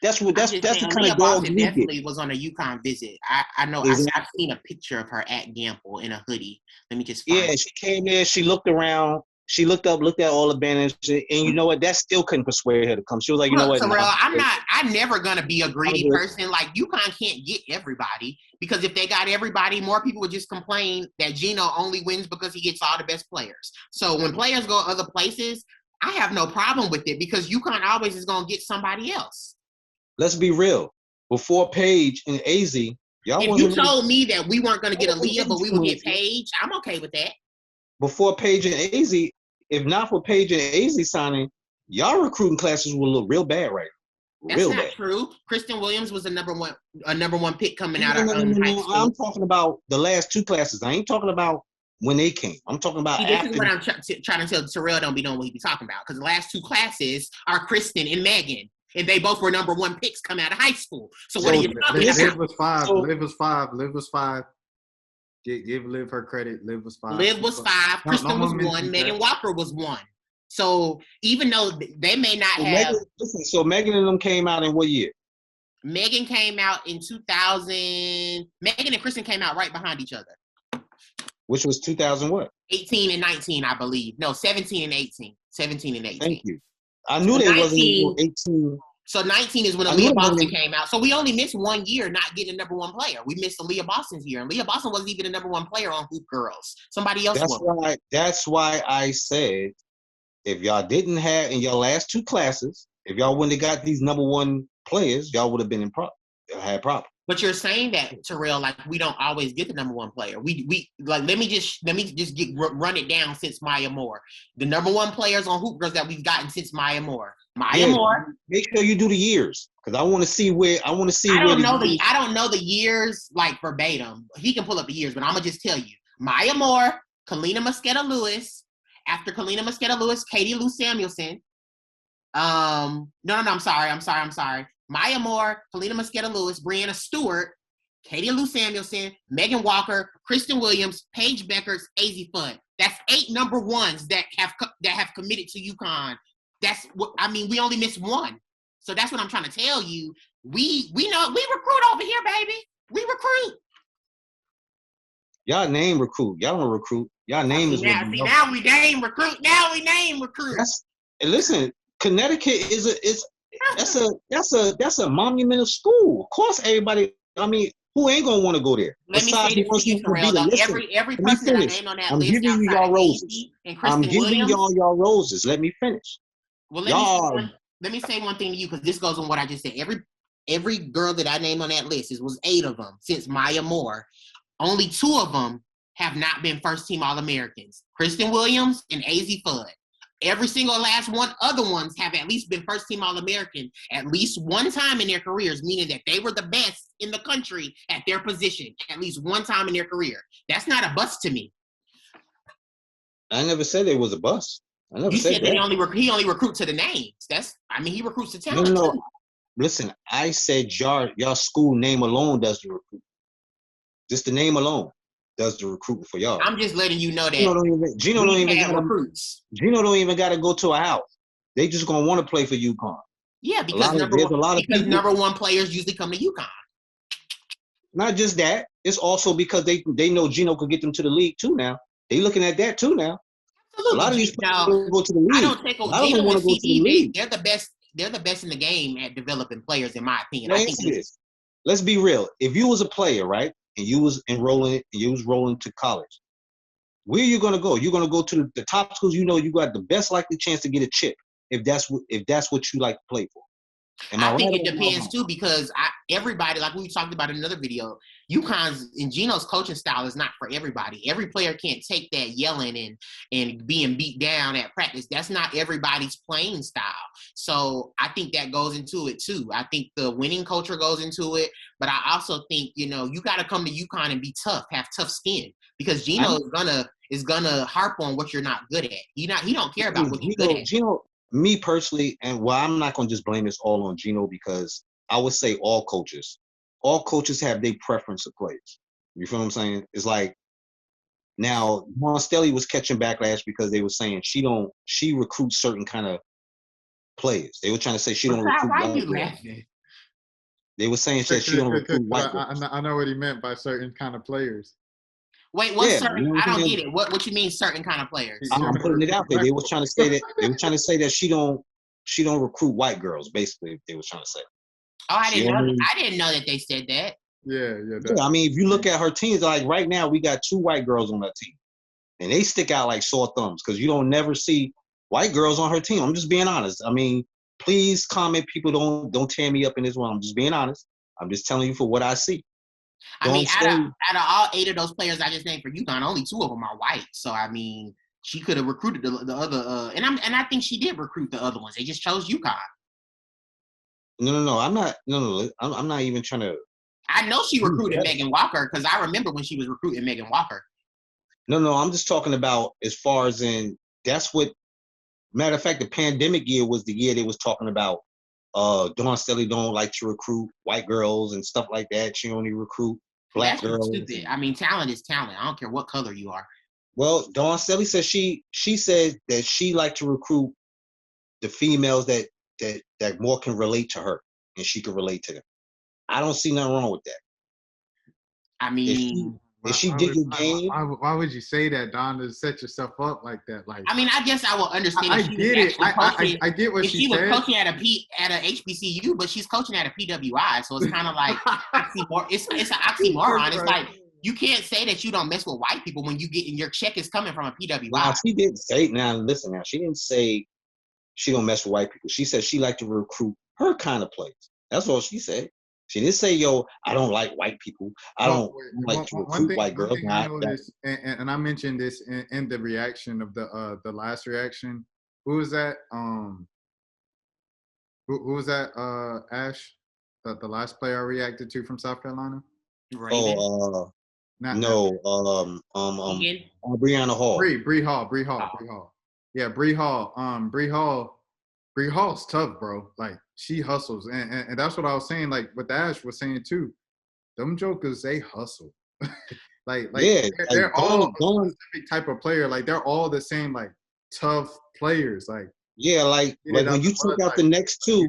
That's the kind of dog Boston we definitely get. was on a UConn visit. I know. Exactly. I've seen a picture of her at Gamble in a hoodie. Let me just find it. She came there. She looked around. She looked up, looked at all the banners, and you know what? That still couldn't persuade her to come. She was like, you know what? Terrell, Nah, I'm never gonna be a greedy person. Like UConn can't get everybody because if they got everybody, more people would just complain that Gino only wins because he gets all the best players. So when players go other places, I have no problem with it because UConn always is gonna get somebody else. Let's be real. Before Paige and AZ, y'all if wasn't. You told me that we weren't gonna get Aaliyah, but we would get Paige, I'm okay with that. Before Paige and AZ, if not for Paige and AZ signing, y'all recruiting classes will look real bad right now. That's not true. Kristen Williams was a number one pick coming out of high school. I'm talking about the last 2 classes. I ain't talking about when they came. I'm talking about this is what I'm trying to tell Terrell don't be knowing what he be talking about because the last 2 classes are Kristen and Megan. And they both were number 1 picks coming out of high school. So what are you talking about? Liv was 5. Liv was 5. Give Liv her credit. Liv was 5. Liv was 5. Kristen was 1. Megan Walker was 1. So even though they may not have. So Megan and them came out in what year? Megan came out in 2000. Megan and Kristen came out right behind each other. Which was 2000 what? 18 and 19, I believe. No, 17 and 18. 17 and 18. Thank you. I knew they wasn't 18. So 19 is when Aaliyah Boston came out. So we only missed 1 year not getting a number 1 player. We missed Aaliyah Boston's year. And Aaliyah Boston wasn't even a number 1 player on Hoop Girls. Somebody else was. That's why I said if y'all didn't have in your last 2 classes, if y'all wouldn't have got these number 1 players, y'all would have been had problems. But you're saying that, Terrell, like we don't always get the number 1 player. We like let me just run it down since Maya Moore. The number 1 players on Hoop Girls that we've gotten since Maya Moore. Moore. Make sure you do the years because I want to see where I don't know the years like verbatim. He can pull up the years, but I'm gonna just tell you: Maya Moore, Kalina Mosqueda Lewis. After Kalina Mosqueda Lewis, Katie Lou Samuelson. I'm sorry. Maya Moore, Kalina Mosqueda Lewis, Brianna Stewart, Katie Lou Samuelson, Megan Walker, Kristen Williams, Paige Beckers, AZ Fudd. That's 8 number 1s that have committed to UConn. That's what I mean. We only missed 1, so that's what I'm trying to tell you. We know we recruit over here, baby. We recruit. Y'all name recruit. Y'all don't recruit. Y'all name is now we name recruit. Now we name recruit. Listen, Connecticut that's a monumental school. Of course, everybody. I mean, who ain't gonna want to go there? Let me say this to you, Terrell. Every person that I named on that list, I'm giving you y'all roses. I'm giving y'all roses. Let me finish. Well, let me say one thing to you because this goes on what I just said. Every girl that I named on that list, was 8 of them since Maya Moore. Only 2 of them have not been first-team All-Americans. Kristen Williams and AZ Fudd. Every single last other ones have at least been first-team All-American at least 1 time in their careers, meaning that they were the best in the country at their position at least 1 time in their career. That's not a bust to me. I never said it was a bust. You said that he only recruits to the names. He recruits to talent. No. Listen, I said y'all school name alone does the recruit. Just the name alone does the recruiting for y'all. I'm just letting you know that Gino don't even got to go to a house. They just gonna want to play for UConn. Yeah, because number 1 players usually come to UConn. Not just that, it's also because they know Gino could get them to the league too. Now they looking at that too. Now absolutely. A lot of these players go to the league. I don't take Gino and CD. They're the best. They're the best in the game at developing players, in my opinion. Let's be real. If you was a player, right, and you was rolling to college, where are you going to go? You're going to go to the top schools. You know you got the best likely chance to get a chip if that's what you like to play for. I think it depends too because everybody, like we talked about in another video, UConn's and Gino's coaching style is not for everybody. Every player can't take that yelling and being beat down at practice. That's not everybody's playing style. So I think that goes into it too. I think the winning culture goes into it, but I also think you got to come to UConn and be tough, have tough skin because Gino is gonna harp on what you're not good at. He don't care about what you're good at. Gino, me personally, and I'm not going to just blame this all on Gino because I would say all coaches have their preference of players. You feel what I'm saying? It's like now Monstelli was catching backlash because they were saying she recruits certain kind of players. They were trying to say she don't recruit. Why are you laughing? They were saying that she don't recruit white girls. I know what he meant by certain kind of players. Wait, what's Yeah, certain? you know what I I'm don't saying? get it. What you mean certain kind of players? I'm putting it out there. They were trying to say that she don't recruit white girls. Basically, they was trying to say. Oh, I She didn't know. only, I didn't know that they said that. Yeah. yeah, I mean, if you look at her teams, like right now, we got 2 white girls on that team, and they stick out like sore thumbs because you don't never see white girls on her team. I'm just being honest. I mean, please comment. People don't tear me up in this one. I'm just being honest. I'm just telling you for what I see. I mean, out of all 8 of those players I just named for UConn, only 2 of them are white. So I mean, she could have recruited the other, and I think she did recruit the other ones. They just chose UConn. No. I'm not. No. I'm not even trying to. I know she recruited Megan Walker because I remember when she was recruiting Megan Walker. No. I'm just talking about as far as in that's what. Matter of fact, the pandemic year was the year they was talking about. Dawn Staley don't like to recruit white girls and stuff like that. She only recruit black girls. Stupid. I mean, talent is talent. I don't care what color you are. Well, Dawn Staley says she said that she like to recruit the females that more can relate to her and she can relate to them. I don't see nothing wrong with that. I mean, if she dig your game, why would you say that, Don, to set yourself up like that? Like, I mean, I guess I will understand. I get it. I get what she said. She was coaching at a HBCU, but she's coaching at a PWI, so it's kind of like it's an oxymoron. It's like you can't say that you don't mess with white people when your check is coming from a PWI. Now, she didn't say. Now listen. Now she didn't say she don't mess with white people. She said she like to recruit her kind of players. That's all she said. She didn't say, "Yo, I don't like white people. I don't like to recruit white girls." I noticed, and I mentioned this in the reaction of the last reaction. Who was that? Who was that? Ash, the last player I reacted to from South Carolina. Raven? Brianna Hall. Bree Hall. Yeah, Bree Hall. Bree Hall's tough, bro. Like, she hustles. And that's what I was saying, like, what Ash was saying, too. Them jokers, they hustle. Yeah, they're all a specific type of player. Like, they're all the same, like, tough players. Like, yeah, like when you check out the next two,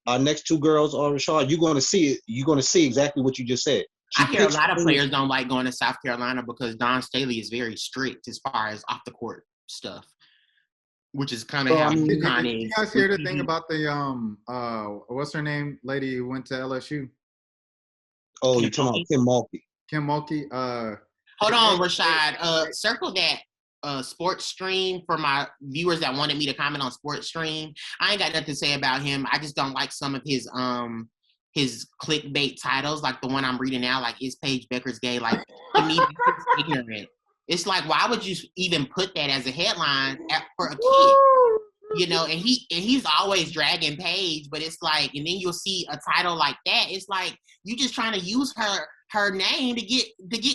our next 2 girls on Rashard, you're gonna see it. You're gonna see exactly what you just said. I hear a lot of players don't like going to South Carolina because Dawn Staley is very strict as far as off the court stuff, which is kind of how UConn is. You guys hear the thing about the what's her name, lady who went to LSU? Oh, you're talking about Kim Mulkey. Kim Mulkey. Hold on, Rashad. Circle that sports stream for my viewers that wanted me to comment on sports stream. I ain't got nothing to say about him. I just don't like some of his clickbait titles, like the one I'm reading now, like "Is Paige Becker's gay?" Like, to me, it's ignorant. It's like, why would you even put that as a headline for a kid? You know, and he's always dragging Paige, but it's like, and then you'll see a title like that. It's like you just trying to use her name to get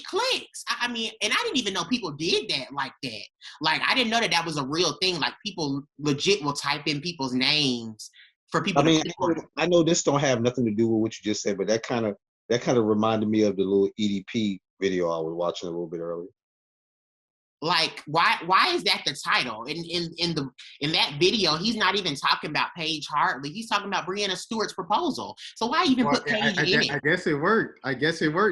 clicks. I mean, and I didn't even know people did that like that. Like, I didn't know that was a real thing. Like, people legit will type in people's names for people. I mean, I know this don't have nothing to do with what you just said, but that kind of reminded me of the little EDP video I was watching a little bit earlier. Like, why is that the title? In that video, he's not even talking about Paige Hartley. He's talking about Breanna Stewart's proposal. So why even put Paige in it? I guess it worked.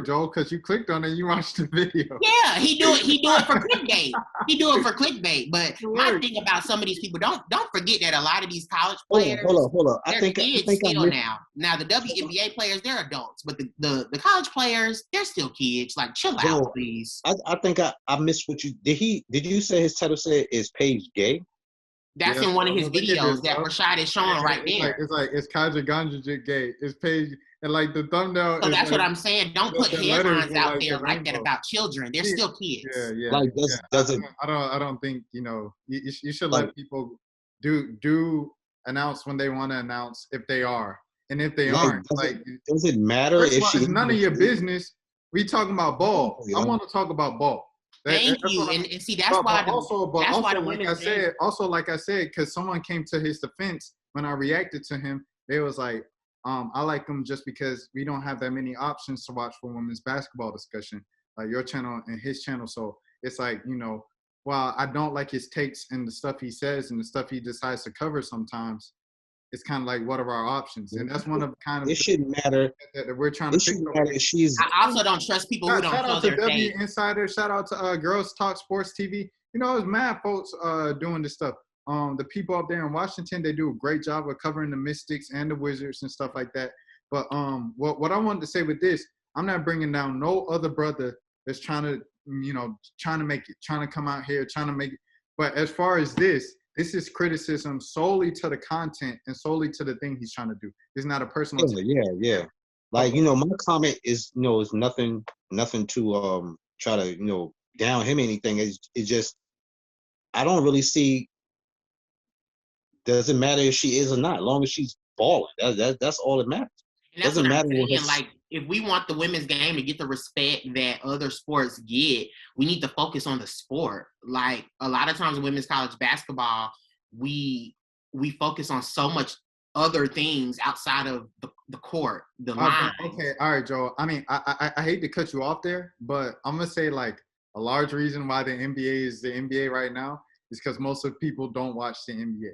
Joel, because you clicked on it and you watched the video. Yeah, he do it for clickbait. He do it for clickbait. But my thing about some of these people, don't forget that a lot of these college players, hold on. They're kids still now. Now the WNBA players, they're adults, but the college players, they're still kids. Like, chill out, please. I think I missed what you did. Did you say his title said "Is Paige gay"? That's in one of his videos that Rashad is showing right there. It's Kaja Ganjajit gay. It's Paige, and like the thumbnail. So that's what I'm saying. Don't put headlines out there like that about children. They're still kids. Yeah. Like, I don't think, you know, you should let people do announce when they want to announce if they are, and if they aren't. Does it matter if she? It's none of your business. We talking about ball. I want to talk about ball. Thank you. And see, that's why the women. Like I said, because someone came to his defense when I reacted to him. They was like, I like him just because we don't have that many options to watch for women's basketball discussion, like your channel and his channel. So it's like, you know, while I don't like his takes and the stuff he says and the stuff he decides to cover sometimes, it's kind of like, what are our options? And that's one of kind of it shouldn't matter. that we're trying It to fix. shouldn't matter if she's. I also don't trust people who don't Shout show out to their W face. Insider. Shout out to Girls Talk Sports TV. You know, there's mad folks doing this stuff. The people up there in Washington, they do a great job of covering the Mystics and the Wizards and stuff like that. But what I wanted to say with this, I'm not bringing down no other brother that's trying to make it, trying to come out here, trying to make it. But as far as this is criticism solely to the content and solely to the thing he's trying to do. It's not a personal. Yeah. Like, my comment is, is nothing to try to, down him or anything. It's just, I don't really see, doesn't matter if she is or not, as long as she's balling. That's all that matters. And that's doesn't matter what saying. Like, if we want the women's game to get the respect that other sports get, we need to focus on the sport. Like, a lot of times in women's college basketball, we focus on so much other things outside of the court, the line. Okay, all right, Joe. I mean, I hate to cut you off there, but I'm gonna say, like, a large reason why the NBA is the NBA right now is because most of people don't watch the NBA.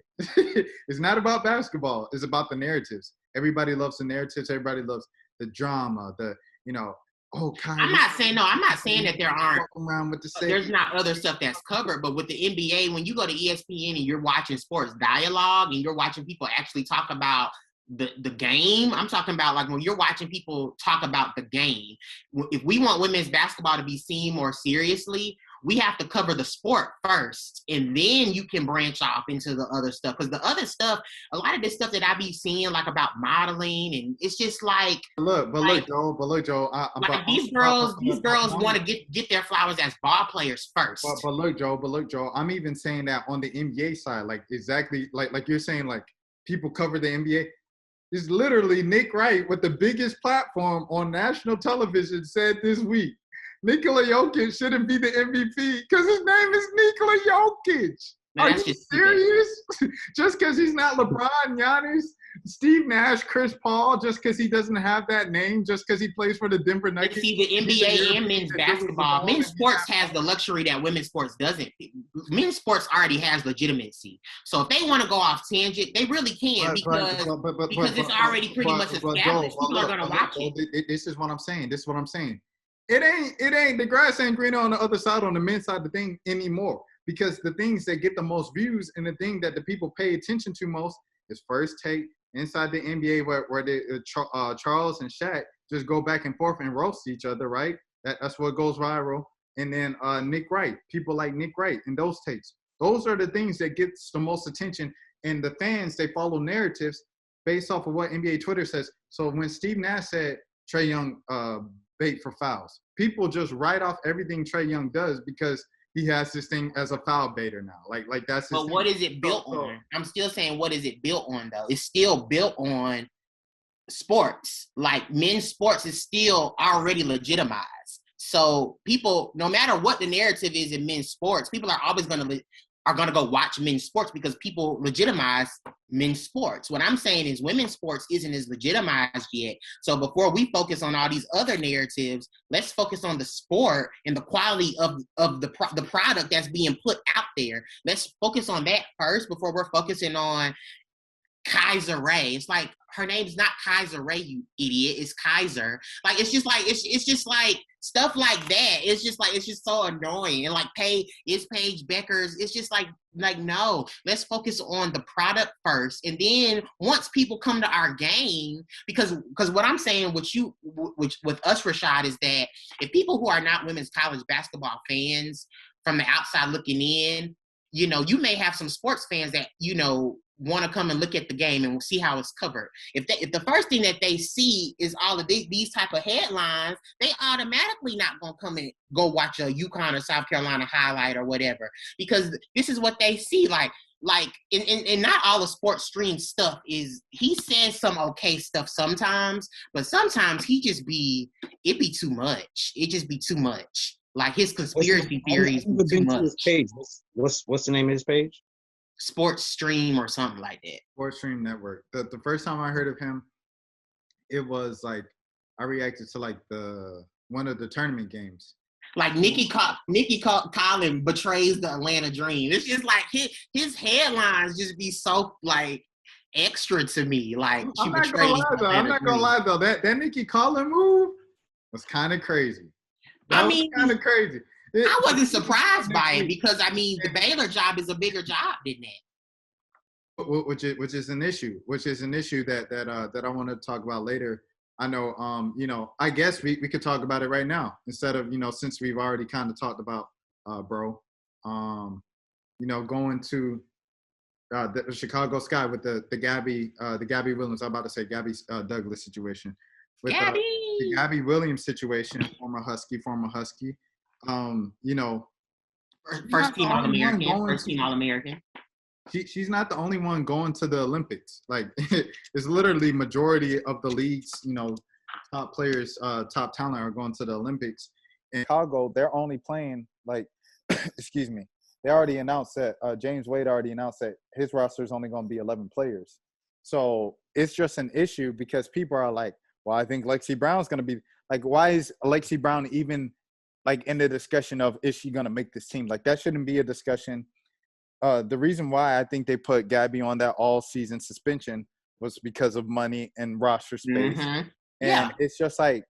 It's not about basketball. It's about the narratives. Everybody loves the narratives. Everybody loves the drama. I'm not saying that there aren't. There's not other stuff that's covered, but with the NBA, when you go to ESPN and you're watching sports dialogue and you're watching people actually talk about the game, I'm talking about, like, when you're watching people talk about the game. If we want women's basketball to be seen more seriously, we have to cover the sport first, and then you can branch off into the other stuff. Because the other stuff, a lot of this stuff that I be seeing, like, about modeling, and it's just like, look, Joe. These girls want to get their flowers as ball players first. But look, Joe. I'm even saying that on the NBA side, like, exactly like you're saying, like, people cover the NBA. It's literally Nick Wright with the biggest platform on national television said this week, Nikola Jokic shouldn't be the MVP because his name is Nikola Jokic. Are you serious? Just because he's not LeBron, Giannis, Steve Nash, Chris Paul, just because he doesn't have that name, just because he plays for the Denver Nuggets. See, the NBA and men's basketball, men's sports has the luxury that women's sports doesn't. Men's sports already has legitimacy. So if they want to go off tangent, they really can because it's already pretty much established. People are going to watch it. This is what I'm saying. It ain't the grass ain't greener on the other side, on the men's side of the thing anymore, because the things that get the most views and the thing that the people pay attention to most is First Take, Inside the NBA, where Charles and Shaq just go back and forth and roast each other, right? That's what goes viral. And then Nick Wright, people like Nick Wright and those takes. Those are the things that gets the most attention. And the fans, they follow narratives based off of what NBA Twitter says. So when Steve Nash said Trae Young bait for fouls, people just write off everything Trae Young does because he has this thing as a foul baiter now. Like that's his thing. What is it built on? I'm still saying, what is it built on, though? It's still built on sports. Like, men's sports is still already legitimized. So people, no matter what the narrative is in men's sports, people are always going to go watch men's sports because people legitimize men's sports. What I'm saying is women's sports isn't as legitimized yet. So before we focus on all these other narratives, let's focus on the sport and the quality of the product that's being put out there. Let's focus on that first before we're focusing on Kaiser Ray. It's like, her name's not Kaiser Ray, you idiot. It's Kaiser. Like, it's just like stuff like that. It's just so annoying. And like, Paige Beckers. It's just like no. Let's focus on the product first, and then once people come to our game, because what I'm saying with us, Rashad, is that if people who are not women's college basketball fans from the outside looking in, you may have some sports fans that want to come and look at the game and see how it's covered. If the first thing that they see is all of these type of headlines, they automatically not going to come and go watch a UConn or South Carolina highlight or whatever, because this is what they see. Like and not all the sports stream stuff is, he says some okay stuff sometimes, but sometimes it be too much. It just be too much. Like, his conspiracy theories be too much. His page. What's the name of his page? Sports Stream or something like that. Sports Stream Network. The first time I heard of him, it was like I reacted to like one of the tournament games. Like Nikki Collins betrays the Atlanta Dream. It's just like his headlines just be so like, extra to me. Like she I'm not betrayed gonna me. lie though. I'm not gonna lie though. That Nikki Collin move was kind of crazy. That was kind of crazy. I wasn't surprised by it because I mean the Baylor job is a bigger job than that. Which is an issue. Which is an issue that I want to talk about later. I know, you know, I guess we could talk about it right now instead of, you know, since we've already kind of talked about, bro, you know, going to the Chicago Sky with the Gabby Williams. I'm about to say Gabby Douglas situation. With the Gabby Williams situation, former Husky. You know, first team All-American. She's not the only one going to the Olympics. Like it's literally majority of the league's, you know, top players, top talent are going to the Olympics. In Chicago, they're only playing like, excuse me. They already announced that James Wade already announced that his roster is only going to be 11 players. So it's just an issue because people are like, well, I think Lexi Brown's going to be like, why is Lexi Brown even like in the discussion of, is she going to make this team? Like that shouldn't be a discussion. The reason why I think they put Gabby on that all-season suspension was because of money and roster space. Mm-hmm. And it's just like,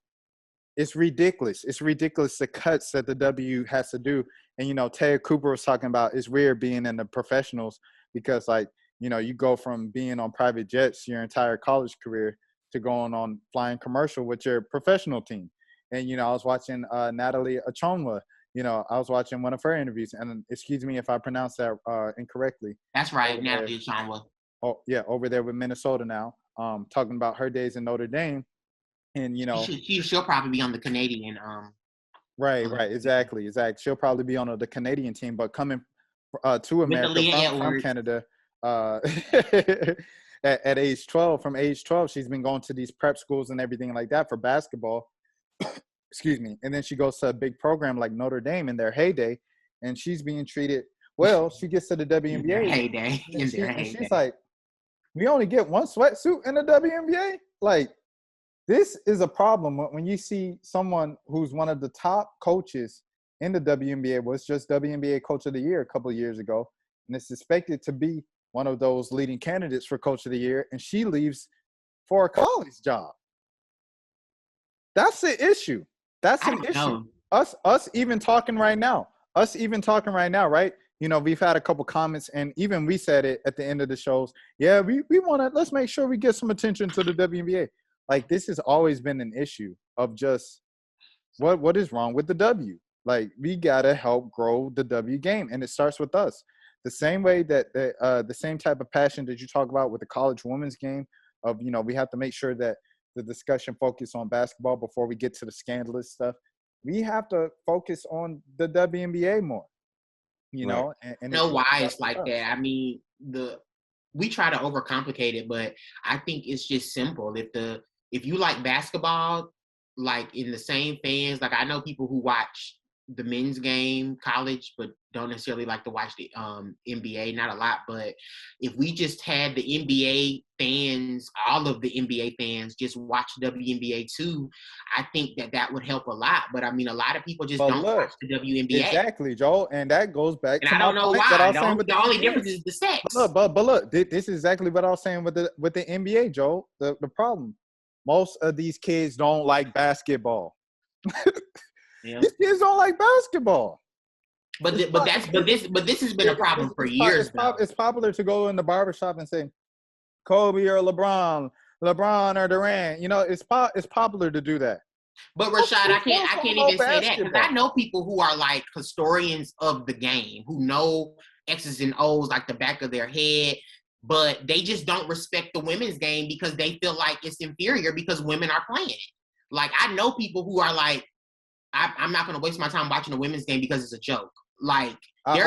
it's ridiculous. It's ridiculous the cuts that the W has to do. And, you know, Ted Cooper was talking about it's weird being in the professionals because, like, you know, you go from being on private jets your entire college career to going on flying commercial with your professional team. And, you know, I was watching Natalie Achonwa. You know, I was watching one of her interviews, and excuse me if I pronounce that incorrectly. That's right, Natalie Achonwa. Oh, yeah, over there with Minnesota now, talking about her days in Notre Dame. And, you know, she'll probably be on the Canadian. Right, exactly. She'll probably be on the Canadian team, but coming to America from Canada at age 12, from age 12, she's been going to these prep schools and everything like that for basketball. Excuse me. And then she goes to a big program like Notre Dame in their heyday, and she's being treated well. She gets to the WNBA. She's like, we only get one sweatsuit in the WNBA? Like, this is a problem when you see someone who's one of the top coaches in the WNBA, was just WNBA Coach of the Year a couple of years ago, and is expected to be one of those leading candidates for Coach of the Year, and she leaves for a college job. That's the issue. That's an issue. Us even talking right now, right? You know, we've had a couple comments, and even we said it at the end of the shows. Yeah, we want to, let's make sure we get some attention to the WNBA. Like, this has always been an issue of just what is wrong with the W. Like, we got to help grow the W game, and it starts with us. The same way that the same type of passion that you talk about with the college women's game of, you know, we have to make sure that the discussion focus on basketball before we get to the scandalous stuff. We have to focus on the WNBA more, you know. And why it's like that. I mean, we try to overcomplicate it, but I think it's just simple. If you like basketball, like in the same fans, like I know people who watch the men's game, college, but don't necessarily like to watch the NBA, not a lot. But if we just had the NBA fans, all of the NBA fans just watch WNBA too, I think that would help a lot. But I mean, a lot of people just don't watch the WNBA. Exactly, Joel. And that goes back to I don't know why. The only difference is the sex. But look, this is exactly what I was saying with the NBA, Joel. The problem, most of these kids don't like basketball. Yeah. These kids don't like basketball. But this has been a problem for years. It's popular to go in the barbershop and say, Kobe or LeBron or Durant. You know, it's popular to do that. But Rashad, I can't even say that because I know people who are like historians of the game who know X's and O's like the back of their head, but they just don't respect the women's game because they feel like it's inferior because women are playing it. Like I know people who are like, I'm not going to waste my time watching a women's game because it's a joke. Like I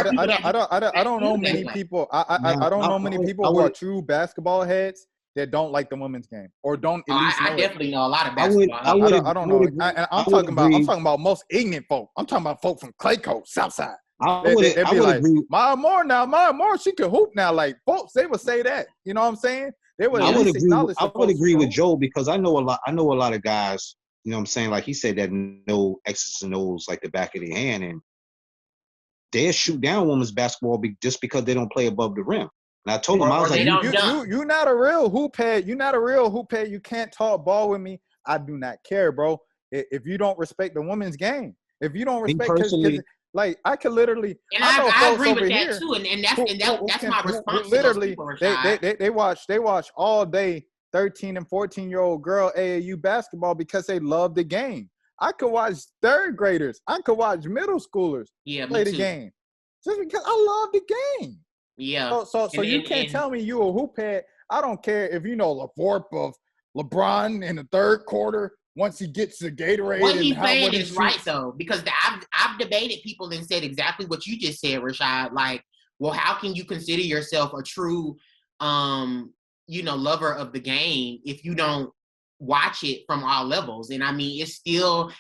don't know many people. I don't know many people who are true basketball heads that don't like the women's game or don't at least know I definitely know a lot of basketball. I don't know. I'm talking about most ignorant folk. I'm talking about folk from Claycoat, Southside. They'd be like, Maya Moore, she could hoop now. Like folks, they would say that. You know what I'm saying? They would. I would agree with Joe because I know a lot of guys. You know what I'm saying? Like he said that no X's and O's like the back of their hand, and they'll shoot down women's basketball just because they don't play above the rim. And I told him, I was like, you not a real hoop head. You not a real hoop head. You can't talk ball with me. I do not care, bro. If you don't respect the women's game, if you don't respect, because like I could literally, and I know I folks agree over with that here too, and that's my response. Literally, to those people, they watch all day 13 and 14-year-old girl AAU basketball because they love the game. I could watch third graders. I could watch middle schoolers play the game just because I love the game. Yeah. So you can't tell me you a hoop head. I don't care if you know LaVorp of LeBron in the third quarter once he gets the Gatorade. What he's saying is right though, because I've debated people and said exactly what you just said, Rashad. Like, well, how can you consider yourself a true, lover of the game if you don't watch it from all levels? And I mean, it's still.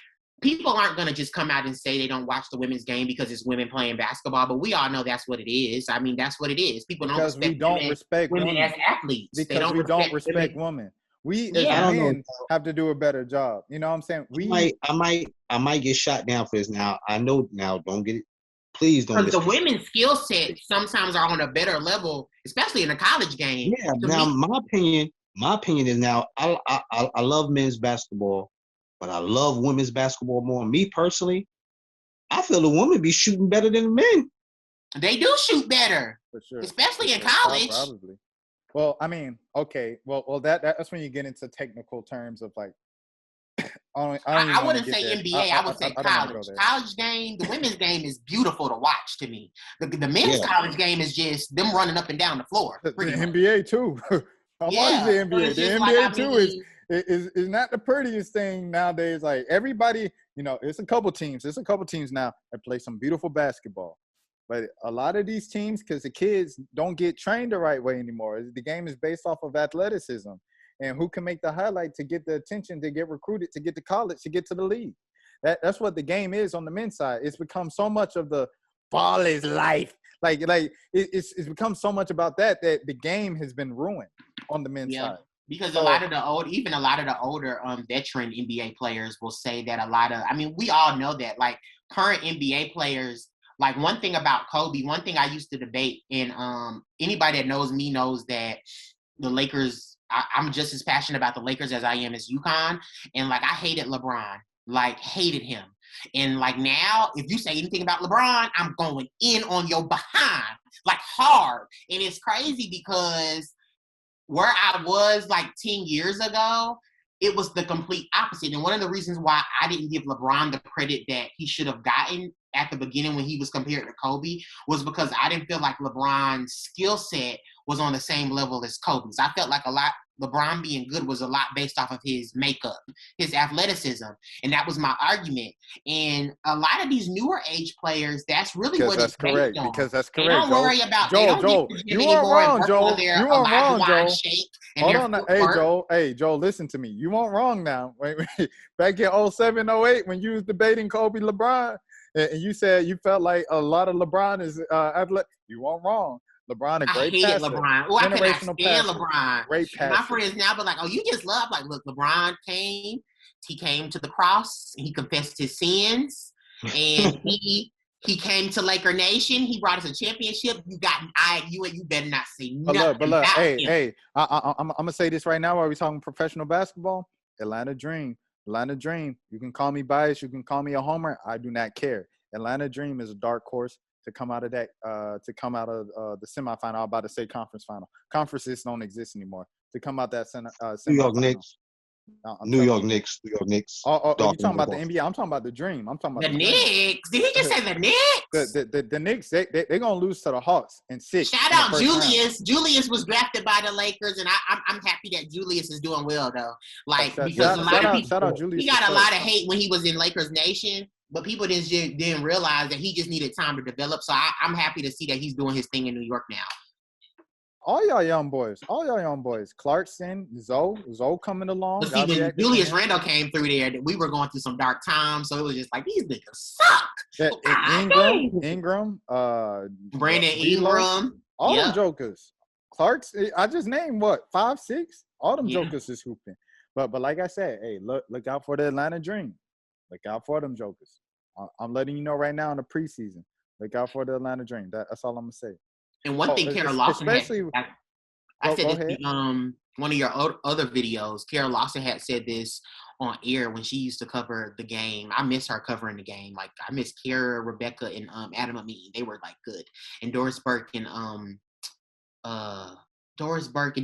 People aren't going to just come out and say they don't watch the women's game because it's women playing basketball, but we all know that's what it is. I mean, that's what it is. People don't respect women as athletes. Because we don't respect women. We as men have to do a better job. You know what I'm saying? I might get shot down for this now. I know now. Don't get it. Please don't. Because the women's skill set sometimes are on a better level, especially in a college game. Yeah. Now, my opinion is now I love men's basketball. But I love women's basketball more. Me personally, I feel the women be shooting better than the men. They do shoot better, for sure, especially in college. Probably. Well, I mean, okay. Well, that's when you get into technical terms of like. I wouldn't say NBA. I would say college. College game, the women's game is beautiful to watch to me. The men's college game is just them running up and down the floor. The NBA too. I'm watching the NBA. The NBA too is not the prettiest thing nowadays. Like everybody, it's a couple teams. There's a couple teams now that play some beautiful basketball. But a lot of these teams, because the kids don't get trained the right way anymore. The game is based off of athleticism and who can make the highlight to get the attention, to get recruited, to get to college, to get to the league. That's what the game is on the men's side. It's become so much of the ball is life. Like it's become so much about that the game has been ruined on the men's side. Because a lot of the older veteran NBA players will say that we all know that, like, current NBA players, like, one thing about Kobe, one thing I used to debate, and anybody that knows me knows that the Lakers, I'm just as passionate about the Lakers as I am as UConn, and, like, I hated LeBron, like, hated him. And, like, now, if you say anything about LeBron, I'm going in on your behind, like, hard. And it's crazy because where I was like 10 years ago, it was the complete opposite. And one of the reasons why I didn't give LeBron the credit that he should have gotten at the beginning when he was compared to Kobe was because I didn't feel like LeBron's skill set was on the same level as Kobe's. I felt like LeBron being good was a lot based off of his makeup, his athleticism. And that was my argument. And a lot of these newer age players, that's really what it's based on. Because that's correct. They don't worry about Joel, you weren't wrong, Joel. You weren't wrong, Joel. Hold on. Hey, Joel, listen to me. You weren't wrong now. Wait. Back in 07, 08, when you was debating Kobe LeBron, and you said you felt like a lot of LeBron is athletic, you weren't wrong. LeBron, a great passer. I hated LeBron. Oh, I could not stand LeBron. Great passer. My friends now be like, oh, you just love. Like, look, LeBron came. He came to the cross. He confessed his sins. And he came to Laker Nation. He brought us a championship. You better not say nothing. But look, hey, I'm going to say this right now while we're talking professional basketball. Atlanta Dream. You can call me biased. You can call me a homer. I do not care. Atlanta Dream is a dark horse to come out of that, the semifinal. I'm about to say conference final. Conferences don't exist anymore. To come out that semifinal. New York Knicks. New York Knicks. Oh, you're talking about the NBA. I'm talking about the Dream. I'm talking about the Knicks. Did he just say the Knicks? The Knicks, they're gonna lose to the Hawks in 6. Shout out Julius. Round. Julius was drafted by the Lakers, and I'm happy that Julius is doing well though. Like, because a lot of people, he got a lot of hate when he was in Lakers Nation, but people didn't realize that he just needed time to develop. So I'm happy to see that he's doing his thing in New York now. All y'all young boys. Clarkson, Zoe coming along. But see, when Julius Randle came through there, we were going through some dark times, so it was just like, these niggas suck. Ingram, Brandon Ingram, all them jokers. Clark's, I just named 5, 6. All them jokers is hooping. But like I said, hey, look out for the Atlanta Dream. Look out for them jokers. I'm letting you know right now in the preseason. Look out for the Atlanta Dream. That's all I'm gonna say. And one thing Kara Lawson especially, I said go this ahead. one of your other videos. Kara Lawson had said this on air when she used to cover the game. I miss her covering the game. Like I miss Kara, Rebecca, and Adam Amin. They were like good. And Doris Burke and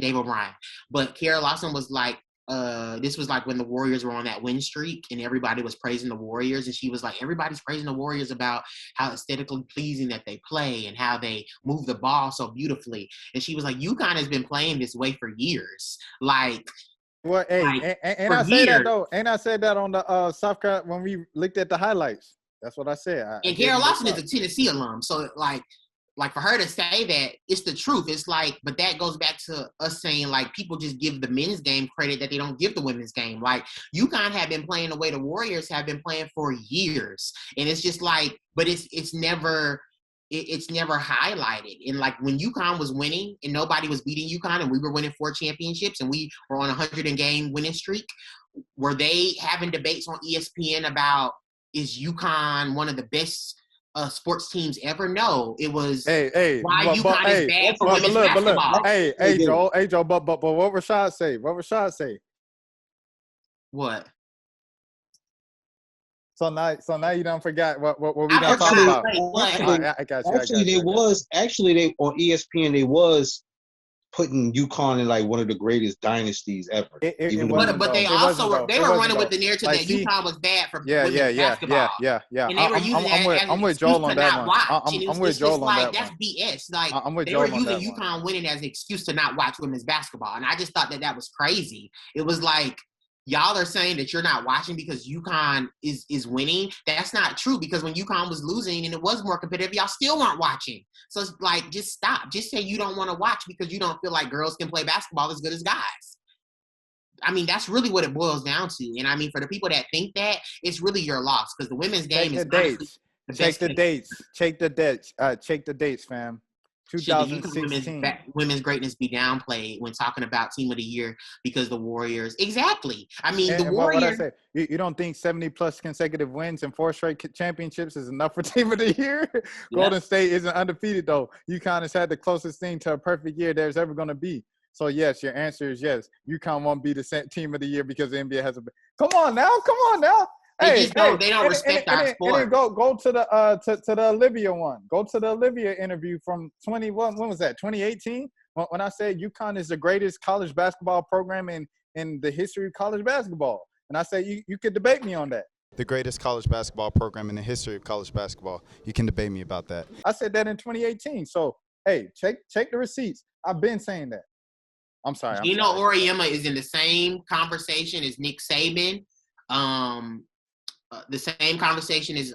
Dave O'Brien. But Kara Lawson was like, this was like when the Warriors were on that win streak and everybody was praising the Warriors, and she was like, everybody's praising the Warriors about how aesthetically pleasing that they play and how they move the ball so beautifully. And she was like, UConn has been playing this way for years. Like, well, hey, and I say that though, and I said that on the South Carolina when we looked at the highlights. That's what I said. And Kara Lawson is a Tennessee alum, so like for her to say that, it's the truth. It's like, but that goes back to us saying like people just give the men's game credit that they don't give the women's game. Like UConn have been playing the way the Warriors have been playing for years, and it's just like, but it's never highlighted. And like when UConn was winning and nobody was beating UConn, and we were winning 4 championships, and we were on a 100-game winning streak, were they having debates on ESPN about is UConn one of the best sports teams ever? No, it was why UConn is bad for women's basketball. Hey, Joe, but what Rashad say? What? So now you don't forget what we done talking about. I got you. Actually, they on ESPN they was putting UConn in like one of the greatest dynasties ever. But they were running with the narrative that UConn was bad for women's basketball. Yeah. And they were using that as an excuse to not watch. I'm with Joel on that. That's BS. Like they were using UConn winning as an excuse to not watch women's basketball, and I just thought that was crazy. It was like, y'all are saying that you're not watching because UConn is winning. That's not true, because when UConn was losing and it was more competitive, y'all still weren't watching. So it's like, just stop. Just say you don't want to watch because you don't feel like girls can play basketball as good as guys. I mean, that's really what it boils down to. And I mean, for the people that think that, it's really your loss, because the women's game is honestly the best. Check the dates, fam. 2016. Women's greatness be downplayed when talking about team of the year because the Warriors. Exactly. I mean, the Warriors. What I say, you don't think 70+ consecutive wins and 4 straight championships is enough for team of the year? Yeah. Golden State isn't undefeated though. UConn has had the closest thing to a perfect year there's ever going to be. So yes, your answer is yes. UConn won't be the team of the year because the NBA has a. Come on now. They don't respect our sport. And then go to the Olivia one. Go to the Olivia interview from 21. When was that? 2018. When I said UConn is the greatest college basketball program in the history of college basketball, and I say you could debate me on that. The greatest college basketball program in the history of college basketball. You can debate me about that. I said that in 2018. So hey, check the receipts. I've been saying that. I'm sorry. Gino Auriemma is in the same conversation as Nick Saban. The same conversation as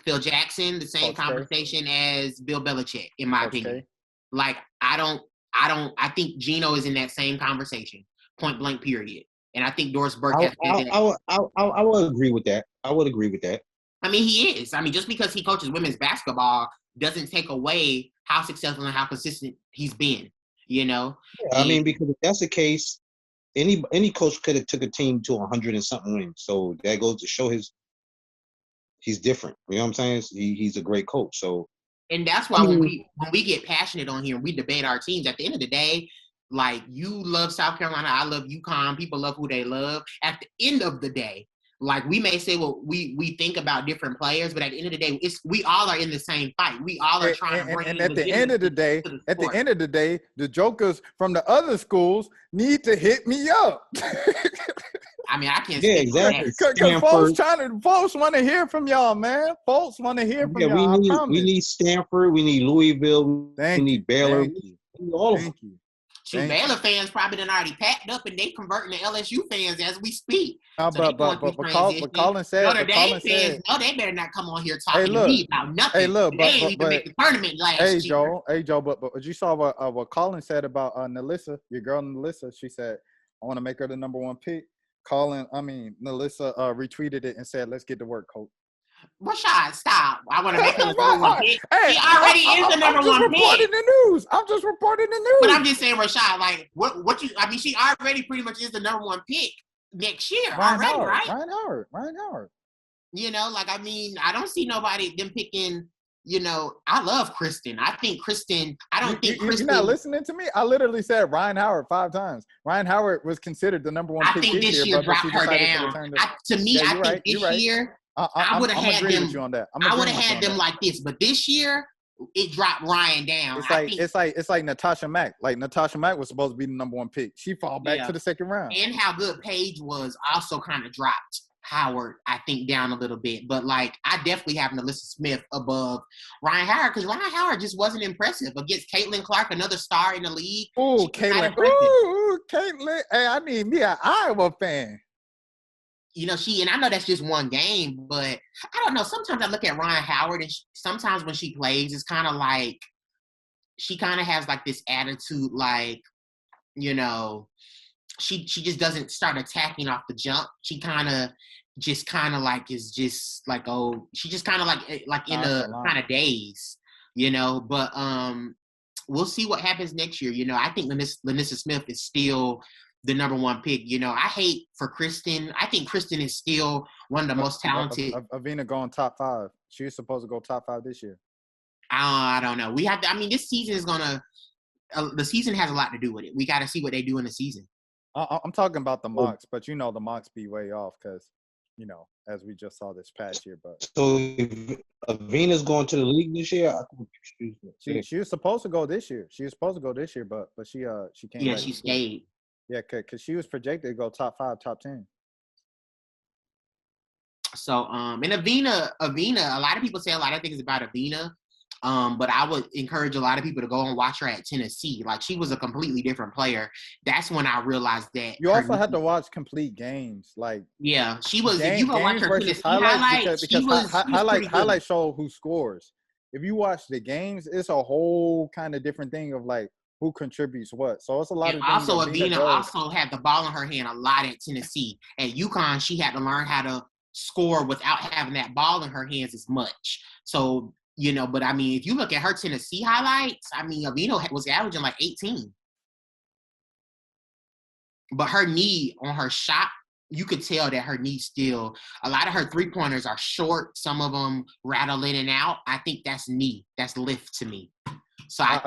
Phil Jackson, the same conversation as Bill Belichick, in my opinion. Like, I think Gino is in that same conversation, point blank, period. And I think Doris Burke has been I would agree with that. I mean, he is. I mean, just because he coaches women's basketball doesn't take away how successful and how consistent he's been, you know? Yeah, I mean, because if that's the case, any coach could have took a team to 100 and something wins. So that goes to show he's different. You know what I'm saying? He's a great coach. So, and that's why when we get passionate on here and we debate our teams, at the end of the day, like, you love South Carolina, I love UConn, people love who they love. At the end of the day, like, we may say, well, we think about different players, but at the end of the day, we all are in the same fight. We all are trying to bring. And at the end of the day, the jokers from the other schools need to hit me up. I mean, I can't. Yeah, exactly. Because folks want to hear from y'all, man. Folks want to hear from y'all. We need Stanford. We need Louisville. We need Baylor. All of them. Baylor fans probably done already packed up and they converting to LSU fans as we speak. But Colin said, Notre Dame fans, they better not come on here talking to me about nothing. Hey, look, they ain't even make the tournament last year. Hey, Joe, but you saw what Colin said about Nalissa, your girl Nalissa. She said, I want to make her the number 1 pick. Nalissa retweeted it and said, let's get to work, coach. Rashad, stop. I want to make her the number 1 pick. She already is the number 1 pick. I'm just reporting the news. But I'm just saying, Rashad, like, she already pretty much is the number 1 pick next year Ryan already, Howard, right? Ryan Howard. You know, like, I mean, I don't see them picking, I love Kristen. I think Kristen. I don't think Kristen. You're not listening to me. I literally said Ryan Howard 5 times. Ryan Howard was considered the number 1 pick I think this year dropped her down. I think this year, I would have had them. With you on that. I would have had them like this, but this year it dropped Ryan down. It's like Natasha Mack. Like Natasha Mack was supposed to be the number 1 pick. She fall back to the second round. And how good Paige was also kind of dropped Howard, I think, down a little bit. But, like, I definitely have Melissa Smith above Ryan Howard because Ryan Howard just wasn't impressive against Caitlin Clark, another star in the league. Ooh, Caitlin. Ooh, Caitlin. Hey, I need me an Iowa fan. And I know that's just one game, but I don't know. Sometimes I look at Ryan Howard, and sometimes when she plays, it's kind of like she kind of has, like, this attitude, like, she just doesn't start attacking off the jump. She kind of like is just like, she just kind of like in a kind of daze, but we'll see what happens next year. I think Lanissa Smith is still the number 1 pick. I hate for Kristen. I think Kristen is still one of the most talented. Avina going top 5. She was supposed to go top 5 this year. I don't know. We have to, this season is the season has a lot to do with it. We got to see what they do in the season. I'm talking about the mocks, but the mocks be way off because, as we just saw this past year. But so if Avina's going to the league this year, I think she was supposed to go this year. But she came. Yeah, she stayed. Yeah, because she was projected to go top 5, top 10. So and Avina, a lot of people say a lot of things about Avina. But I would encourage a lot of people to go and watch her at Tennessee. Like, she was a completely different player. That's when I realized that. You also had to watch complete games. Like, yeah, she was. If you go watch her Tennessee highlights, because highlights show who scores. If you watch the games, it's a whole kind of different thing of like who contributes what. So it's a lot of things. Also, Avina also had the ball in her hand a lot at Tennessee. At UConn, she had to learn how to score without having that ball in her hands as much. So. But if you look at her Tennessee highlights, Avina was averaging like 18. But her knee on her shot, you could tell that her knee still, a lot of her 3-pointers are short. Some of them rattle in and out. I think that's knee. That's lift to me. So I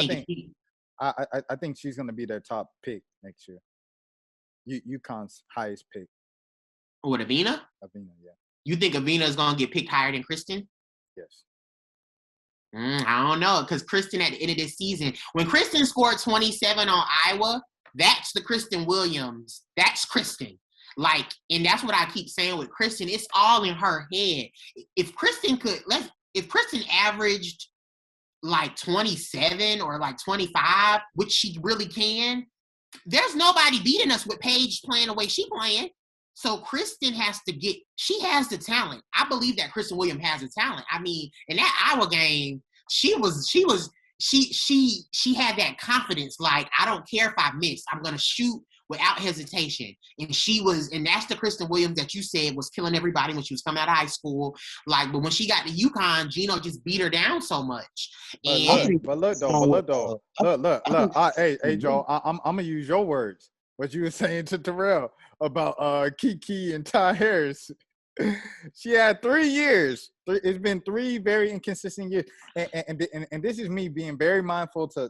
think she's going to be their top pick next year. UConn's highest pick. What, Avina? Avina, yeah. You think Avina is going to get picked higher than Kristen? Yes. I don't know, because Kristen at the end of this season, when Kristen scored 27 on Iowa, that's the Kristen Williams. That's Kristen. Like, and that's what I keep saying with Kristen. It's all in her head. If Kristen averaged like 27 or like 25, which she really can, there's nobody beating us with Paige playing the way she playing. So Kristen she has the talent. I believe that Kristen Williams has the talent. In that Iowa game, she had that confidence. Like, I don't care if I miss. I'm going to shoot without hesitation. And that's the Kristen Williams that you said was killing everybody when she was coming out of high school. Like, but when she got to UConn, Gino just beat her down so much. But look though. Hey, Joe, I'm going to use your words. What you were saying to Terrell about Kiki and Ty Harris. She had 3 years. It's been 3 very inconsistent years, and this is me being very mindful to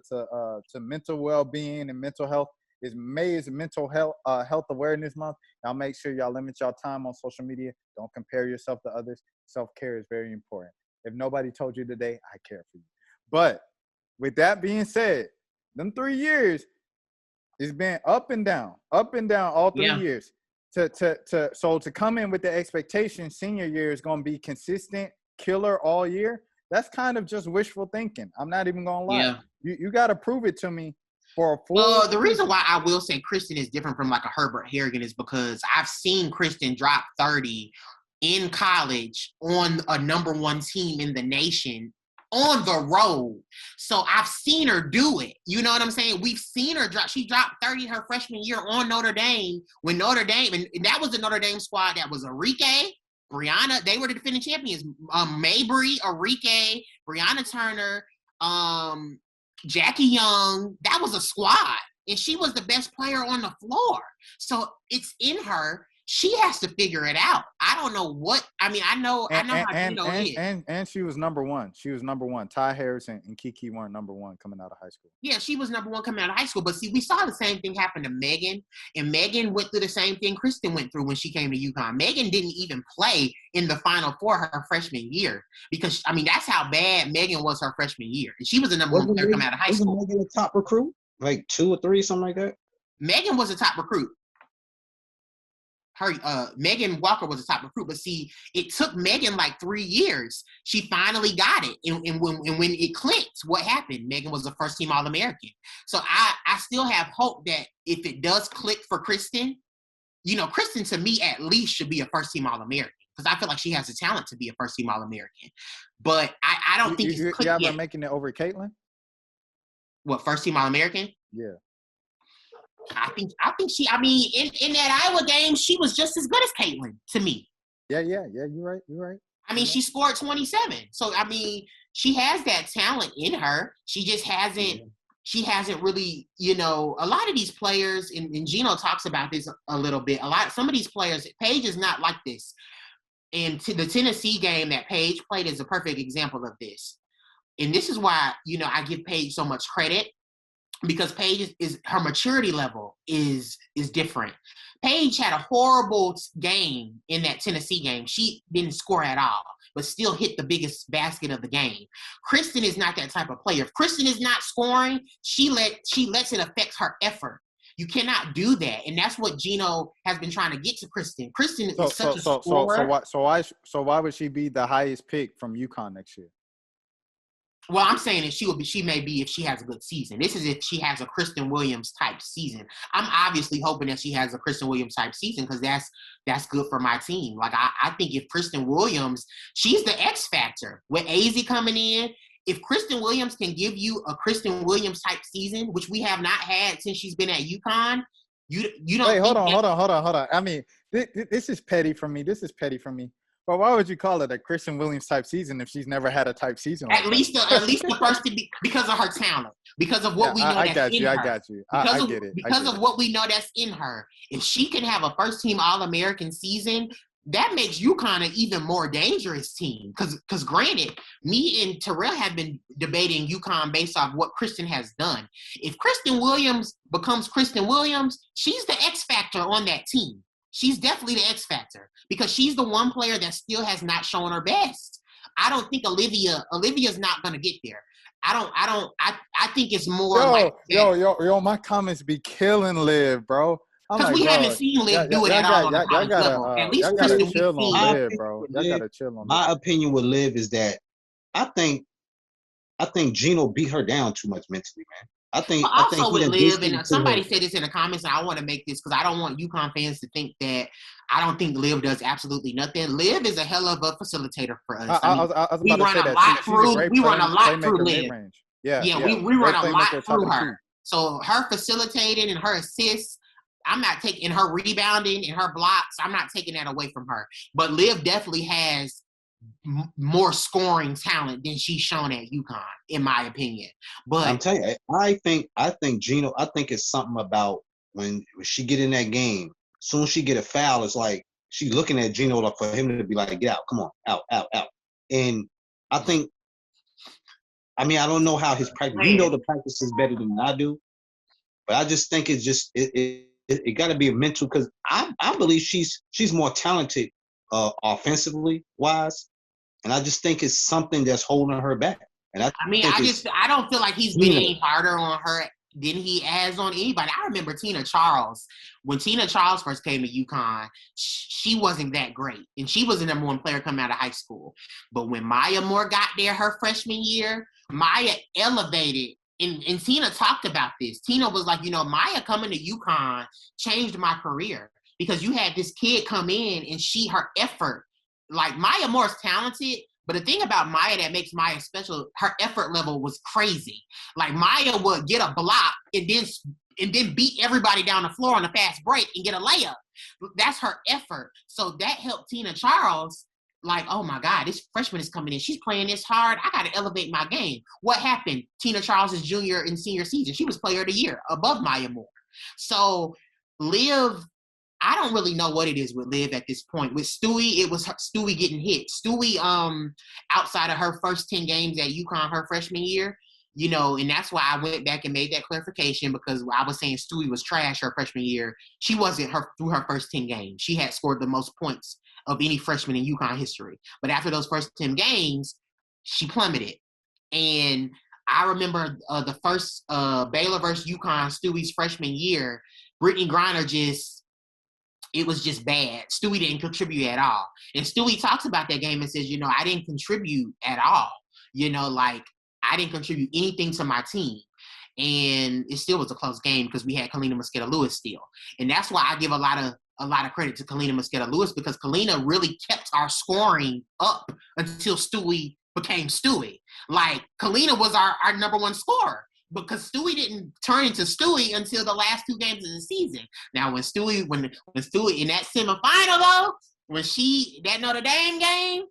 mental well-being and mental health. May is Mental Health Awareness Month. Y'all make sure y'all limit y'all time on social media. Don't compare yourself to others. Self-care is very important. If nobody told you today, I care for you. But with that being said, them 3 years. It's been up and down all 3 years. So to come in with the expectation senior year is going to be consistent, killer all year, that's kind of just wishful thinking. I'm not even going to lie. Yeah. You got to prove it to me for a full the reason why I will say Kristen is different from like a Herbert Harrigan is because I've seen Kristen drop 30 in college on a number 1 team in the nation on the road. So I've seen her do it. You know what I'm saying? We've seen her drop. She dropped 30 her freshman year on Notre Dame when Notre Dame, and that was the Notre Dame squad that was Arike, Brianna. They were the defending champions. Mabry, Arike, Brianna Turner, Jackie Young. That was a squad. And she was the best player on the floor. So it's in her. she has to figure it out. I don't know what. I mean, I know how Gino is. And she was number one. She was number one. Ty Harris and Kiki weren't number one coming out of high school. Yeah, she was number one coming out of high school. But see, we saw the same thing happen to Megan, and Megan went through the same thing Kristen went through when she came to UConn. Megan didn't even play in the Final Four her freshman year because, I mean, that's how bad Megan was her freshman year. And she was the number one player coming out of high school. Wasn't Megan a top recruit? Like 2 or 3, something like that? Megan was a top recruit. Megan Walker was a top recruit, but see, it took Megan like 3 years. She finally got it, and when it clicked, what happened? Megan was a first-team All-American. So I still have hope that if it does click for Kristen, you know, Kristen to me at least should be a first-team All-American because I feel like she has the talent to be a first-team All-American. But I don't think it's clicked yet. You ever making it over Caitlin? What, first-team All-American? Yeah. I think she. I mean, in that Iowa game, she was just as good as Caitlin to me. Yeah. You're right. I mean, she scored 27. So I mean, she has that talent in her. She just hasn't. Yeah. She hasn't really, you know. A lot of these players, and Gino talks about this a little bit. Some of these players, Paige is not like this. And the Tennessee game that Paige played is a perfect example of this. And this is why, you know, I give Paige so much credit. Because Paige is her maturity level is different. Paige had a horrible game in that Tennessee game. She didn't score at all, but still hit the biggest basket of the game. Kristen is not that type of player. If Kristen is not scoring, she lets it affect her effort. You cannot do that, and that's what Gino has been trying to get to Kristen. Kristen is such a scorer. So why would she be the highest pick from UConn next year? Well, I'm saying that she may be if she has a good season. This is if she has a Kristen Williams type season. I'm obviously hoping that she has a Kristen Williams type season because that's good for my team. Like I think if Kristen Williams, she's the X factor with AZ coming in. If Kristen Williams can give you a Kristen Williams type season, which we have not had since she's been at UConn, you don't. Wait, hold on. I mean, this is petty for me. But why would you call it a Kristen Williams type season if she's never had a type season? At least the first because of her talent, because of what we know that's in her. I got you. I get it. Because of what we know that's in her. If she can have a first-team All-American season, that makes UConn an even more dangerous team. Because granted, me and Terrell have been debating UConn based off what Kristen has done. If Kristen Williams becomes Kristen Williams, she's the X factor on that team. She's definitely the X factor because she's the one player that still has not shown her best. I don't think Olivia's not going to get there. I think it's more my comments be killing Liv, bro. Because we haven't seen Liv do it at all on the college level. At least Kristen chill on Liv, bro. Y'all gotta chill on my opinion with Liv is that I think Gino beat her down too much mentally, man. I think with Liv, and somebody said this in the comments, and I want to make this because I don't want UConn fans to think that I don't think Liv does absolutely nothing. Liv is a hell of a facilitator for us. We run a lot through Liv. Yeah, we run a lot through her. So her facilitating and her assists, I'm not taking her rebounding and her blocks. I'm not taking that away from her. But Liv definitely has more scoring talent than she's shown at UConn, in my opinion. But I'm telling you, I think Gino, I think it's something about when she get in that game, as soon as she get a foul, it's like she's looking at Gino for him to be like, get out, come on, out. And I think, I mean, I don't know how his practice, you know, the practice is better than I do, but I just think it's just, it got to be a mental, because I believe she's more talented offensively wise. And I just think it's something that's holding her back. And I don't feel like he's been any harder on her than he has on anybody. I remember Tina Charles. When Tina Charles first came to UConn, she wasn't that great. And she was the number one player coming out of high school. But when Maya Moore got there her freshman year, Maya elevated. And Tina talked about this. Tina was like, you know, Maya coming to UConn changed my career. Because you had this kid come in and her effort, like Maya Moore's talented, but the thing about Maya that makes Maya special, her effort level was crazy. Like Maya would get a block and then beat everybody down the floor on a fast break and get a layup. That's her effort. So that helped Tina Charles, like, oh my God, this freshman is coming in. She's playing this hard. I got to elevate my game. What happened? Tina Charles' junior and senior season, she was player of the year above Maya Moore. So Liv, I don't really know what it is with Liv at this point. With Stewie, it was Stewie getting hit. Stewie, outside of her first 10 games at UConn her freshman year, you know, and that's why I went back and made that clarification, because I was saying Stewie was trash her freshman year. She wasn't through her first 10 games. She had scored the most points of any freshman in UConn history. But after those first 10 games, she plummeted. And I remember the first Baylor versus UConn, Stewie's freshman year, Brittany Griner it was just bad. Stewie didn't contribute at all. And Stewie talks about that game and says, you know, I didn't contribute at all. You know, like, I didn't contribute anything to my team. And it still was a close game because we had Kalina Mosqueda-Lewis still. And that's why I give a lot of credit to Kalina Mosqueda-Lewis, because Kalina really kept our scoring up until Stewie became Stewie. Like, Kalina was our number one scorer, because Stewie didn't turn into Stewie until the last 2 games of the season. Now, when Stewie in that semifinal, though, that Notre Dame game,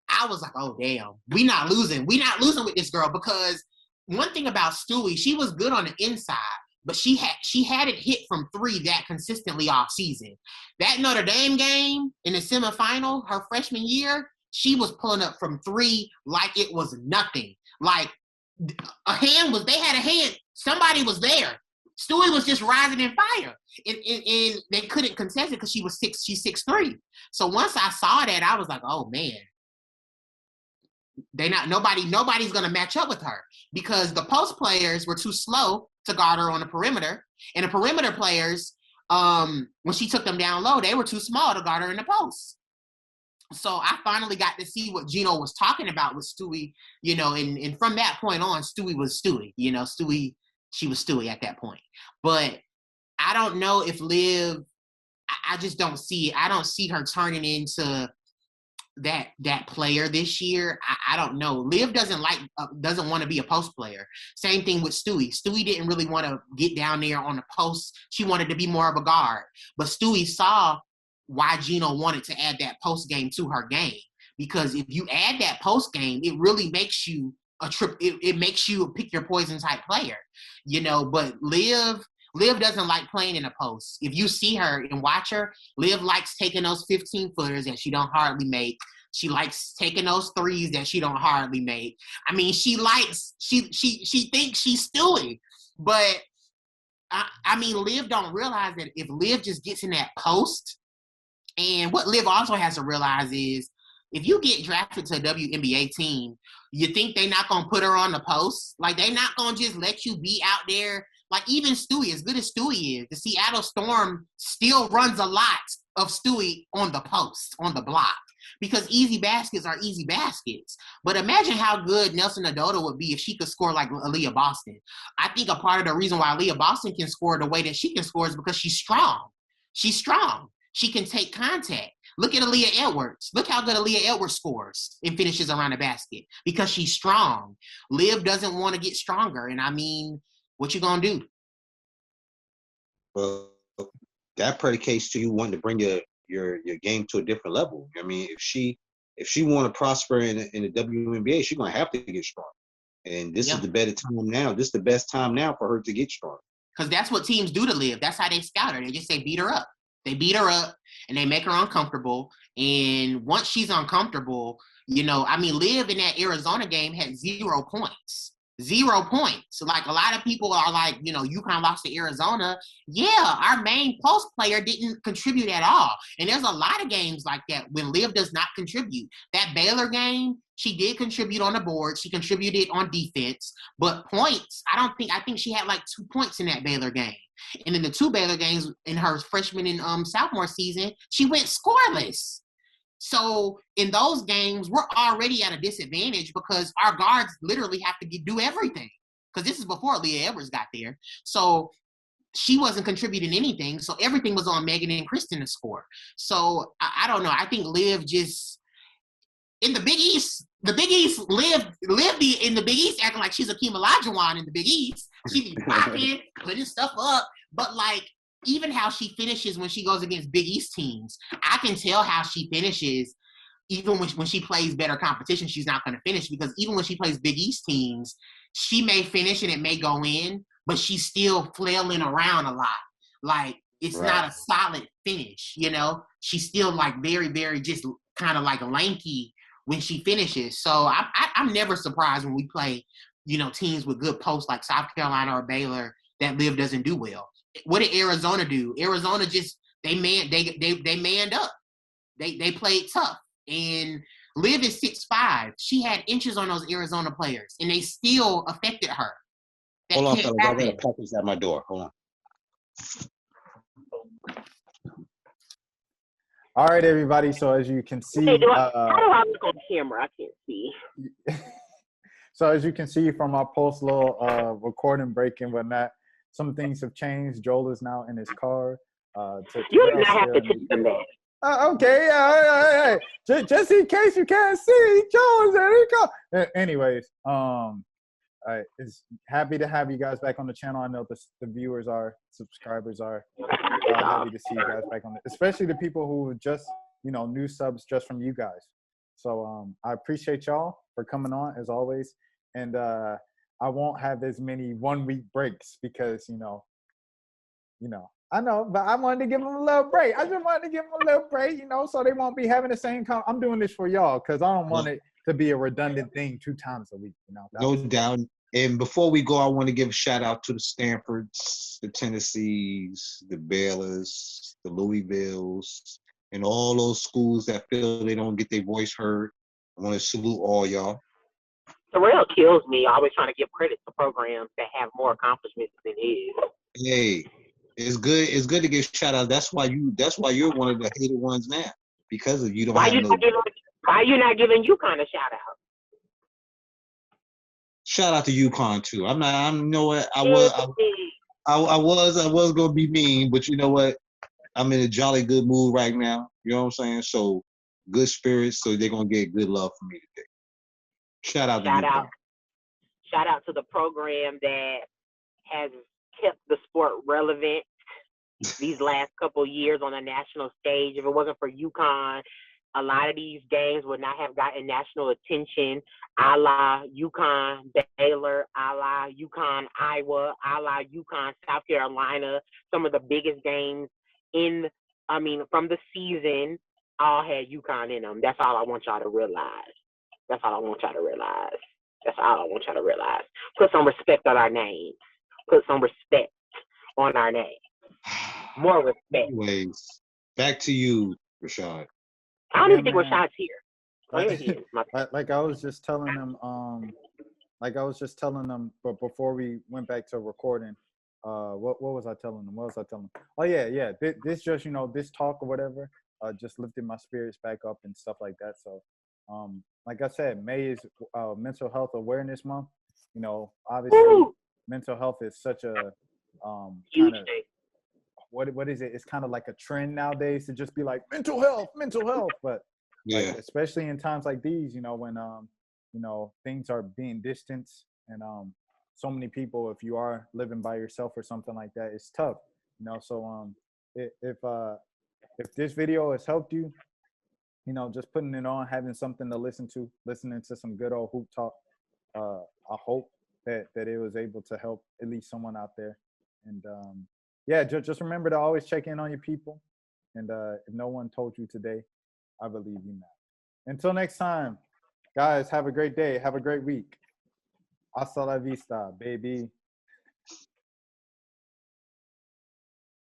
I was like, oh, damn, we not losing. We not losing with this girl, because one thing about Stewie, she was good on the inside, but she hadn't hit from 3 that consistently all season. That Notre Dame game in the semifinal, her freshman year, she was pulling up from 3 like it was nothing. Like, they had a hand. Somebody was there. Stewie was just rising in fire. And they couldn't contest it because she's 6'3". So once I saw that, I was like, oh, man. Nobody's gonna match up with her, because the post players were too slow to guard her on the perimeter, and the perimeter players, when she took them down low, they were too small to guard her in the post. So I finally got to see what Gino was talking about with Stewie, you know, and from that point on, Stewie was Stewie, you know, she was Stewie at that point. But I don't know if Liv, I just don't see it. I don't see her turning into that player this year. I don't know. Liv doesn't want to be a post player. Same thing with Stewie. Stewie didn't really want to get down there on the post. She wanted to be more of a guard. But Stewie saw why Gino wanted to add that post game to her game. Because if you add that post game, it really makes you it makes you a pick your poison type player. You know, but Liv doesn't like playing in a post. If you see her and watch her, Liv likes taking those 15-footers that she don't hardly make. She likes taking those threes that she don't hardly make. I mean, she thinks she's Stewie. But, I mean, Liv don't realize that if Liv just gets in that post, and what Liv also has to realize is, if you get drafted to a WNBA team, you think they're not going to put her on the post? Like, they're not going to just let you be out there. Like, even Stewie, as good as Stewie is, the Seattle Storm still runs a lot of Stewie on the post, on the block, because easy baskets are easy baskets. But imagine how good Nelson Adota would be if she could score like Aaliyah Boston. I think a part of the reason why Aaliyah Boston can score the way that she can score is because she's strong. She's strong. She can take contact. Look at Aaliyah Edwards. Look how good Aaliyah Edwards scores and finishes around the basket, because she's strong. Liv doesn't want to get stronger. And I mean, what you gonna do? Well, that predicates to you wanting to bring your game to a different level. I mean, if she want to prosper in the WNBA, she's gonna have to get strong. And this is the better time now. This is the best time now for her to get strong. Because that's what teams do to Liv. That's how they scout her. They just say beat her up. They beat her up and they make her uncomfortable. And once she's uncomfortable, you know, I mean, Liv in that Arizona game had 0 points. 0 points. Like, a lot of people are like, you know, UConn lost to Arizona. Yeah, our main post player didn't contribute at all. And there's a lot of games like that when Liv does not contribute. That Baylor game, she did contribute on the board. She contributed on defense. But points, I think she had like 2 points in that Baylor game. And in the 2 Baylor games in her freshman and sophomore season, she went scoreless. So in those games, we're already at a disadvantage because our guards literally have to do everything. Because this is before Leah Edwards got there. So she wasn't contributing anything. So everything was on Megan and Kristen to score. So I don't know. I think Liv just in the Big East. The Big East, Liv be in the Big East acting like she's Akeem Olajuwon in the Big East. She be popping, putting stuff up. But like, even how she finishes when she goes against Big East teams, I can tell how she finishes. Even when she plays better competition, she's not going to finish, because even when she plays Big East teams, she may finish and it may go in, but she's still flailing around a lot. Like, It's Right. not a solid finish, you know. She's still like very, very just kind of like lanky when she finishes. So I'm never surprised when we play, you know, teams with good posts like South Carolina or Baylor that Liv doesn't do well. What did Arizona do? Arizona just they manned up. They played tough. And Liv is 6'5". She had inches on those Arizona players, and they still affected her. That Hold on, can't fellas. I got happen. a package at my door. Hold on. All right, everybody. So as you can see, How do I look on camera? I can't see. So as you can see from our post little recording break and whatnot, some things have changed. Joel is now in his car. You do not have to tell them that. Okay, just in case you can't see, Joel, there you go. Anyways, it's happy to have you guys back on the channel. I know the viewers are, subscribers are happy to see you guys back on it, especially the people who just, you know, new subs just from you guys. So I appreciate y'all for coming on as always. And I won't have as many 1 week breaks because, you know, I know, but I wanted to give them a little break. I just wanted to give them a little break, you know, so they won't be having the same I'm doing this for y'all because I don't want it to be a redundant thing 2 times a week, you know. No doubt. And before we go, I want to give a shout out to the Stanfords, the Tennessees, the Baylors, the Louisvilles, and all those schools that feel they don't get their voice heard. I want to salute all y'all. Terrell kills me, always trying to give credit to programs that have more accomplishments than his. Hey, it's good. It's good to give shout out. That's why you're one of the hated ones now because of you don't have no. Why you not giving UConn a shout out? Shout out to UConn too. You know what? I was gonna be mean, but you know what? I'm in a jolly good mood right now. You know what I'm saying? So good spirits, so they're gonna get good love from me today. Shout out to UConn. Shout out to the program that has kept the sport relevant these last couple of years on a national stage. If it wasn't for UConn, a lot of these games would not have gotten national attention, a la UConn, Baylor, a la UConn, Iowa, a la UConn, South Carolina. Some of the biggest games from the season all had UConn in them. That's all I want y'all to realize. Put some respect on our name. Put some respect on our name. More respect. Anyways, back to you, Rashad. I don't even think Rashad's here. Like I was just telling them, but before we went back to recording, what was I telling them? Oh yeah. This just, you know, this talk or whatever, just lifted my spirits back up and stuff like that. So, like I said, May is Mental Health Awareness Month. You know, obviously, mental health is such a kind of what is it? It's kind of like a trend nowadays to just be like mental health, but yeah, like, especially in times like these, you know, when you know, things are being distanced and so many people, if you are living by yourself or something like that, it's tough, you know. So if this video has helped you, you know, just putting it on, having something to listening to some good old hoop talk, I hope that it was able to help at least someone out there. And yeah, just remember to always check in on your people. And if no one told you today, I believe you now. Until next time, guys, have a great day. Have a great week. Hasta la vista, baby.